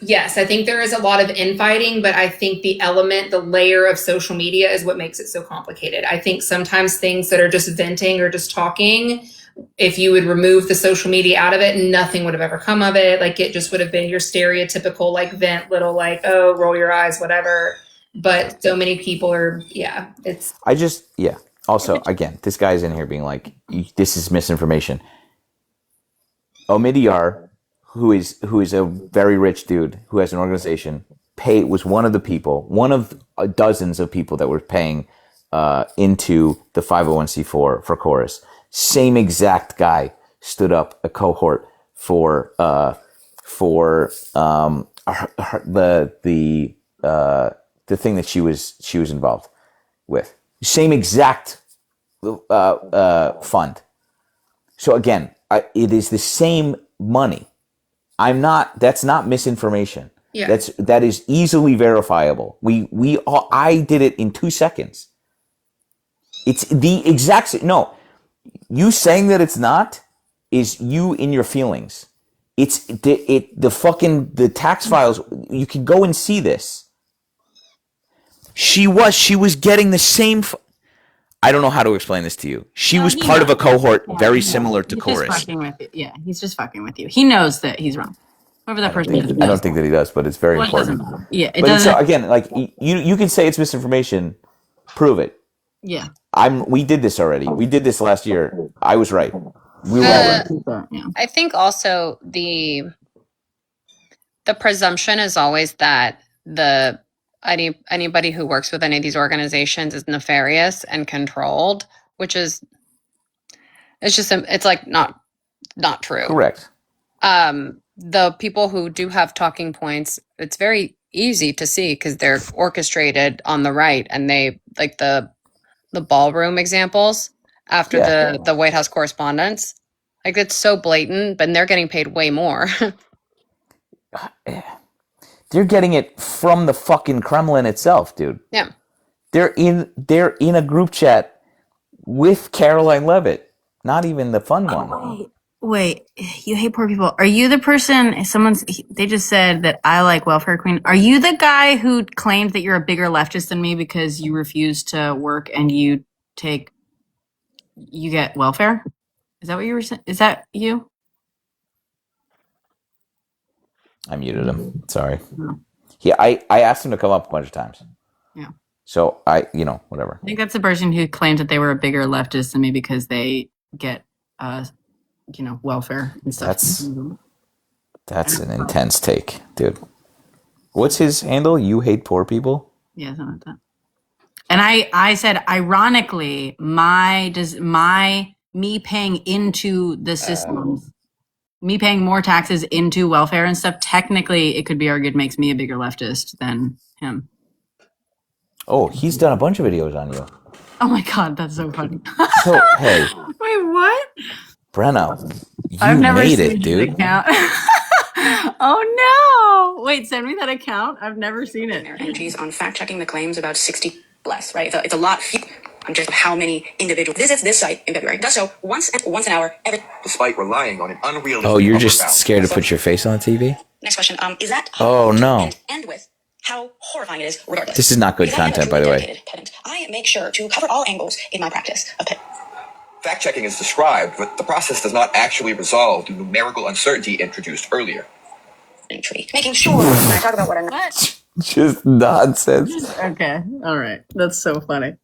yes, I think there is a lot of infighting, but I think the layer of social media is what makes it so complicated. I think sometimes things that are just venting or just talking, if you would remove the social media out of it, nothing would have ever come of it. Like it just would have been your stereotypical, like vent little, like, oh, roll your eyes, whatever. But so many people are, Also, again, this guy's in here being like, this is misinformation. Omidyar, who is a very rich dude who has an organization, was one of dozens of people that were paying into the 501c4 for Chorus. Same exact guy stood up a cohort for the thing that she was involved with. Same exact fund. So again, it is the same money. That's not misinformation. Yeah. That is easily verifiable. I did it in 2 seconds. It's the exact no. You saying that it's not is you in your feelings. It's the tax files. You can go and see this. She was getting the same. I don't know how to explain this to you. She was part of a cohort very similar to Chorus. He's just fucking with you. He knows that he's wrong. Whoever that person is. I don't think that he does, but it's very important. Yeah, it doesn't. So again, like you can say it's misinformation. Prove it. Yeah. We did this already. We did this last year. I was right. We were all right. Yeah. I think also the presumption is always that anybody who works with any of these organizations is nefarious and controlled, which is it's like not true. Correct. The people who do have talking points, it's very easy to see because they're orchestrated on the right, and they like the ballroom examples after the White House correspondence. Like it's so blatant, but they're getting paid way more. They're getting it from the fucking Kremlin itself, dude. Yeah. They're in a group chat with Caroline Levitt, not even the fun one. Wait, you hate poor people. Are you the person, they just said that I like welfare queen. Are you the guy who claimed that you're a bigger leftist than me because you refuse to work and you get welfare? Is that what you were saying? Is that you? I muted him. Sorry. I asked him to come up a bunch of times. Yeah. So whatever. I think that's the person who claims that they were a bigger leftist than me because they get, welfare and stuff. That's an intense take, dude. What's his handle? You hate poor people? Yeah, something like that. And I said, ironically, me paying into the systems, me paying more taxes into welfare and stuff, technically it could be argued makes me a bigger leftist than him. Oh, he's done a bunch of videos on you. Oh my God, that's so funny. So, hey. Wait, what? Brenna, I've never made seen it, dude. Account. Oh no! Wait, send me that account. I've never seen it. Their energies on fact-checking the claims about 60 less, right? It's a lot on just how many individuals visits this site in February. Does so once an hour every. Despite relying on an unrealistic. Oh, you're just scared to put your face on the TV? Next question. Is that? Oh no. End with how horrifying it is, regardless. This is not good content, by the way. I make sure to cover all angles in my practice of fact-checking is described, but the process does not actually resolve the numerical uncertainty introduced earlier. Making sure when I talk about what I'm just nonsense. Okay, all right, that's so funny.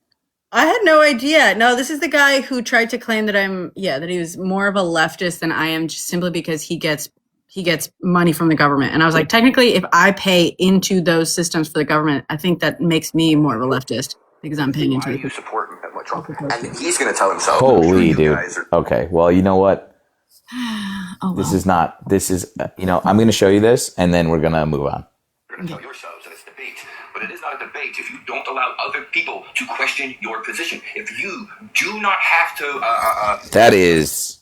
I had no idea. No, this is the guy who tried to claim that that he was more of a leftist than I am, just simply because he gets money from the government. And I was like, technically, if I pay into those systems for the government, I think that makes me more of a leftist because I'm paying into it. You support Trump, and he's going to tell himself. Holy dude. Okay, well, you know what? This is I'm going to show you this, and then we're going to move on. You're going to tell yourselves that it's a debate, but it is not a debate if you don't allow other people to question your position. If you do not have to... that is...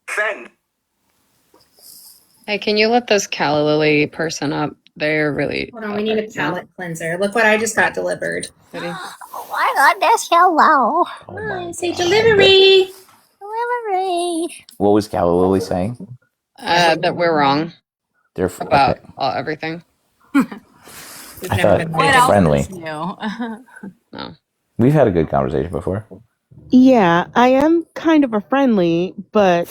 defend. Hey, can you let this calla lily person up? They're really... Hold on, we need a palate cleanser. Look what I just got delivered. Oh my goodness, hello. Oh, say delivery. Delivery. What was Calla Lily saying? That we're wrong They're about everything. I thought friendly. No. We've had a good conversation before. Yeah, I am kind of a friendly, but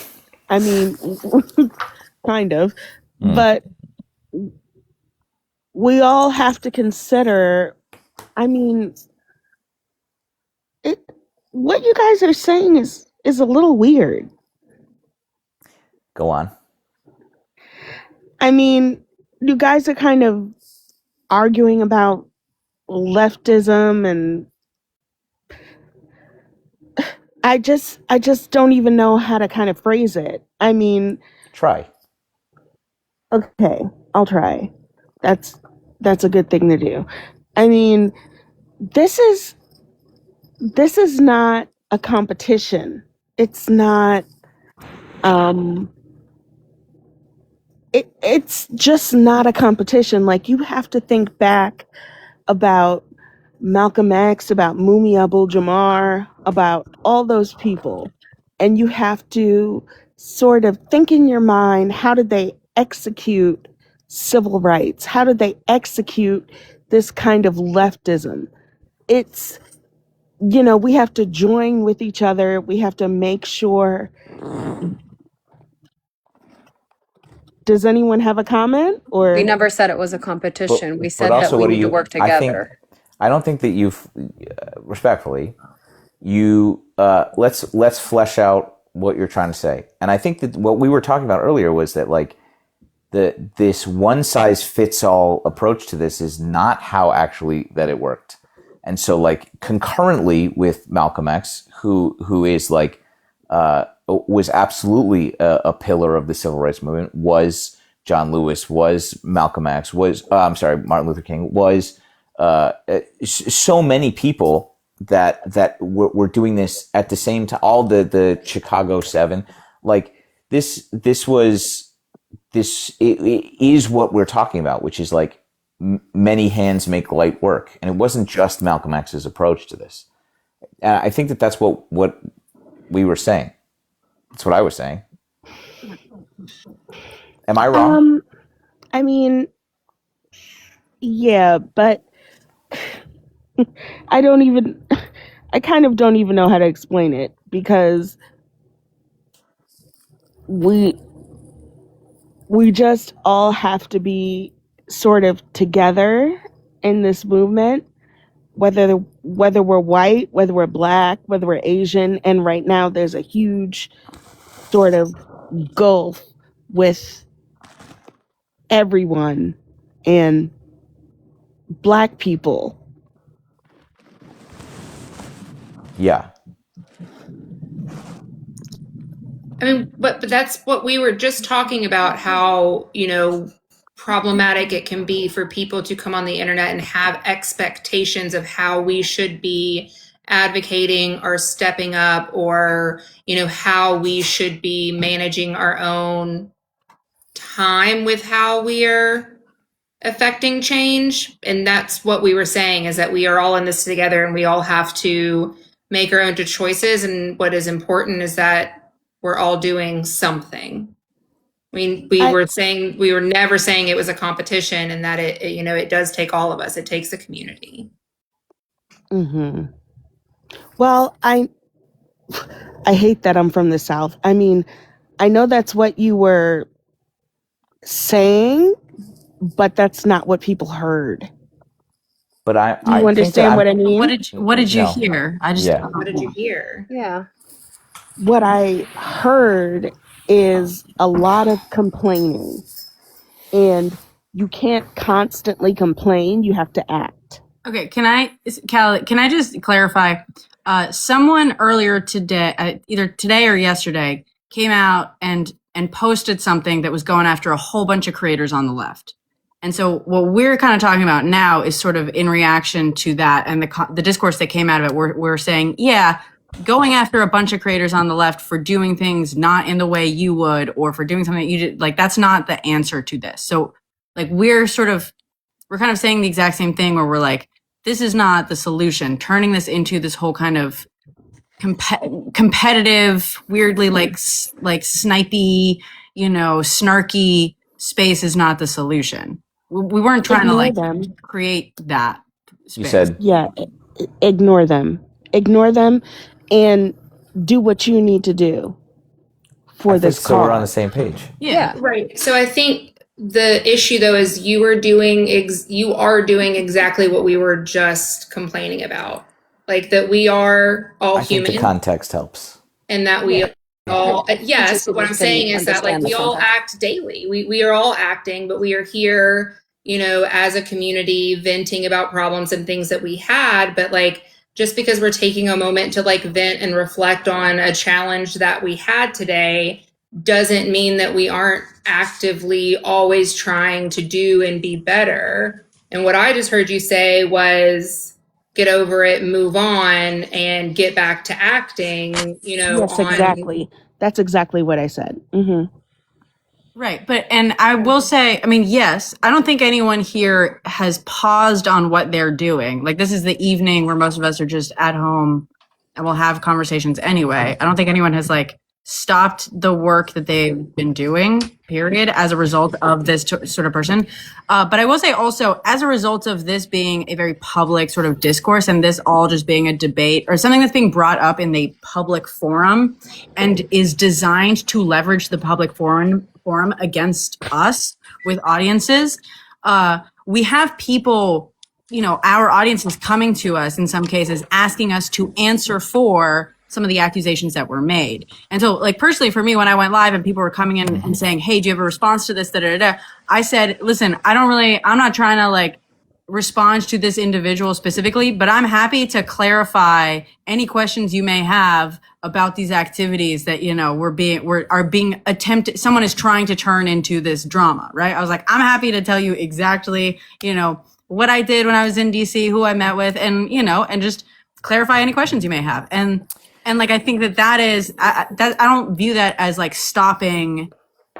I mean, kind of. But we all have to consider, I mean, what you guys are saying is a little weird. Go on. I mean, you guys are kind of arguing about leftism, and I just don't even know how to kind of phrase it. I mean, try. Okay, I'll try. That's a good thing to do. I mean, this is not a competition. It's not it's just not a competition. Like, you have to think back about Malcolm X, about Mumi Abdul-Jabbar, about all those people. And you have to sort of think in your mind, how did they execute civil rights? How did they execute this kind of leftism? It's, we have to join with each other. We have to make sure. Does anyone have a comment? Or we never said it was a competition. We said that we need to work together. I don't think that you've respectfully, let's flesh out what you're trying to say. And I think that what we were talking about earlier was that, like, this one size fits all approach to this is not how actually that it worked. And so, like, concurrently with Malcolm X, who is like, was absolutely a pillar of the civil rights movement, was John Lewis, was Malcolm X, was Martin Luther King, was so many people that were doing this at the same time. All the Chicago 7, like this is what we're talking about, which is like many hands make light work, and it wasn't just Malcolm X's approach to this. And I think that that's what we were saying. That's what I was saying. Am I wrong? I mean, yeah, but I kind of don't even know how to explain it, because we just all have to be sort of together in this movement. whether we're white, whether we're black, whether we're Asian, and right now there's a huge sort of gulf with everyone and black people. Yeah. I mean, but that's what we were just talking about, how, problematic it can be for people to come on the internet and have expectations of how we should be advocating or stepping up, or, how we should be managing our own time with how we are affecting change. And that's what we were saying, is that we are all in this together and we all have to make our own choices. And what is important is that we're all doing something. I mean, we were never saying it was a competition, and that it does take all of us. It takes a community. Mm-hmm. Well, I hate that I'm from the South. I mean, I know that's what you were saying, but that's not what people heard. But Do you understand what I mean? What did you hear? What did you hear? Yeah. What I heard is a lot of complaining, and you can't constantly complain. You have to act. Okay, can I just clarify? Someone earlier today, either today or yesterday, came out and posted something that was going after a whole bunch of creators on the left. And so what we're kind of talking about now is sort of in reaction to that and the discourse that came out of it. We're saying, yeah, going after a bunch of creators on the left for doing things not in the way you would, or for doing something that you did, like, that's not the answer to this. So like we're kind of saying the exact same thing, where we're like, this is not the solution. Turning this into this whole kind of competitive, weirdly like snipey, snarky space is not the solution. We weren't trying to create that space. You said, yeah, ignore them, and do what you need to do for this cause. So we're on the same page. Yeah, right. So I think the issue, though, is you are doing exactly what we were just complaining about, like that we are all human. I think the context helps, and that we all yes. But what I'm saying is that, like, we all act daily. We are all acting, but we are here, as a community, venting about problems and things that we had. But like, just because we're taking a moment to like vent and reflect on a challenge that we had today doesn't mean that we aren't actively always trying to do and be better. And what I just heard you say was, get over it, move on, and get back to acting, Yes, exactly. That's exactly what I said. Mm-hmm. Right. And I will say, I mean, yes, I don't think anyone here has paused on what they're doing. Like, this is the evening where most of us are just at home and we'll have conversations anyway. I don't think anyone has like stopped the work that they've been doing, period, as a result of this sort of person. But I will say also, as a result of this being a very public sort of discourse, and this all just being a debate or something that's being brought up in the public forum and is designed to leverage the public forum against us with audiences, we have people, our audiences coming to us in some cases, asking us to answer for some of the accusations that were made. And so, like, personally for me, when I went live and people were coming in and saying, hey, do you have a response to this? I said, listen, I'm not trying to like respond to this individual specifically, but I'm happy to clarify any questions you may have about these activities that, are being attempted. Someone is trying to turn into this drama, right? I was like, I'm happy to tell you exactly, what I did when I was in DC, who I met with, and, and just clarify any questions you may have. And like, I think that is, I don't view that as like stopping,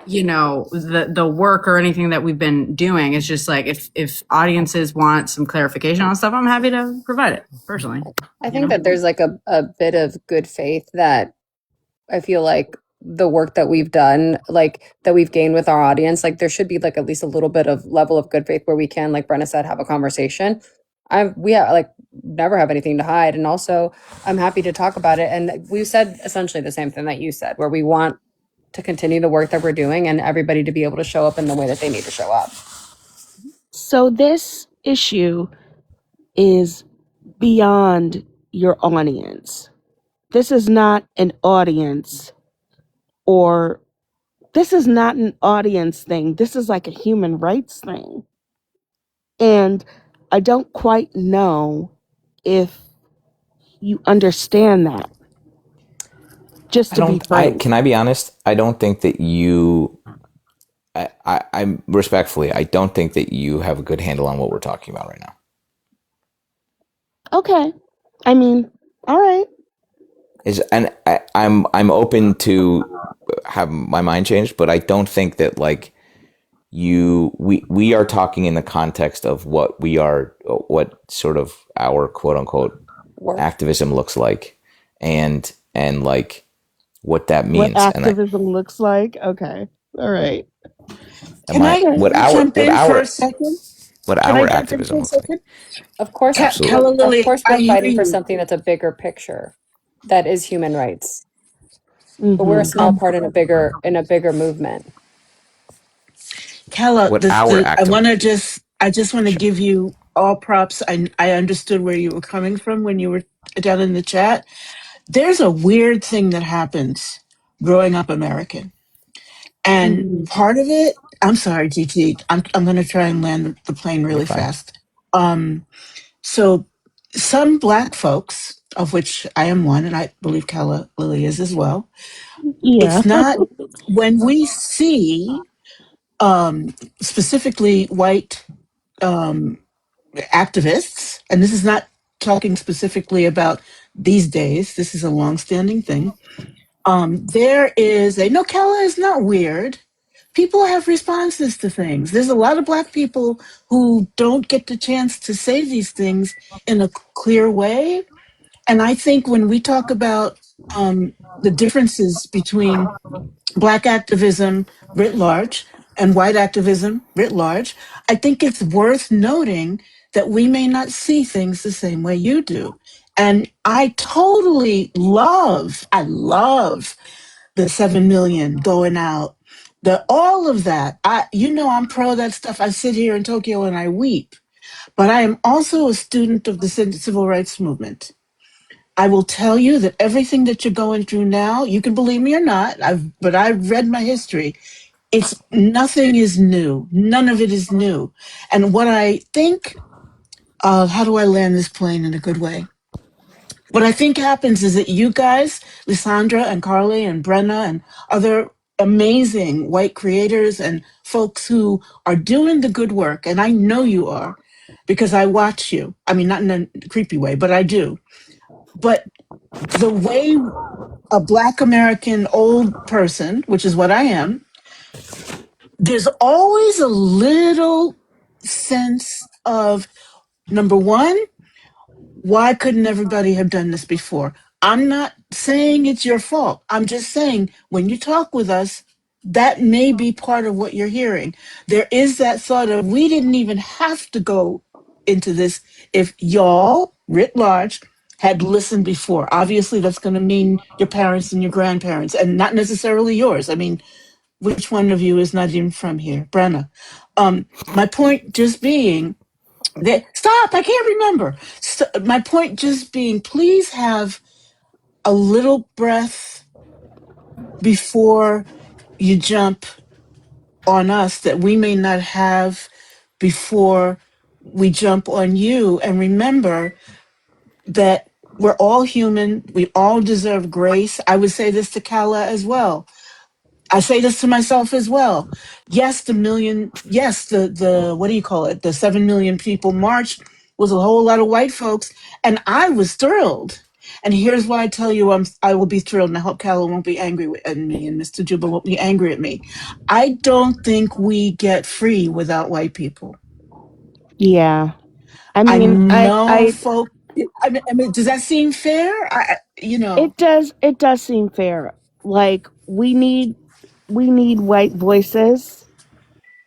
the work or anything that we've been doing. It's just like, if audiences want some clarification on stuff, I'm happy to provide it personally. I think that there's like a bit of good faith that I feel like the work that we've done, like that we've gained with our audience, like there should be like at least a little bit of level of good faith where we can, like Brenna said, have a conversation. We have like never have anything to hide. And also I'm happy to talk about it. And we've said essentially the same thing that you said, where we want to continue the work that we're doing and everybody to be able to show up in the way that they need to show up. So this issue is beyond your audience. This is not an audience or this is not an audience thing. This is like a human rights thing. And I don't quite know if you understand that. Just to be frank. Can I be honest? I don't think that you. I'm respectfully. I don't think that you have a good handle on what we're talking about right now. Okay. I mean, all right. I'm open to have my mind changed, but I don't think that like we are talking in the context of what sort of our quote unquote activism looks like, and like what that means. What activism looks like. Okay. All right. Can I jump in for a second? What Can our I jump in activism for a looks like. second? Of course, Calla Lily, of course, I we're hear fighting for you. something that's a bigger picture, that is human rights. Mm-hmm. But we're a small part in a bigger movement. Calla, I just want to Sure. give you all props. I understood where you were coming from when you were down in the chat. There's a weird thing that happens growing up American. And part of it, I'm sorry, GT, I'm going to try and land the plane really fast. So some Black folks, of which I am one, and I believe Calla Lily is as well. Yeah. It's not when we see specifically white activists, and this is not talking specifically about these days. This is a longstanding thing. There is no, Calla is not weird. People have responses to things. There's a lot of Black people who don't get the chance to say these things in a clear way. And I think when we talk about the differences between Black activism writ large and white activism writ large, I think it's worth noting that we may not see things the same way you do. And I love the 7 million going out, all of that. I'm pro that stuff. I sit here in Tokyo and I weep, but I am also a student of the civil rights movement. I will tell you that everything that you're going through now, you can believe me or not, but I've read my history. Nothing is new. None of it is new. And what I think, how do I land this plane in a good way? What I think happens is that you guys, Lysandra and Carly and Brenna and other amazing white creators and folks who are doing the good work, and I know you are because I watch you. I mean, not in a creepy way, but I do. But the way a Black American old person, which is what I am, there's always a little sense of, number one, why couldn't everybody have done this before? I'm not saying it's your fault. I'm just saying when you talk with us, that may be part of what you're hearing. There is that thought of, we didn't even have to go into this if y'all, writ large, had listened before. Obviously, that's going to mean your parents and your grandparents, and not necessarily yours. I mean, which one of you is not even from here? Brenna. My point just being, stop, I can't remember. My point just being, please have a little breath before you jump on us that we may not have before we jump on you. And remember that we're all human. We all deserve grace. I would say this to Calla as well. I say this to myself as well. Yes, the what do you call it? The 7 million people march was a whole lot of white folks, and I was thrilled. And here's why I tell you I will be thrilled, and I hope Calla won't be angry at me, and Mr. Juba won't be angry at me. I don't think we get free without white people. Yeah. I mean, I folks. I mean, does that seem fair? It does. It does seem fair. Like we need white voices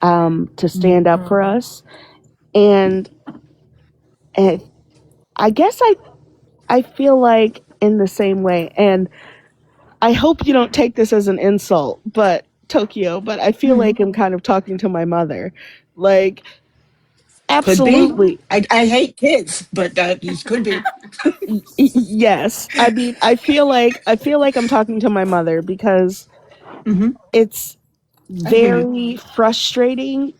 to stand up for us, and I guess I feel like in the same way, and I hope you don't take this as an insult, but Tokyo, but I feel like I'm kind of talking to my mother. Like Could be. Absolutely. I hate kids, but it could be. Yes. I mean, I feel like I'm talking to my mother because Hmm. it's I hear you. very frustrating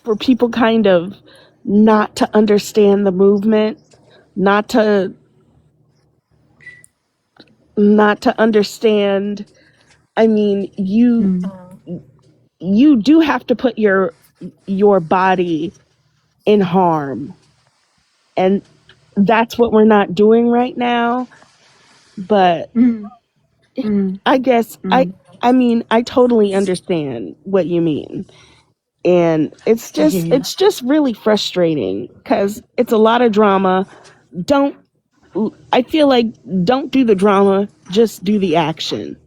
for people kind of not to understand the movement, not to understand. I mean, Mm, you do have to put your body in harm, and that's what we're not doing right now. But mm, mm, I guess mm. I mean, I totally understand what you mean. And I hear you. it's just really frustrating cuz it's a lot of drama. Don't I feel like don't do the drama, just do the action.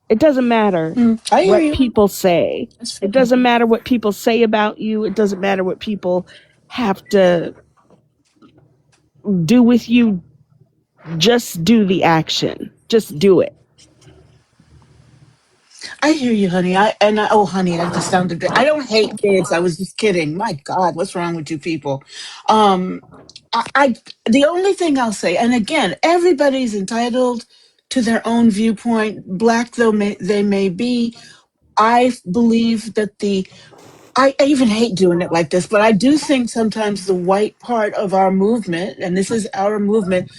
It doesn't matter I hear what you. people say. That's It fair. doesn't matter what people say about you. It doesn't matter what people have to do with you. Just do the action. Just do it. I hear you, honey. Oh, honey, that just sounded good. I don't hate kids. I was just kidding. My God, what's wrong with you people? Um, I the only thing I'll say, and again, everybody's entitled to their own viewpoint, black though they may be. I believe that I even hate doing it like this, but I do think sometimes the white part of our movement, and this is our movement,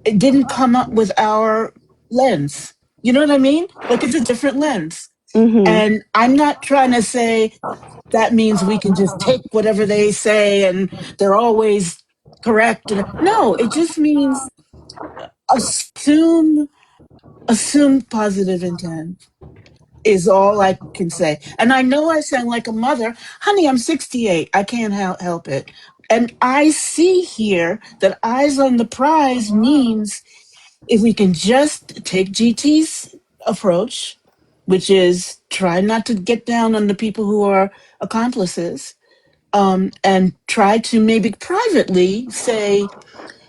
it didn't come up with our lens. You know what I mean? Like it's a different lens. Mhm. And I'm not trying to say that means we can just take whatever they say and they're always correct. No, it just means assume positive intent is all I can say. And I know I sound like a mother. Honey, I'm 68. I can't help it. And I see here that eyes on the prize means if we can just take GT's approach, which is try not to get down on the people who are accomplices, and try to maybe privately say,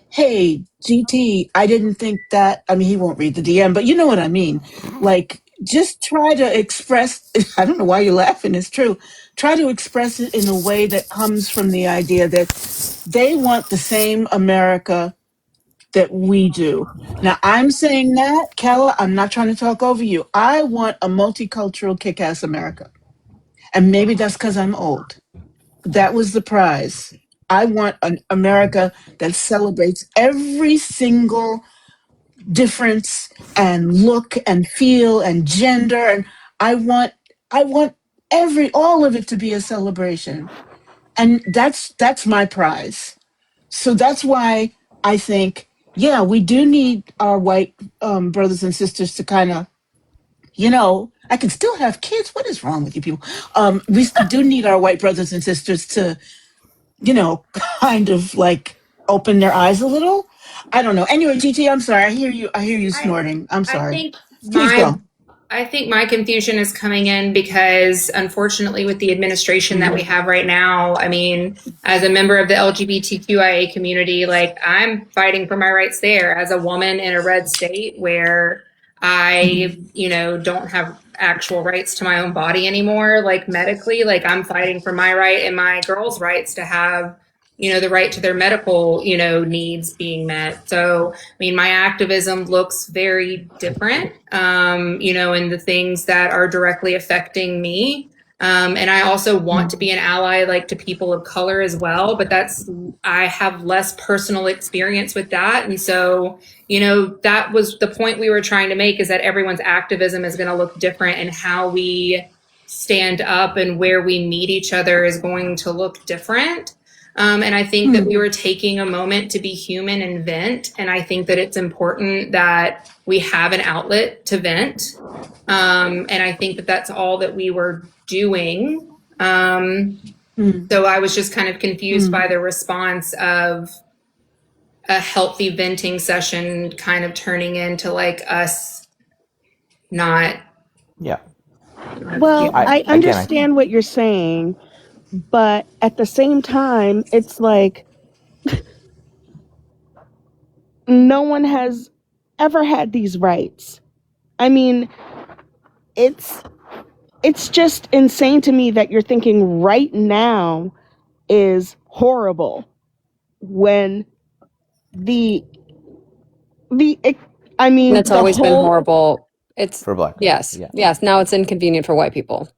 hey, GT, I didn't think that. I mean, he won't read the DM, but you know what I mean. Like, just try to express, I don't know why you're laughing, it's true. Try to express it in a way that comes from the idea that they want the same America that we do. Now, I'm saying that, Kella, I'm not trying to talk over you. I want a multicultural kick ass America. And maybe that's because I'm old. That was the prize. I want an America that celebrates every single difference and look and feel and gender. And I want all of it to be a celebration. And that's my prize. So that's why I think, yeah, we do need our white brothers and sisters to kind of, I can still have kids. What is wrong with you people? We do need our white brothers and sisters to, kind of like open their eyes a little. I don't know. Anyway, GT, I'm sorry. I hear you. I hear you I snorting. I'm I sorry. think Please my go. I think my confusion is coming in because, unfortunately, with the administration that we have right now, I mean, as a member of the LGBTQIA community, like I'm fighting for my rights there as a woman in a red state where I, don't have actual rights to my own body anymore, like medically, like I'm fighting for my right and my girls' rights to have, the right to their medical, needs being met. So, I mean, my activism looks very different, in the things that are directly affecting me. And I also want to be an ally, like to people of color as well, but I have less personal experience with that. And so, that was the point we were trying to make, is that everyone's activism is going to look different, and how we stand up and where we meet each other is going to look different. And I think that we were taking a moment to be human and vent. And I think that it's important that we have an outlet to vent. And I think that that's all that we were doing. So I was just kind of confused by the response of a healthy venting session kind of turning into like us not. Yeah. Well, I Again, understand what you're saying, but at the same time, it's like no one has ever had these rights. I mean, it's it's just insane to me that you're thinking right now is horrible when the I And mean it's the always been whole horrible. It's For black people. yes, Yeah. yes. Now it's inconvenient for white people,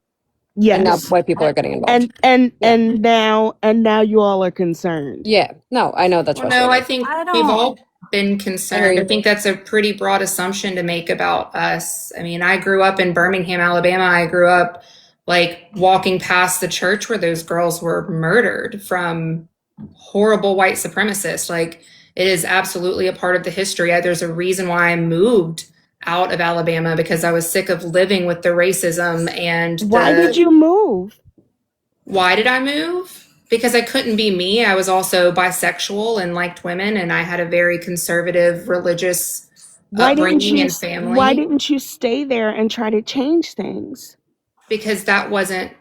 and now yes white people are getting involved. Yeah, and now you all are concerned. yeah. No, I know that's Well, no, I frustrating. think I we've don't. all been I hear concerned. I you. think that's a pretty broad assumption to make about us. I mean, I grew up in Birmingham, Alabama. I grew up like walking past the church where those girls were murdered from horrible white supremacists. Like, it is absolutely a part of the history. There's a reason why I moved out of Alabama because I was sick of living with the racism and Why did you move? why did I move? Because I couldn't be me. I was also bisexual and liked women, and I had a very conservative religious upbringing and Why family didn't you stay there and try to change things? because that wasn't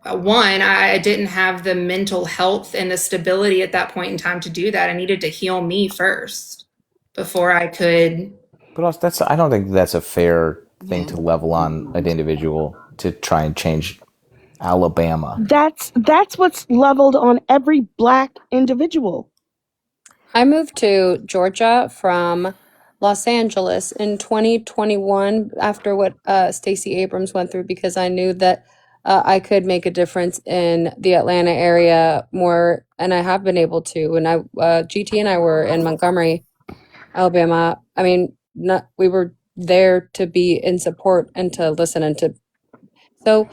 one. I didn't have the mental health and the stability at that point in time to do that. I needed to heal me first before I could. But also, I don't think that's a fair thing to level on an individual to try and change Alabama. That's what's leveled on every black individual. I moved to Georgia from Los Angeles in 2021 after what Stacey Abrams went through because I knew that I could make a difference in the Atlanta area more, and I have been able to. And GT and I were in Montgomery, Alabama. I mean, we were there to be in support and to listen and to. So,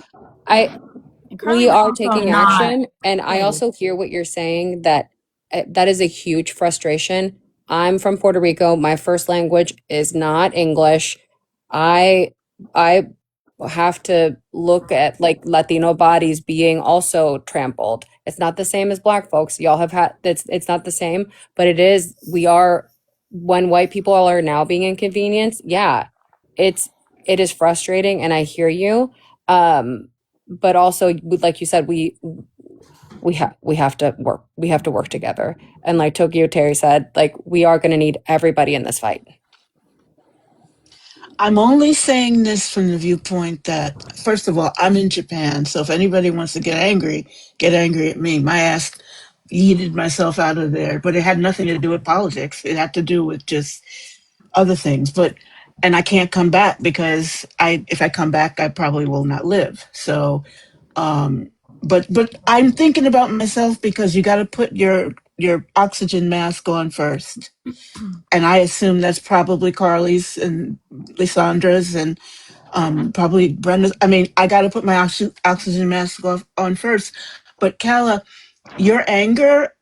I And we Carly's are also taking not. action, and I also hear what you're saying that that is a huge frustration. I'm from Puerto Rico. My first language is not English. I I have to look at like Latino bodies being also trampled. It's not the same as black folks. Y'all have had it's not the same, but it is we are when white people are now being inconvenienced. Yeah. It's it is frustrating and I hear you. But also like you said we have to work together, and like Tokyo Terry said, like we are going to need everybody in this fight. I'm only saying this from the viewpoint that, first of all, I'm in Japan. So if anybody wants to get angry at me. My ass yeeted myself out of there, but it had nothing to do with politics. It had to do with just other things. And I can't come back because if I come back, I probably will not live. So, but I'm thinking about myself because you got to put your oxygen mask on first. And I assume that's probably Carly's and Lysandra's and probably Brenda's. I mean, I got to put my oxygen mask on first. But Kala, your anger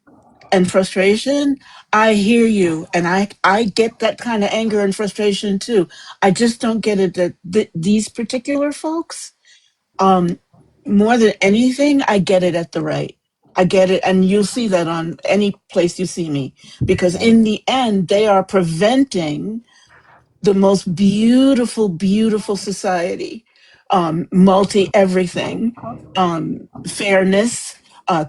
and frustration, I hear you, and I get that kind of anger and frustration too. I just don't get it that these particular folks, um, more than anything, I get it at the right. I get it, and you'll see that on any place you see me, because in the end, they are preventing the most beautiful, beautiful society, multi everything, fairness,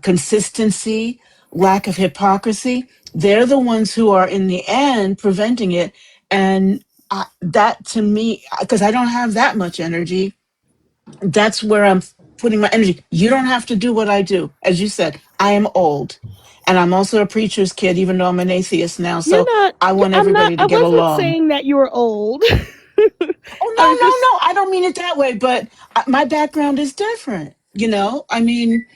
consistency, lack of hypocrisy. They're the ones who are in the end preventing it. And that to me, because I don't have that much energy, that's where I'm putting my energy. You don't have to do what I do. As you said, I am old. And I'm also a preacher's kid, even though I'm an atheist now. You're So not. I want I'm not. everybody to I get wasn't along. saying that you were old. Oh, I was no, no, just. no. I don't mean it that way, but my background is different. I mean,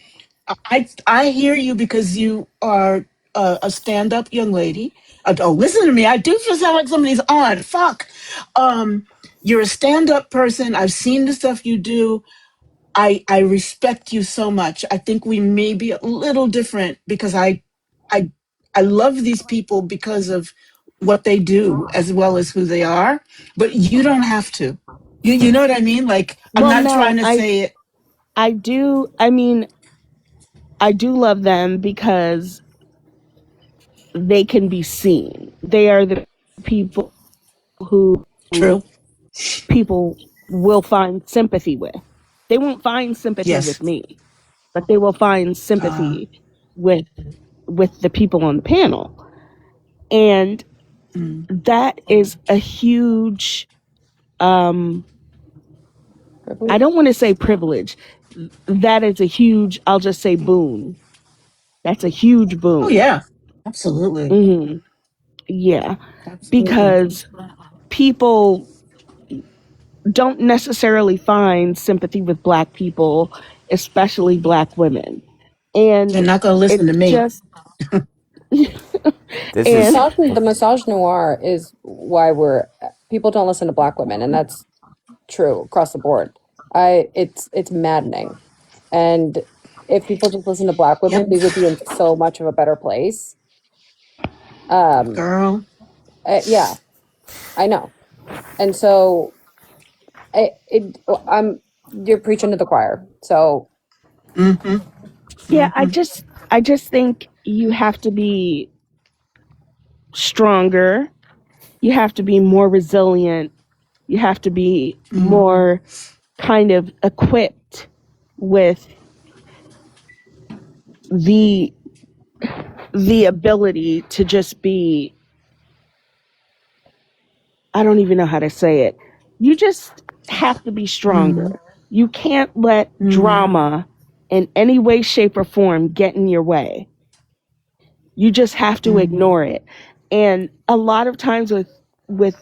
I hear you because you are a stand-up young lady. Oh, listen to me. I do feel sound like somebody's on. Fuck. Um, you're a stand-up person. I've seen the stuff you do. I respect you so much. I think we may be a little different because I I love these people because of what they do as well as who they are. But you don't have to. You know what I mean? Like I'm Well, not no, trying to say it. I do. I mean, I do love them because they can be seen. They are the people who True. people will find sympathy with. They won't find sympathy Yes. with me, but they will find Uh, sympathy with the people on the panel. And mm, that is a huge I don't want to say privilege. That is a huge, I'll just say boon. That's a huge boon. Oh yeah, absolutely. Mm-hmm. Yeah, Absolutely. because people don't necessarily find sympathy with Black people, especially Black women. And They're not going to listen to it's me. just, This is and The massage noir is why people don't listen to Black women, and that's true across the board. It's maddening. And if people just listen to Black women, Yep, we would be in so much of a better place. girl. Yeah, I know. And so I'm you're preaching to the choir. So Mm-hmm. yeah, Mm-hmm. I just think you have to be stronger. You have to be more resilient. You have to be more kind of equipped with the ability to just be, I don't even know how to say it. You just have to be stronger. You can't let drama in any way, shape, or form get in your way. You just have to ignore it. And a lot of times with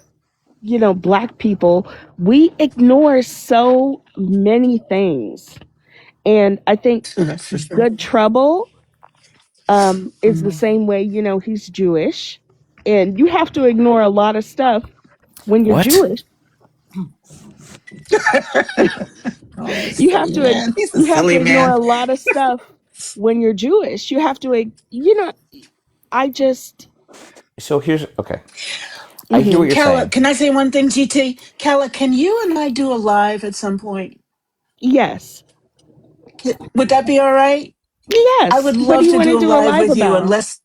Black people, we ignore so many things. And I think That's for sure. Good Trouble is the same way. He's Jewish, and you have to ignore a lot of stuff when you're what? Jewish. Oh, this You have silly to man. He's a you have to silly ignore man. a lot of stuff when you're Jewish. You have to, I just, So here's okay. I hear what mhm. you're Kala, saying. can I say one thing, GT? Kala, can you and I do a live at some point? Yes, Would that be all right? I yes. would What do love you to want to do a do a live live with you, about? unless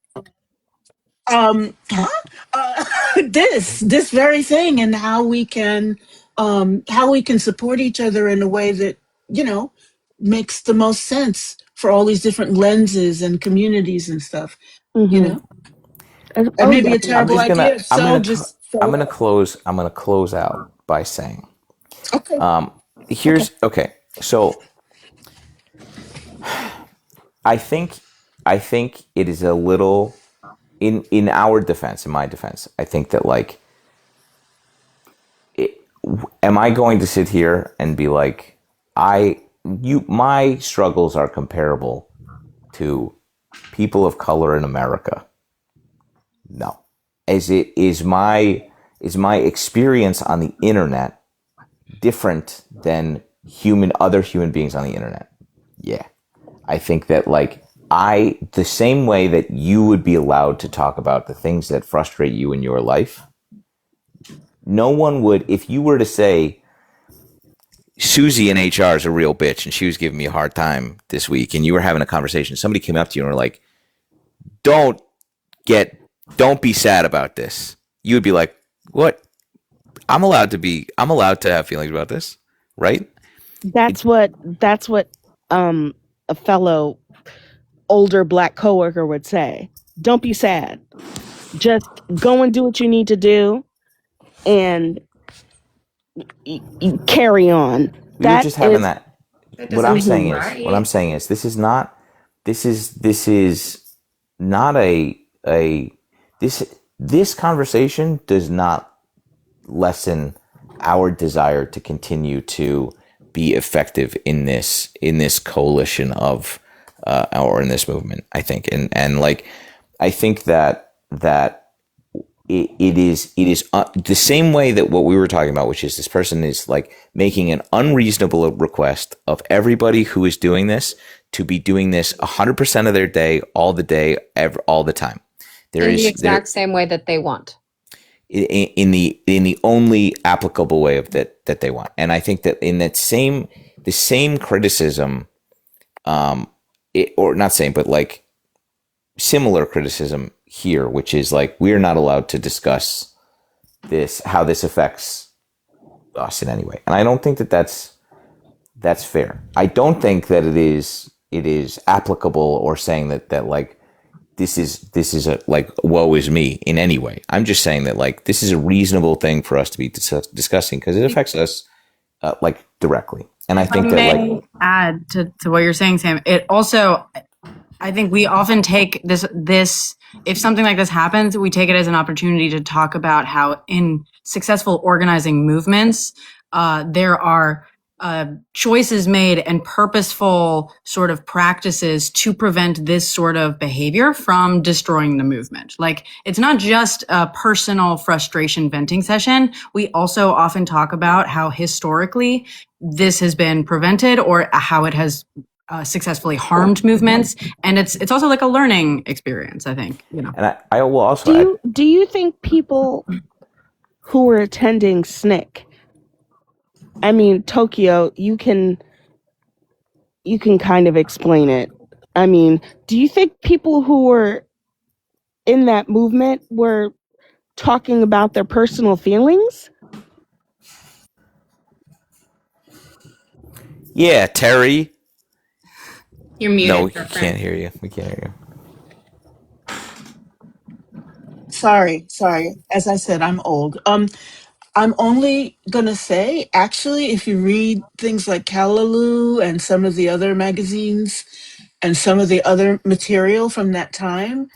huh? This very thing, and how we can support each other in a way that you know makes the most sense for all these different lenses and communities and stuff. You Mm-hmm. know, that Oh, may be a I'm terrible definitely. just gonna idea. So just I'm throw it gonna out. close out by saying, Okay. Okay. here's okay. So I think it is a little in our defense, in my defense. I think that like, am I going to sit here and be like, my struggles are comparable to people of color in America? No. Is my experience on the internet different than other human beings on the internet? Yeah. I think that like the same way that you would be allowed to talk about the things that frustrate you in your life, no one would, if you were to say, Susie in HR is a real bitch and she was giving me a hard time this week, and you were having a conversation, somebody came up to you and were like, don't don't be sad about this. You would be like, what? I'm allowed to have feelings about this, right? That's what a fellow older Black coworker would say. Don't be sad. Just go and do what you need to do, and carry on. We were That just having is, that. That What doesn't I'm make it saying mhm, is, what I'm right. saying is, this is not a this conversation does not lessen our desire to continue to be effective in this coalition of or in this movement. I think, and like, I think that it is the same way that what we were talking about, which is this person is like making an unreasonable request of everybody who is doing this to be doing this 100% of their day, all the time. in the exact same way that they want. In the only applicable way of that they want. And I think that in the same criticism, or not same, but like similar criticism here, which is like, we're not allowed to discuss how this affects us in any way. And I don't think that that's fair. I don't think that it is applicable, or saying that like, this is a like, woe is me in any way. I'm just saying that like, this is a reasonable thing for us to be discussing, because it affects us like directly. And I think I that may add to what you're saying, Sam. It also, I think we often take this if something like this happens, we take it as an opportunity to talk about how in successful organizing movements, there are choices made and purposeful sort of practices to prevent this sort of behavior from destroying the movement. Like, it's not just a personal frustration venting session. We also often talk about how historically this has been prevented or how it has successfully harmed movements, and it's also like a learning experience, I think. And I will also add, Do you think people who were attending SNCC, I mean, Tokyo, you can kind of explain it. I mean, do you think people who were in that movement were talking about their personal feelings? yeah, Terry. You're muted. No, we girlfriend. can't hear you. We can't hear you. Sorry. As I said, I'm old. I'm only gonna say, actually, if you read things like Callaloo and some of the other magazines and some of the other material from that time,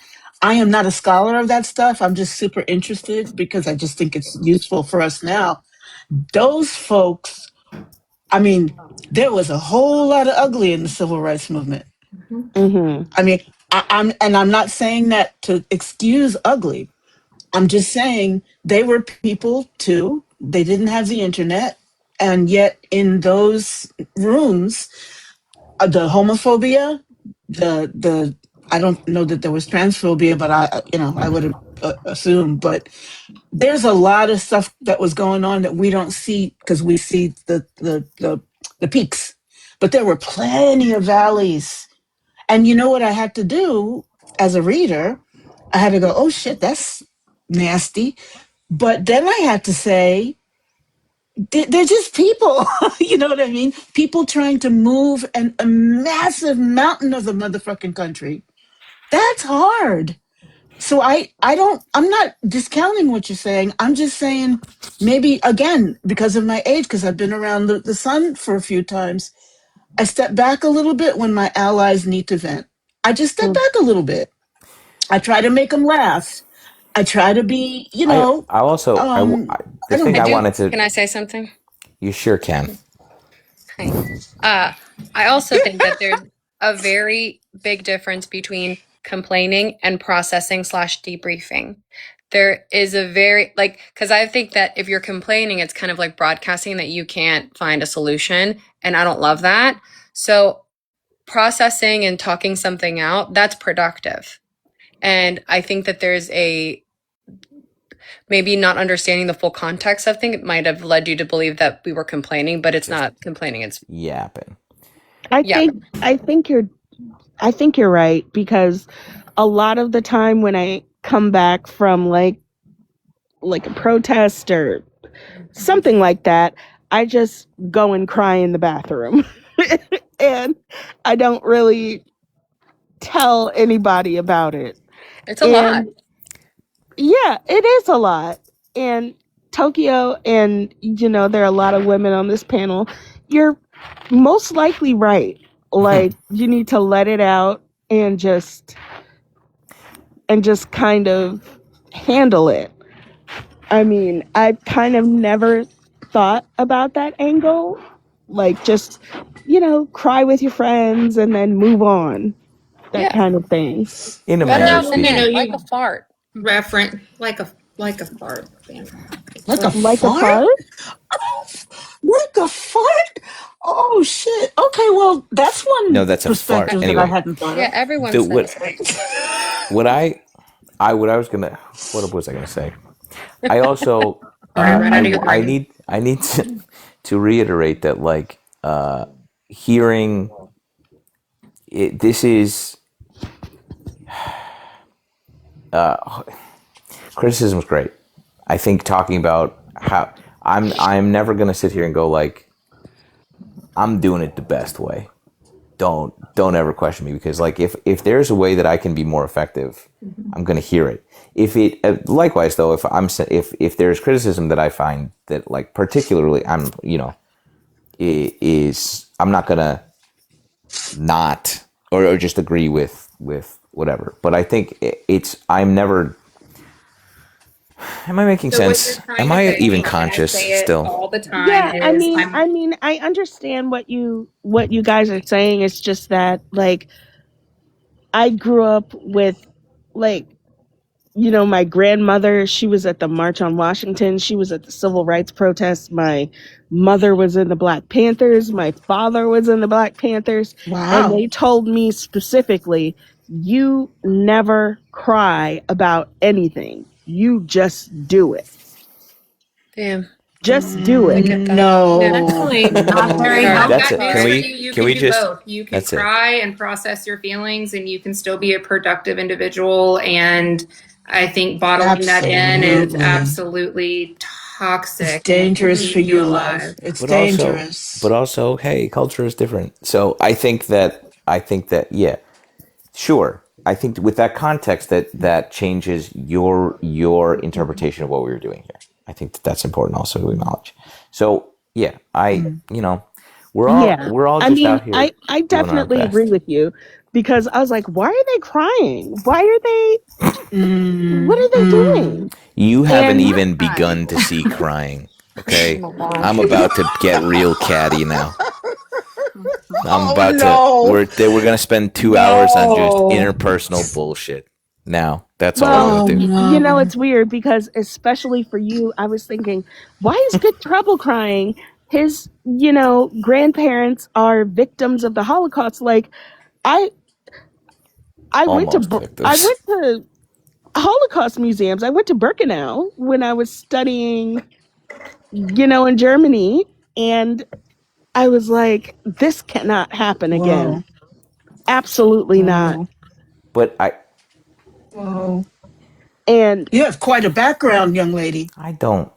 I am not a scholar of that stuff. I'm just super interested because I just think it's useful for us now. Those folks, I mean, there was a whole lot of ugly in the civil rights movement. Mm-hmm. I mean, I'm not saying that to excuse ugly. I'm just saying they were people too. They didn't have the internet, and yet in those rooms, the homophobia, the I don't know that there was transphobia, but I would assume. But there's a lot of stuff that was going on that we don't see because we see the peaks, but there were plenty of valleys. And you know what I had to do as a reader? I had to go, oh shit, that's nasty. But then I had to say, they're just people. You know what I mean? People trying to move a massive mountain of the motherfucking country. That's hard. So I'm not discounting what you're saying. I'm just saying maybe again, because of my age, because I've been around the sun for a few times, I step back a little bit when my allies need to vent. I just step back a little bit. I try to make them laugh. I try to be, I also, the thing I wanted to. Can I say something? You sure can. I also think that there's a very big difference between complaining and processing / debriefing. There is a very, because I think that if you're complaining, it's kind of like broadcasting that you can't find a solution. And I don't love that. So processing and talking something out, that's productive. And I think that there's maybe not understanding the full context of things. It might have led you to believe that we were complaining, but it's not complaining. It's yapping. I think you're right, because a lot of the time when I come back from like a protest or something like that, I just go and cry in the bathroom. And I don't really tell anybody about it. It's a lot. Yeah, it is a lot. And Tokyo, and there are a lot of women on this panel, you're most likely right. Like, you need to let it out and just kind of handle it. I mean, I've kind of never thought about that angle. Like, just, cry with your friends and then move on. That kind of thing. In a But manner of no, speaking. like a fart. Reference like a fart. Like a Like a fart? fart? Like a fart? Oh shit. Okay, well that's one No, that's a fart. perspective that I Anyway. hadn't thought Yeah, of. everyone says it. What I was gonna, what was I gonna say? I also, I need to reiterate that, like, hearing it, this is, criticism is great. I think talking about how I'm never gonna sit here and go like, I'm doing it the best way. Don't ever question me, because like if there's a way that I can be more effective, I'm gonna hear it. If it likewise though, if there's criticism that I find that, like, particularly is I'm not gonna not or just agree with whatever. But I think I'm never. Am I making So what sense? you're trying Am to I say, even and I conscious say it still? all the time, Yeah, is I understand what you guys are saying. It's just that like I grew up with like my grandmother, she was at the March on Washington. She was at the civil rights protests. My mother was in the Black Panthers. My father was in the Black Panthers. And Wow. they told me specifically, you never cry about anything. You just do it. Damn. Just do I it. get that. Yeah. No, Definitely not very I've no. That's got it. news Can for we? you. You Can can we do just? both. You can That's it. cry and process your feelings, and you can still be a productive individual. And I think bottling that in is Absolutely. absolutely It's toxic, and it won't dangerous for keep you you, love. alive. It's But dangerous. also, hey, culture is different. So I think that yeah, sure. I think with that context, that changes your interpretation of what we were doing here. I think that's important also to acknowledge. So yeah, Mm. Yeah. we're all I just mean, out here I doing our definitely agree best. with you because I was like, why are they crying? Why are they, what Mm. are they Mm. doing? You haven't And even crying. begun to see crying. Okay, Oh my I'm gosh. about to get real catty now. I'm Oh about to. no. We're gonna spend 2 hours on just No. interpersonal bullshit. Now that's all we're well, gonna Oh do. no. it's weird because especially for you, I was thinking, why is Good Trouble crying? His, grandparents are victims of the Holocaust. Like I I went to Almost I victims. went to Holocaust museums. I went to Birkenau when I was studying, in Germany, and I was like, this cannot happen again. Whoa. Absolutely not. Whoa. But Whoa. And You have quite a background, young lady. I don't.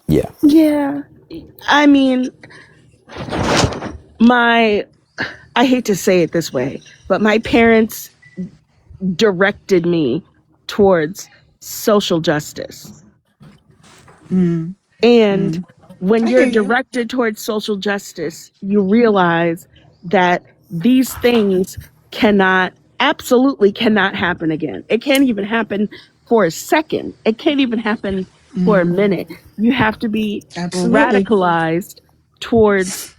Yeah. yeah, I mean, my I hate to say it this way, but my parents directed me towards social justice. Mm. And Mm. when I you're hear you. directed towards social justice, you realize that these things absolutely cannot happen again. It can't even happen for a second. It can't even happen for a Mm. minute. You have to be Absolutely. radicalized towards,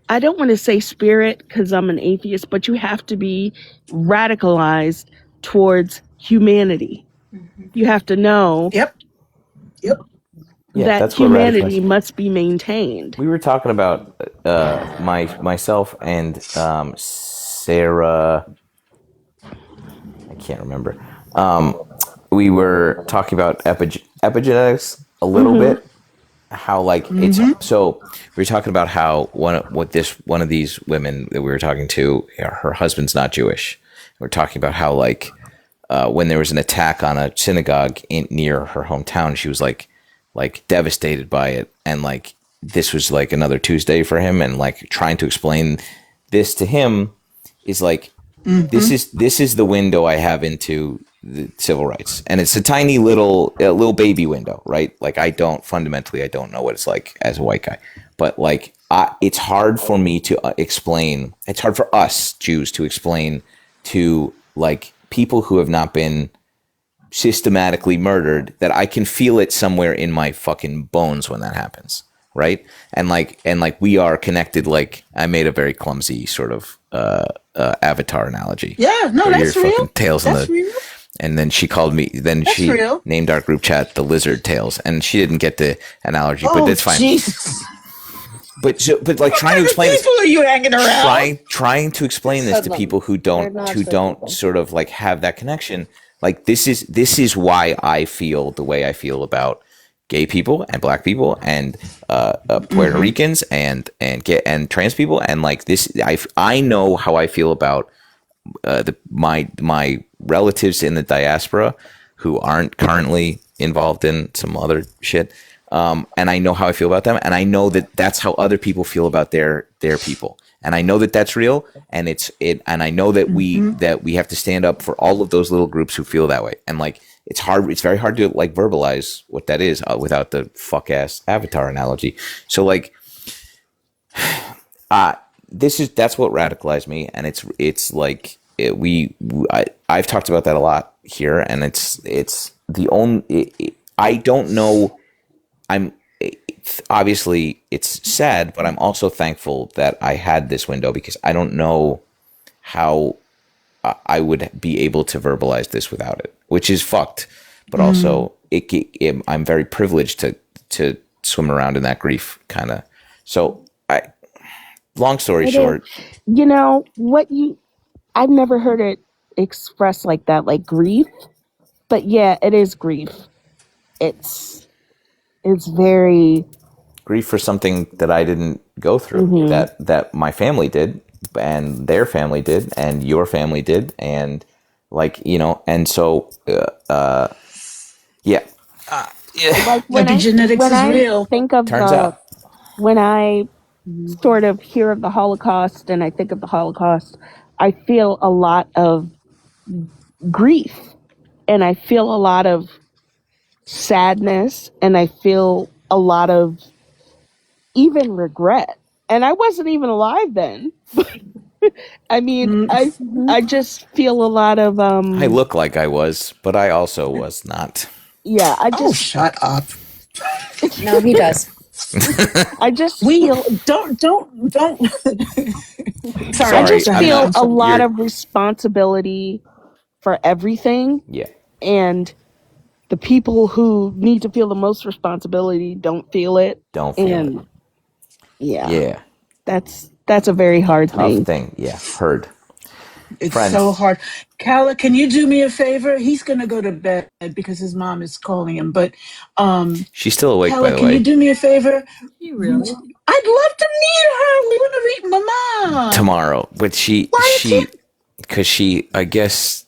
I don't want to say spirit because I'm an atheist, but you have to be radicalized towards humanity. You have to know Yep. Yep. Yeah, that that's what humanity radicalized. must be maintained. We were talking about myself and Sarah. I can't remember. We were talking about epigenetics a little Hmm. bit. How like it's Mm-hmm. so we were talking about how one of these women that we were talking to, her husband's not Jewish. We're talking about how like when there was an attack on a synagogue near her hometown, she was like devastated by it, and like this was like another Tuesday for him, and like trying to explain this to him is like Mm-hmm. this is the window I have into the civil rights, and it's a tiny little baby window, right? Like I don't know what it's like as a white guy, but like it's hard for me to explain. It's hard for us Jews to explain to like people who have not been systematically murdered that I can feel it somewhere in my fucking bones when that happens, right? And like we are connected. Like I made a very clumsy sort of avatar analogy Yeah, no, where you're that's real. fucking tails in That's the. real. And then she called me. Then That's she real. named our group chat the Lizard Tails, and she didn't get the analogy, but Oh, that's fine. Jesus. But like What trying to kind of explain this, people are you hanging around? trying to explain this to people who They're not good don't people. sort of like have that connection. Like this is why I feel the way I feel about gay people and black people and Puerto Mm-hmm. Ricans and trans people, and like this I know how I feel about my relatives in the diaspora who aren't currently involved in some other shit. And I know how I feel about them, and I know that that's how other people feel about their people, and I know that that's real, and and I know that Mm-hmm. we have to stand up for all of those little groups who feel that way, and like it's very hard to like verbalize what that is without the fuck ass avatar analogy. So like That's what radicalized me, and it's like I've talked about that a lot here, and it's the only I don't know. I'm obviously it's sad, but I'm also thankful that I had this window because I don't know how I would be able to verbalize this without it, which is fucked. But also, I'm very privileged to swim around in that grief, kind of. So, long story It is. short, You know what you? I've never heard it expressed like that, like grief. But yeah, it is grief. It's very. grief for something that I didn't go through, Mm-hmm. that my family did, and their family did, and your family did, and and so yeah, Like Epigenetics when is I real. think of turns out. when I sort of hear of the Holocaust and I think of the Holocaust, I feel a lot of grief and I feel a lot of sadness and I feel a lot of even regret. And I wasn't even alive then. I mean, I just feel a lot of I look like I was, but I also was not. yeah, Oh, shut up. No, he does. I just We feel don't. I Sorry, Sorry, just I'm Johnny. feel I'm not. a sorry. lot You're of responsibility for everything yeah. and the people who need to feel the most responsibility don't feel it. Don't feel it. And yeah, Yeah, that's a very hard tough thing. thing. Yeah, heard. It's Friend, so hard. Kala, can you do me a favor? He's gonna go to bed because his mom is calling him. But she's still awake, by Kala, the can you way. do me a favor? You really? I'd love to meet her. We want to meet Mama. Tomorrow, but Why can't because I guess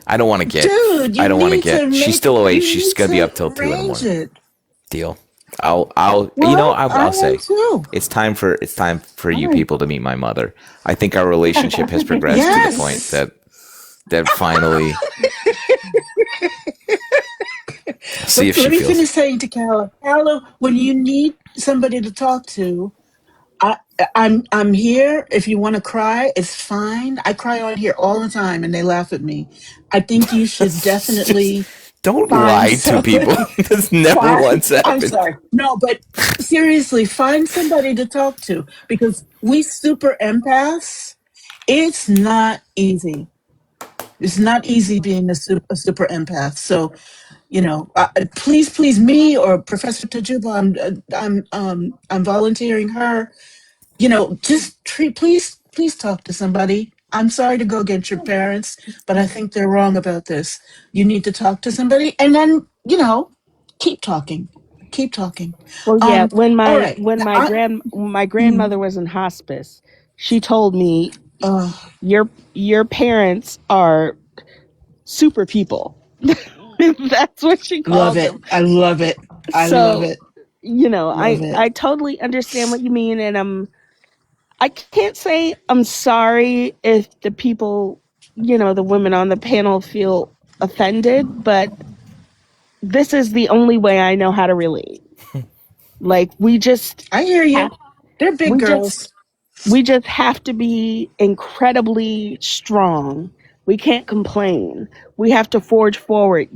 I don't want to get. dude, I you don't want to need to get. She's make still awake. you She's need gonna be to up till 2 in the arrange morning. it. Deal. I'll. Well, I I'll am say too. it's time for All you right. people to meet my mother. I think our relationship has progressed to the point Yes. that finally see But if she let me feels. finish saying to Kala, Kala, when you need somebody to talk to, I, I'm here. If you want to cry, it's fine. I cry on here all the time, and they laugh at me. I think you should Just definitely don't find lie to people. somebody. That's never Find. once I'm happened. sorry. No, but seriously, find somebody to talk to because we super empaths. It's not easy. It's not easy being a super empath. So please, please, me or Professor Tajuba, I'm volunteering her. Just please, please talk to somebody. I'm sorry to go against your parents, but I think they're wrong about this. You need to talk to somebody, and then keep talking, keep talking. Well, yeah, All right. my Mm, grandmother was in hospice, she told me uh, your parents are super people. That's what she love called it. them. I love it. I love So, it. I Love it. I totally understand what you mean and I can't say I'm sorry if the people, the women on the panel feel offended, but this is the only way I know how to relate. Like I hear you. have They're big we just girls. we just have to be incredibly strong. We can't complain. We have to forge forward,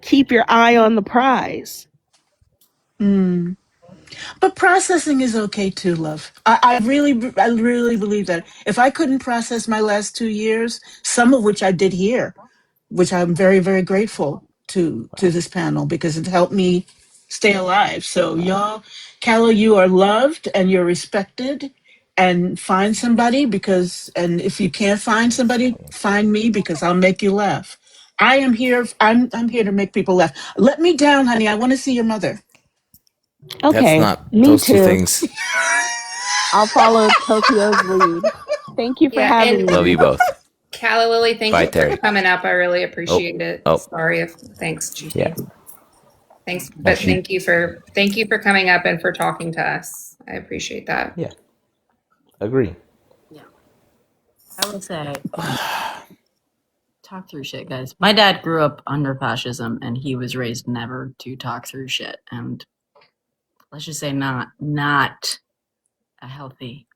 keep your eye on the prize. Mm. But processing is okay too, love. I really believe that. If I couldn't process my last 2 years, some of which I did here, which I'm very, very grateful to this panel because it helped me stay alive. So y'all, Calla, you are loved and you're respected. And find somebody and if you can't find somebody, find me because I'll make you laugh. I am here. I'm here to make people laugh. Let me down, honey. I want to see your mother. That's Okay, not me those two too. things. I'll follow Tokyo's lead. Thank you for Yeah, having and Love you me. both. Calla Lily, thank Bye, you for Terry. coming up. I really Oh, appreciate it. oh, Sorry if thanks, yeah. GP. Thanks, No, but she. thank you for coming up and for talking to us. I appreciate that. Yeah, agree. Yeah. I would say talk through shit, guys. My dad grew up under fascism and he was raised never to talk through shit. And let's just say not a healthy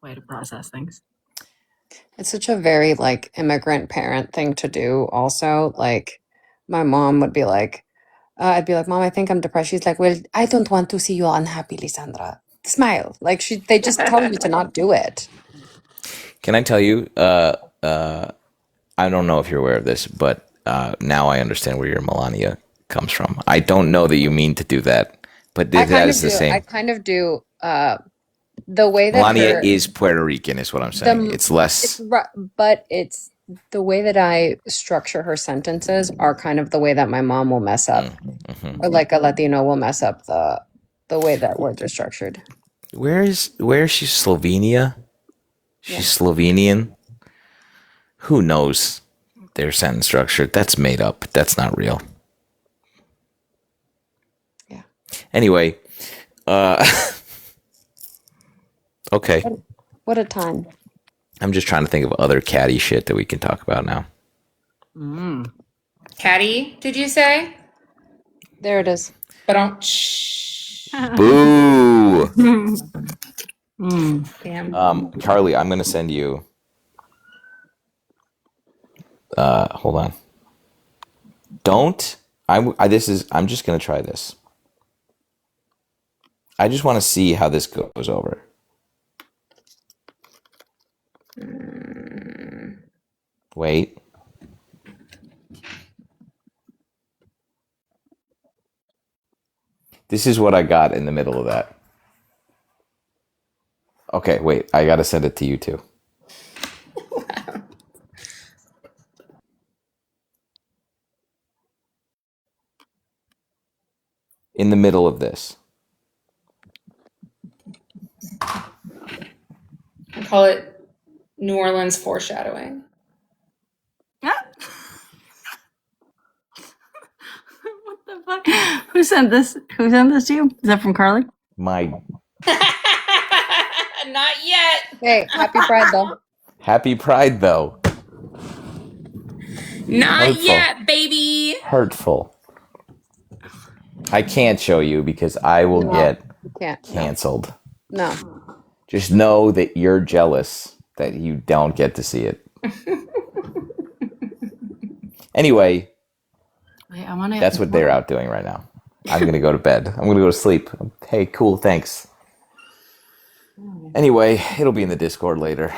way to process things. It's such a very like immigrant parent thing to do also. Like my mom would be like, I'd be like, Mom, I think I'm depressed. She's like, well, I don't want to see you unhappy, Lysandra. Smile. Like they just tell you to not do it. Can I tell you? I don't know if you're aware of this, but now I understand where your Melania comes from. I don't know that you mean to do that, but that is the same. I kind of do. The way that Melania is Puerto Rican, is what I'm saying. It's less, but it's the way that I structure her sentences are kind of the way that my mom will mess up, or like a Latino will mess up the way that words are structured. Where is she? Slovenia? She's Slovenian. Who knows their sentence structure? That's made up. That's not real. Yeah. Anyway, okay. What a time. I'm just trying to think of other catty shit that we can talk about now. Catty, did you say? There it is. But don't. Boo. Damn. Carly, I'm gonna send you. Hold on. Don't. I'm just gonna try this. I just want to see how this goes over. Wait. This is what I got in the middle of that. Okay, wait. I gotta send it to you too. In the middle of this. I call it New Orleans foreshadowing. What the fuck? Who sent this? Who sent this to you? Is that from Carly? My. Not yet. Hey, happy Pride though. Happy Pride though. Not Hurtful. yet, baby. Hurtful. I can't show you because I will get canceled. No. Just know that you're jealous that you don't get to see it. Anyway, wait, that's what they're out doing right now. I'm going to go to bed. I'm going to go to sleep. Hey, cool, thanks. Anyway, it'll be in the Discord later.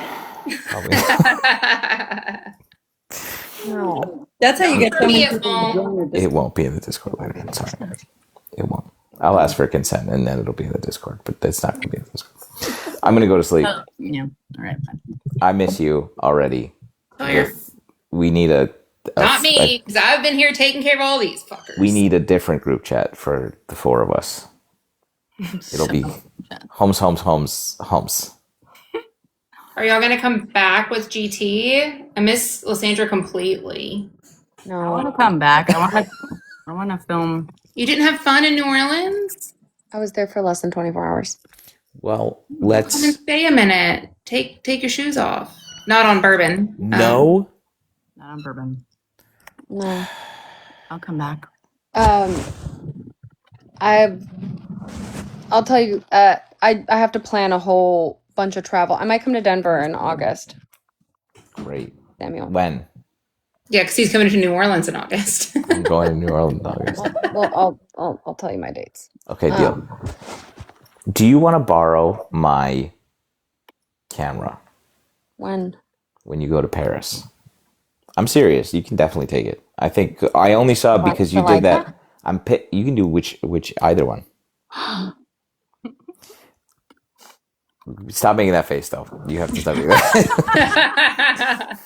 No. That's how you get so many It people won't. to join your It won't be in the Discord later. I'm sorry. It won't. I'll ask for consent and then it'll be in the Discord, but it's not going to be in the Discord. I'm going to go to sleep. Yeah. All right. Fine. I miss you already. We need not me, because I've been here taking care of all these fuckers. We need a different group chat for the four of us. It'll be homes. Are y'all gonna come back with GT? I miss Lysandra completely. No. I want to come back. I want to film. You didn't have fun in New Orleans? I was there for less than 24 hours. Well, Come and stay a minute. Take your shoes off. Not on bourbon. No. Not on bourbon. No. I'll come back. I'll tell you, I have to plan a whole bunch of travel. I might come to Denver in August. Great. Samuel. When? Yeah, because he's coming to New Orleans in August. I'm going to New Orleans in August. Well, I'll tell you my dates. Okay, deal. Do you want to borrow my camera? When? When you go to Paris. I'm serious. You can definitely take it. I think I only saw it because you did that. You can do which either one. Stop making that face, though. You have to stop making that.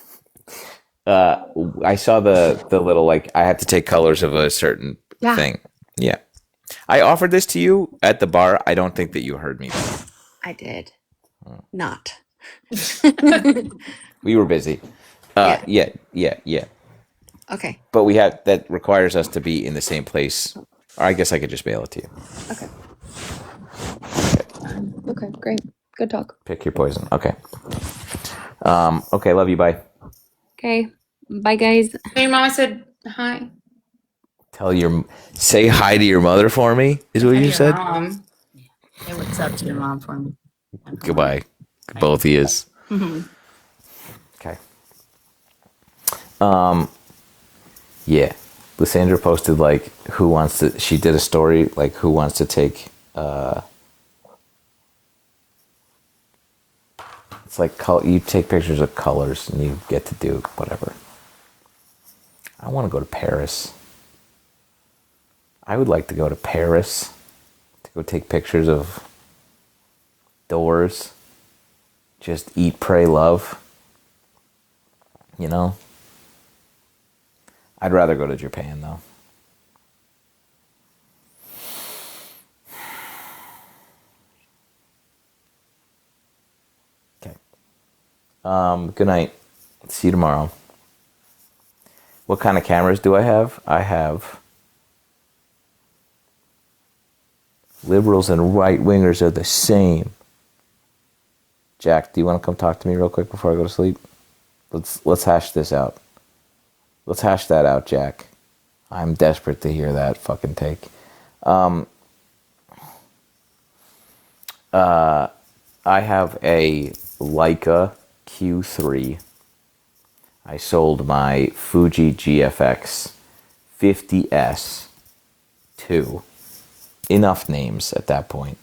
I saw the little, like, I had to take colors of a certain thing. Yeah. I offered this to you at the bar. I don't think that you heard me, though. I did. Not. We were busy. Yeah. Okay. But that requires us to be in the same place. Or I guess I could just mail it to you. Okay, great. Good talk. Pick your poison. Okay. Okay, love you. Bye. Okay. Bye, guys. Your mama said hi. Say hi to your mother for me, is what you said? Mom. Say what's up to your mom for me. Goodbye. Both ears. Mhm. Okay. Yeah. Lysandra posted like who wants to she did a story like who wants to take it's like you take pictures of colors and you get to do whatever. I want to go to Paris. I would like to go to Paris to go take pictures of doors. Just eat, pray, love. You know? I'd rather go to Japan though. Okay. Good night. See you tomorrow. What kind of cameras do I have? I have liberals and right wingers are the same. Jack, do you want to come talk to me real quick before I go to sleep? Let's hash this out. Let's hash that out, Jack. I'm desperate to hear that fucking take. I have a Leica Q3. I sold my Fuji GFX 50S 2. Enough names at that point.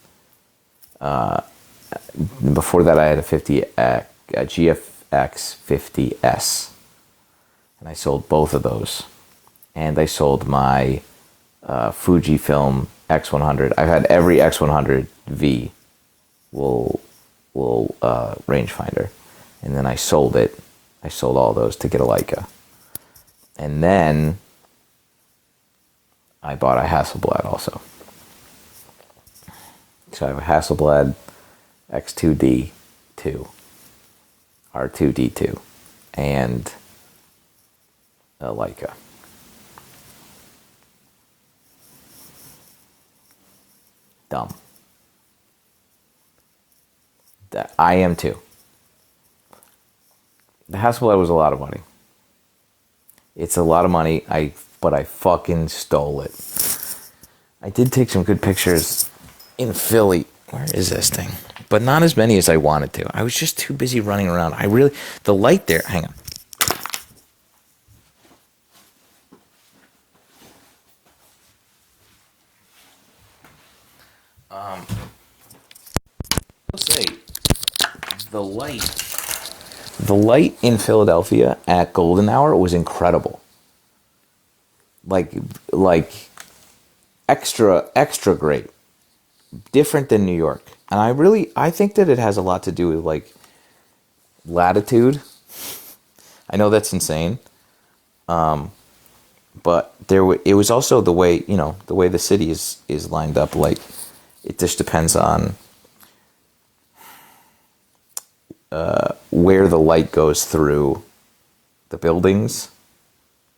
Before that, I had a GFX 50S. And I sold both of those. And I sold my Fujifilm X100. I've had every X100V will rangefinder. And then I sold it. I sold all those to get a Leica. And then I bought a Hasselblad also. So I have a Hasselblad X2D2, R2D2, and a Leica. Dumb. I am too. The Hasselblad was a lot of money. It's a lot of money, but I fucking stole it. I did take some good pictures in Philly. Where is this thing? But not as many as I wanted to. I was just too busy running around. The light there, hang on. I'll say, the light in Philadelphia at golden hour was incredible. Like extra great. Different than New York. And I think that it has a lot to do with like latitude. I know that's insane. But it was also the way, the way the city is lined up. Like, it just depends on where the light goes through the buildings,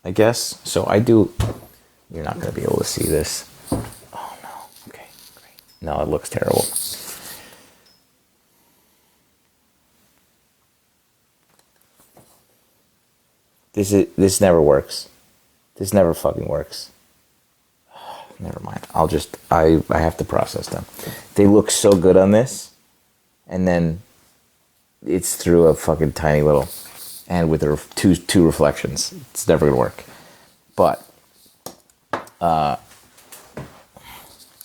I guess. So you're not going to be able to see this. Oh, no. Okay, great. No, it looks terrible. This never works. This never fucking works. Never mind. I have to process them. They look so good on this, and then it's through a fucking tiny little, and with two reflections. It's never gonna work. But I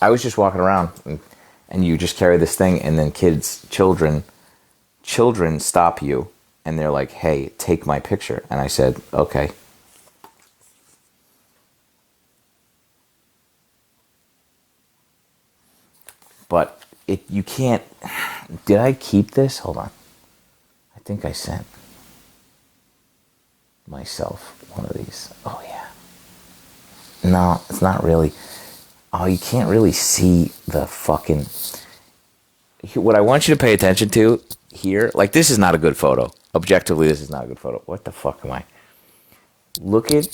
was just walking around, and you just carry this thing, and then children stop you, and they're like, "Hey, take my picture." And I said, "Okay." But you can't. Did I keep this? Hold on. I think I sent myself one of these. Oh yeah. No, it's not really. Oh, you can't really see the fucking. What I want you to pay attention to here, like, this is not a good photo. Objectively, this is not a good photo. What the fuck am I? Look at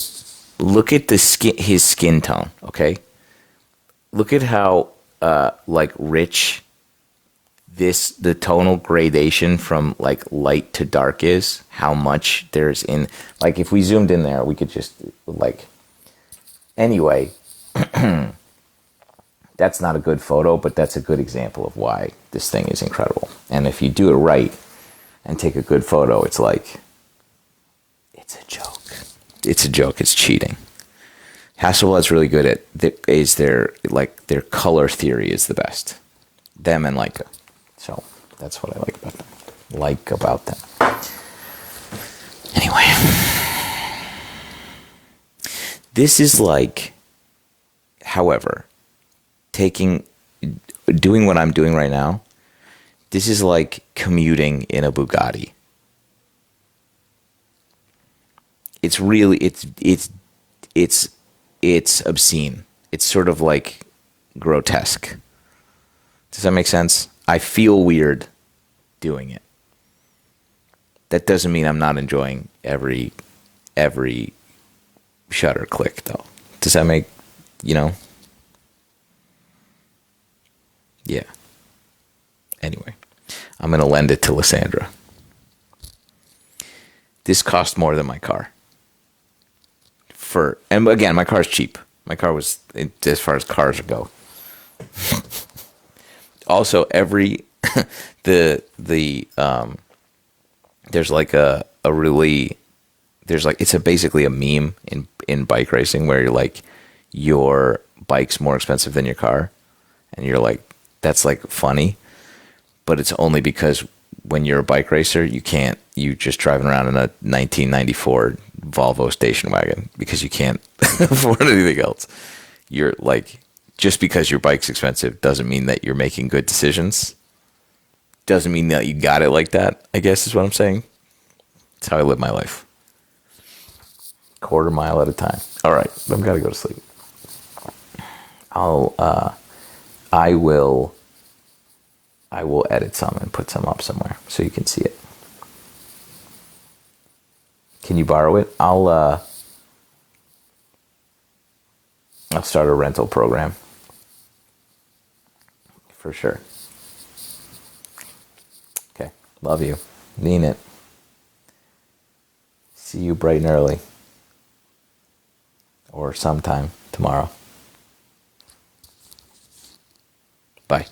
his skin tone. Okay. Look at how like rich the tonal gradation from like light to dark is. How much there's in, like, if we zoomed in there, we could just like. Anyway, That's not a good photo, but that's a good example of why this thing is incredible. And if you do it right and take a good photo, it's like, it's a joke. It's a joke. It's cheating. Hasselblad's really good at their color theory is the best. Them and Leica. So that's what I like about them. Anyway, this is like, however, doing what I'm doing right now. This is like commuting in a Bugatti. It's really it's obscene. It's sort of like grotesque. Does that make sense? I feel weird doing it. That doesn't mean I'm not enjoying every shutter click, though. Does that make, Yeah. Anyway, I'm going to lend it to Lysandra. This cost more than my car. And again, my car's cheap. My car was, as far as cars go. Also, there's like it's basically a meme in bike racing where you're like, your bike's more expensive than your car, and you're like, that's like funny, but it's only because when you're a bike racer, you just driving around in a 1994 Volvo station wagon because you can't afford anything else. You're like, just because your bike's expensive doesn't mean that you're making good decisions. Doesn't mean that you got it like that, I guess is what I'm saying. That's how I live my life. Quarter mile at a time. All right, I've got to go to sleep. I will edit some and put some up somewhere so you can see it. Can you borrow it? I'll start a rental program. For sure. Okay. Love you. Mean it. See you bright and early. Or sometime tomorrow. Bye.